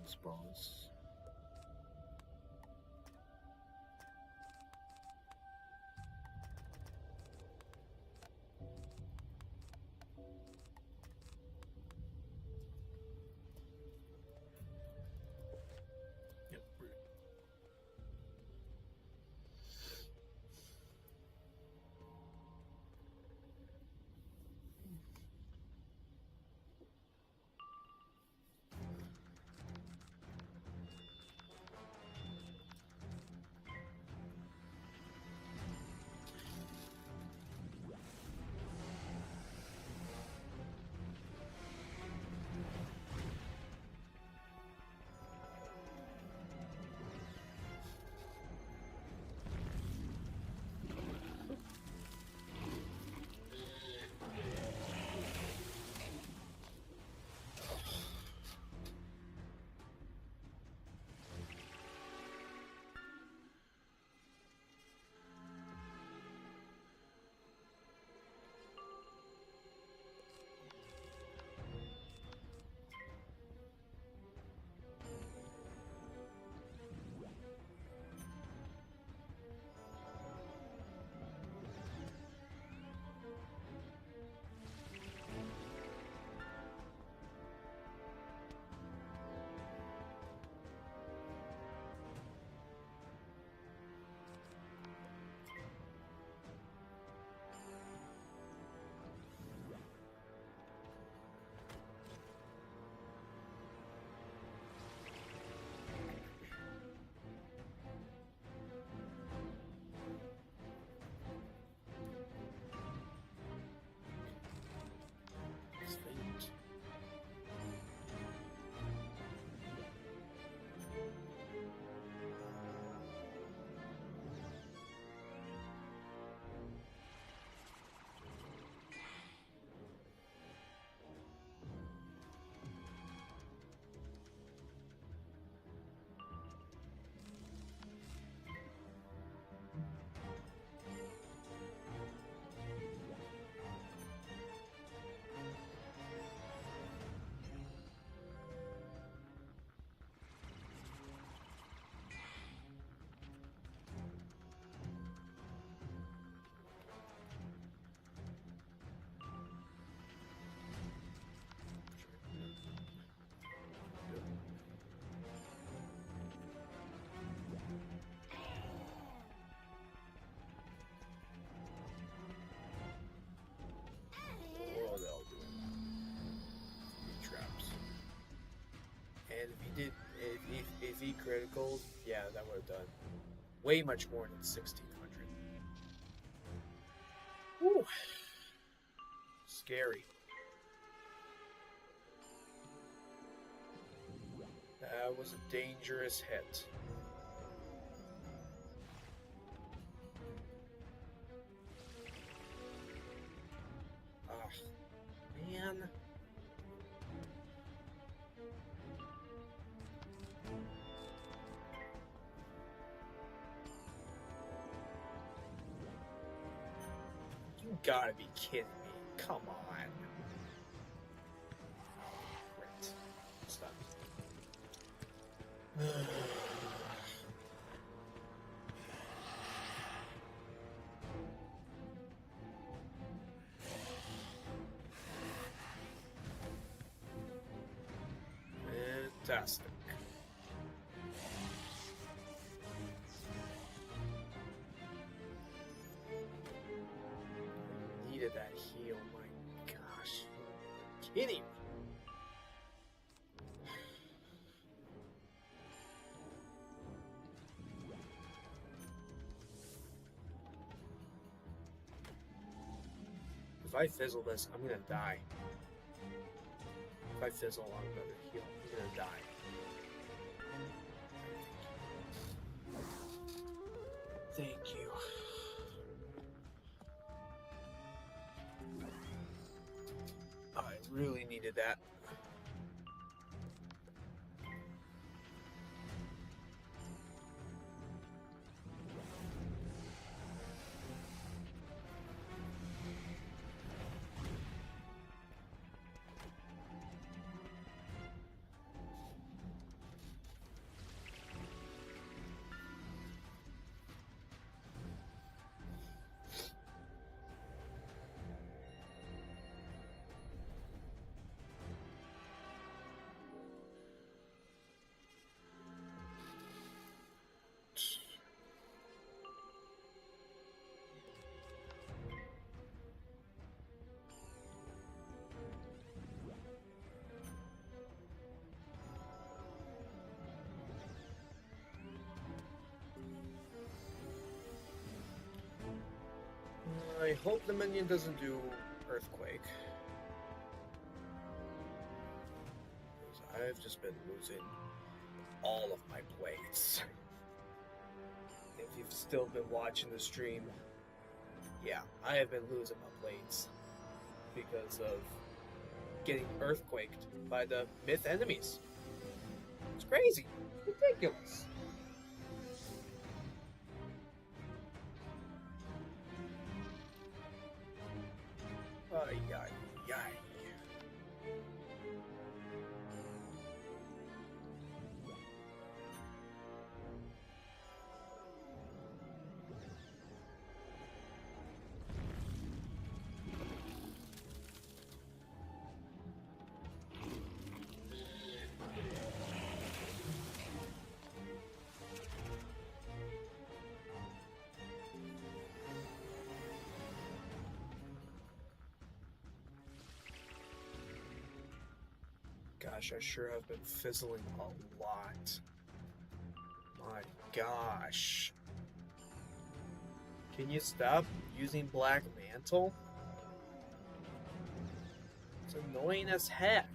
Spawns. Yep. did, if he critical, yeah, that would have done way much more than 1,600. Whew. Scary. That was a dangerous hit. Ah, man. You gotta be kidding me. Come on. Great. Stop. Fantastic. Needed that heal, my gosh. Kidding me. If I fizzle this, I'm gonna die. If I fizzle on another heal, I'm gonna die. Thank you. I really needed that. I hope the minion doesn't do Earthquake. I've just been losing all of my plates. If you've still been watching the stream, yeah, I have been losing my plates because of getting Earthquaked by the myth enemies. It's crazy. It's ridiculous. Ay, ay, ay. Gosh, I sure have been fizzling a lot. My gosh. Can you stop using Black Mantle? It's annoying as heck.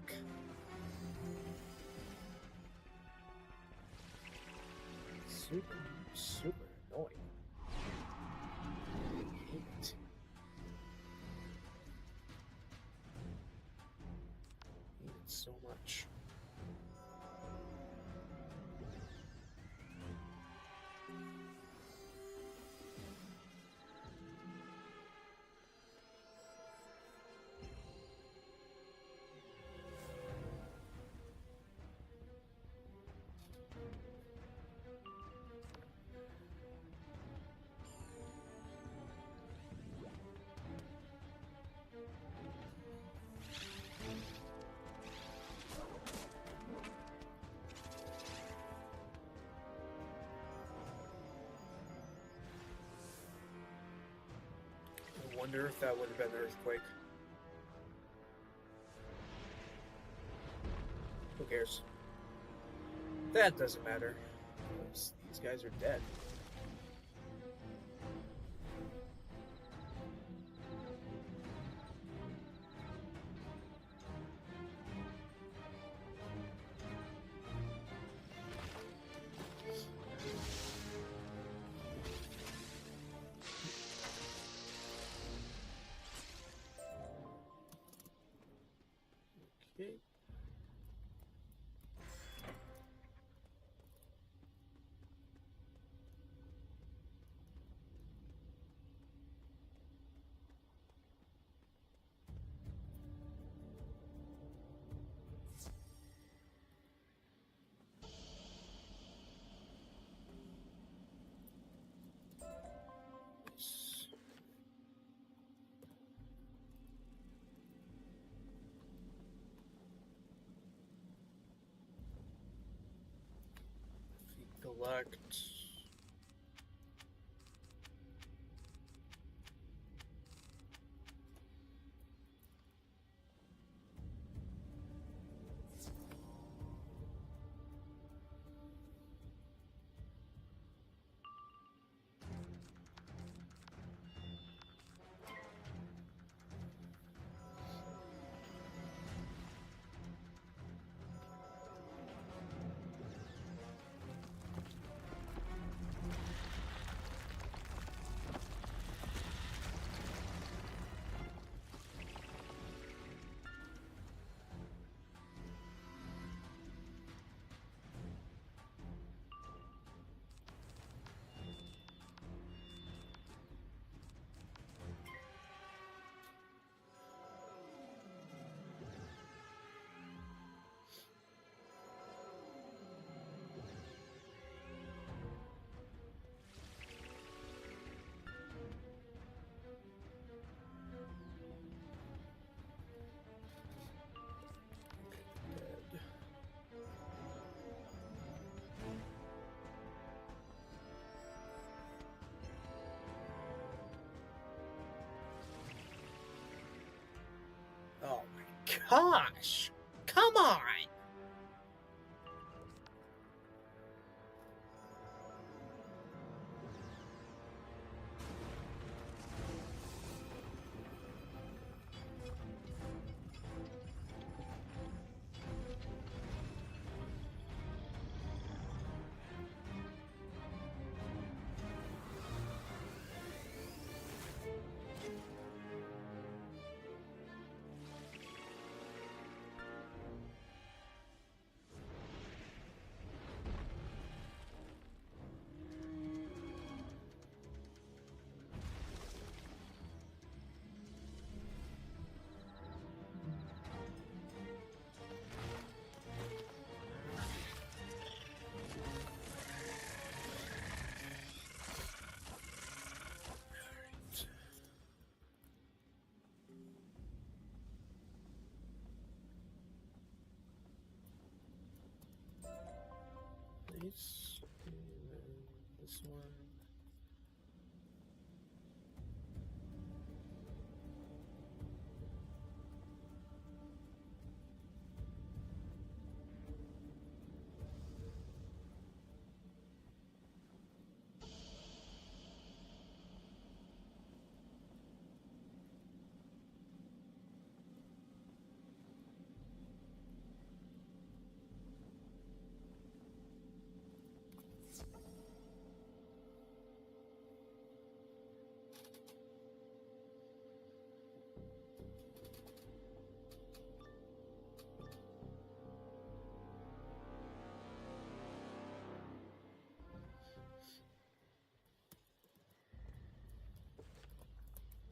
Super, super annoying. I hate it. I hate it so much. I wonder if that would have been an Earthquake. Who cares? That doesn't matter. These guys are dead. Okay. Collect. Oh my gosh! Come on! Nice. And then this one.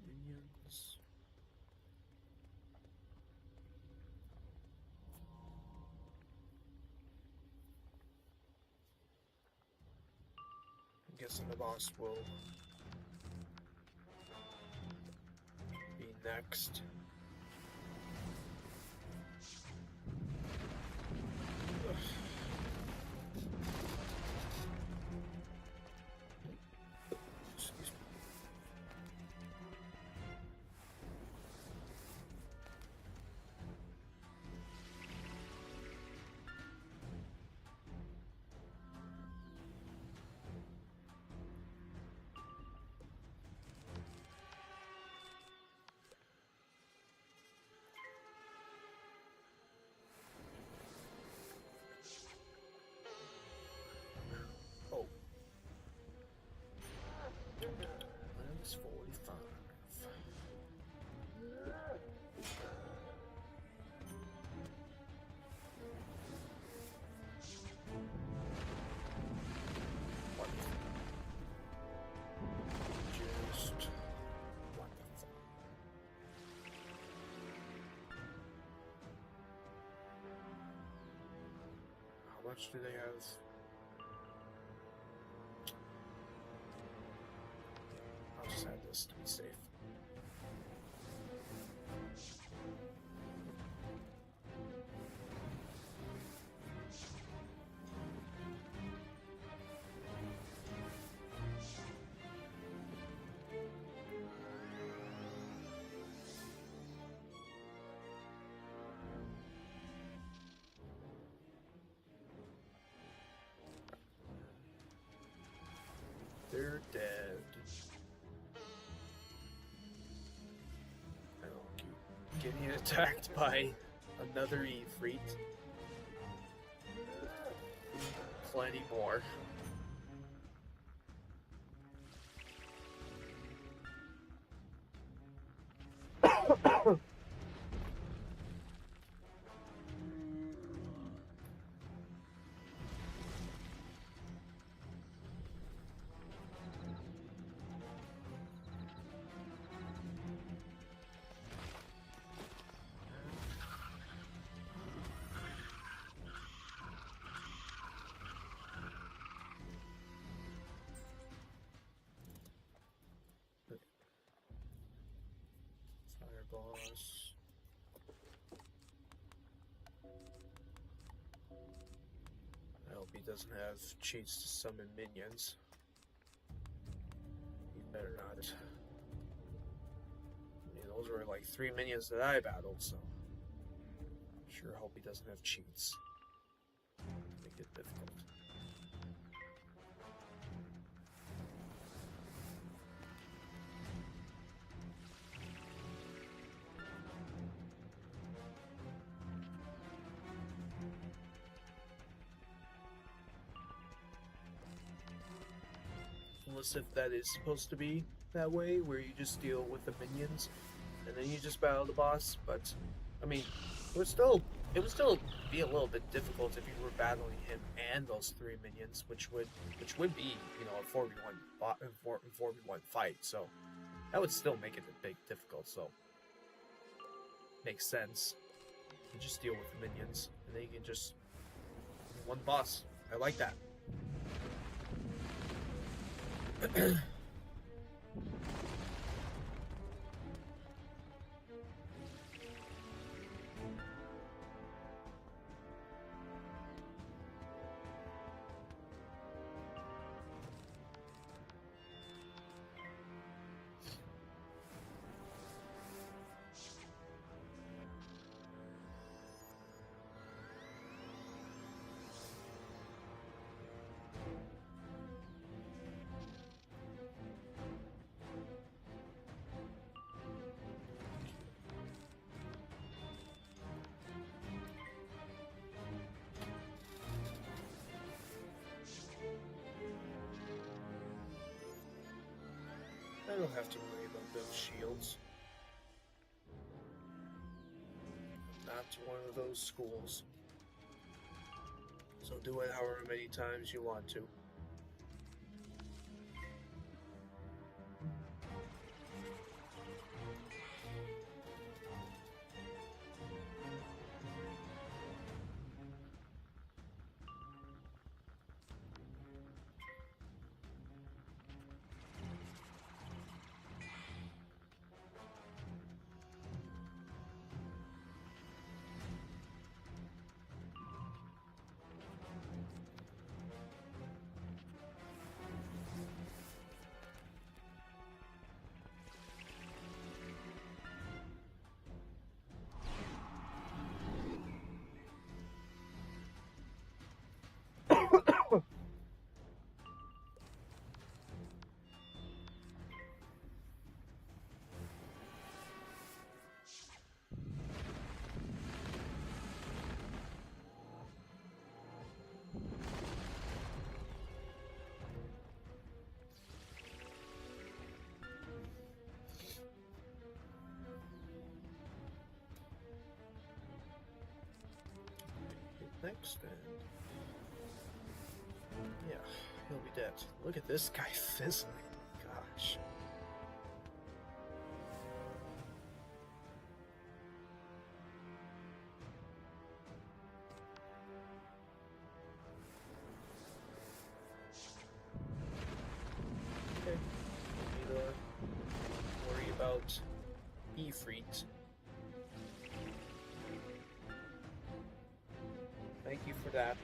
Minions. I'm guessing the boss will be next. Excuse me. 6:45. Just wonderful. How much do they have? I'll just add this to be safe. They're dead. I don't keep getting attacked by another Ifrit. Plenty more. Fire boss. I hope he doesn't have cheats to summon minions. He better not. I mean, those were like 3 minions that I battled, so sure hope he doesn't have cheats. Make it difficult. Unless if that is supposed to be that way, where you just deal with the minions and then you just battle the boss. But I mean, it would still be a little bit difficult if you were battling him and those 3 minions, which would be, you know, a 4v1 fight. So that would still make it a big difficult. So makes sense. You just deal with the minions and then you can just one boss. I like that. I don't have to worry about those shields. Not one of those schools. So do it however many times you want to. next, and yeah, he'll be dead. Look at this guy fizzling. Gosh. Okay, don't need to worry about Ifrit. Thank you for that.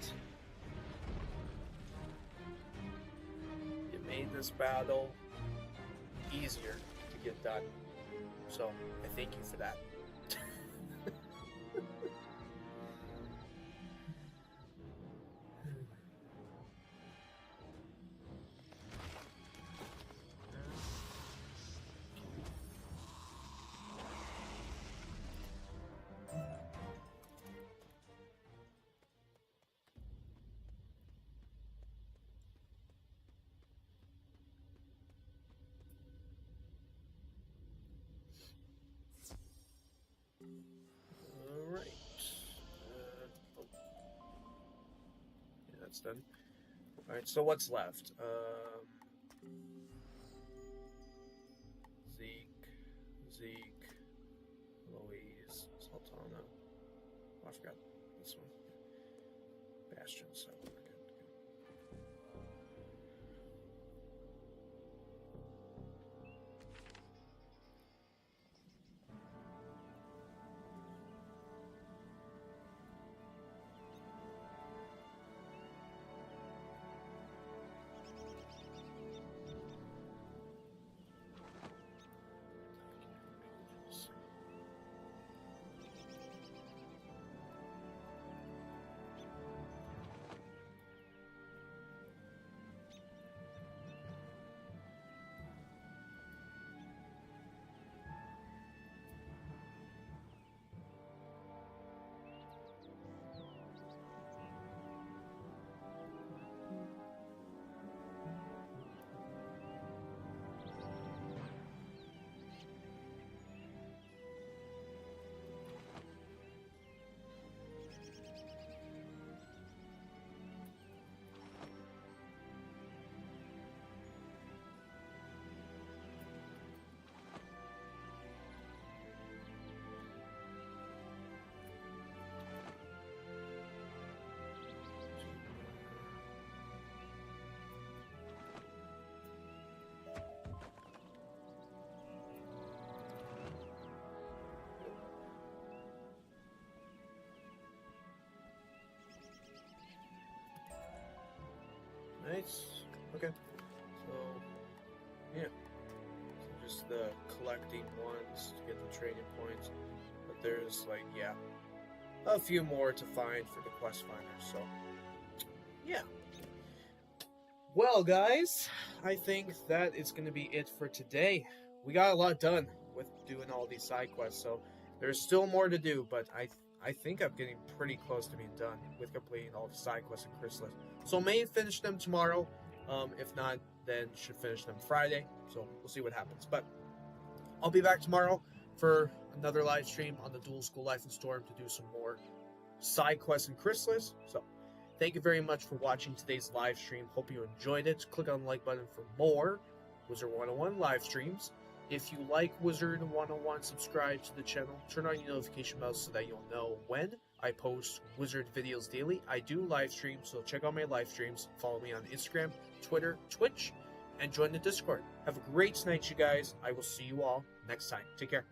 You made this battle easier to get done. So, I thank you for that. Alright. Oh. Yeah, that's done. Alright, so what's left? Zeke, Louise, Sultana. Oh, I forgot this one. Bastion, so we're good. Nice. Okay. So, yeah. So just the collecting ones to get the training points. But there's, like, yeah, a few more to find for the quest finder. So, yeah. Well, guys, I think that is going to be it for today. We got a lot done with doing all these side quests. So, there's still more to do, but I think I'm getting pretty close to being done with completing all the side quests in Khrysalis. So may finish them tomorrow. If not, then should finish them Friday. So we'll see what happens. But I'll be back tomorrow for another live stream on the Dual School Life and Storm to do some more side quests in Khrysalis. So thank you very much for watching today's live stream. Hope you enjoyed it. Click on the like button for more Wizard101 live streams. If you like Wizard101, subscribe to the channel. Turn on your notification bell so that you'll know when I post Wizard videos daily. I do live streams, so check out my live streams. Follow me on Instagram, Twitter, Twitch, and join the Discord. Have a great night, you guys. I will see you all next time. Take care.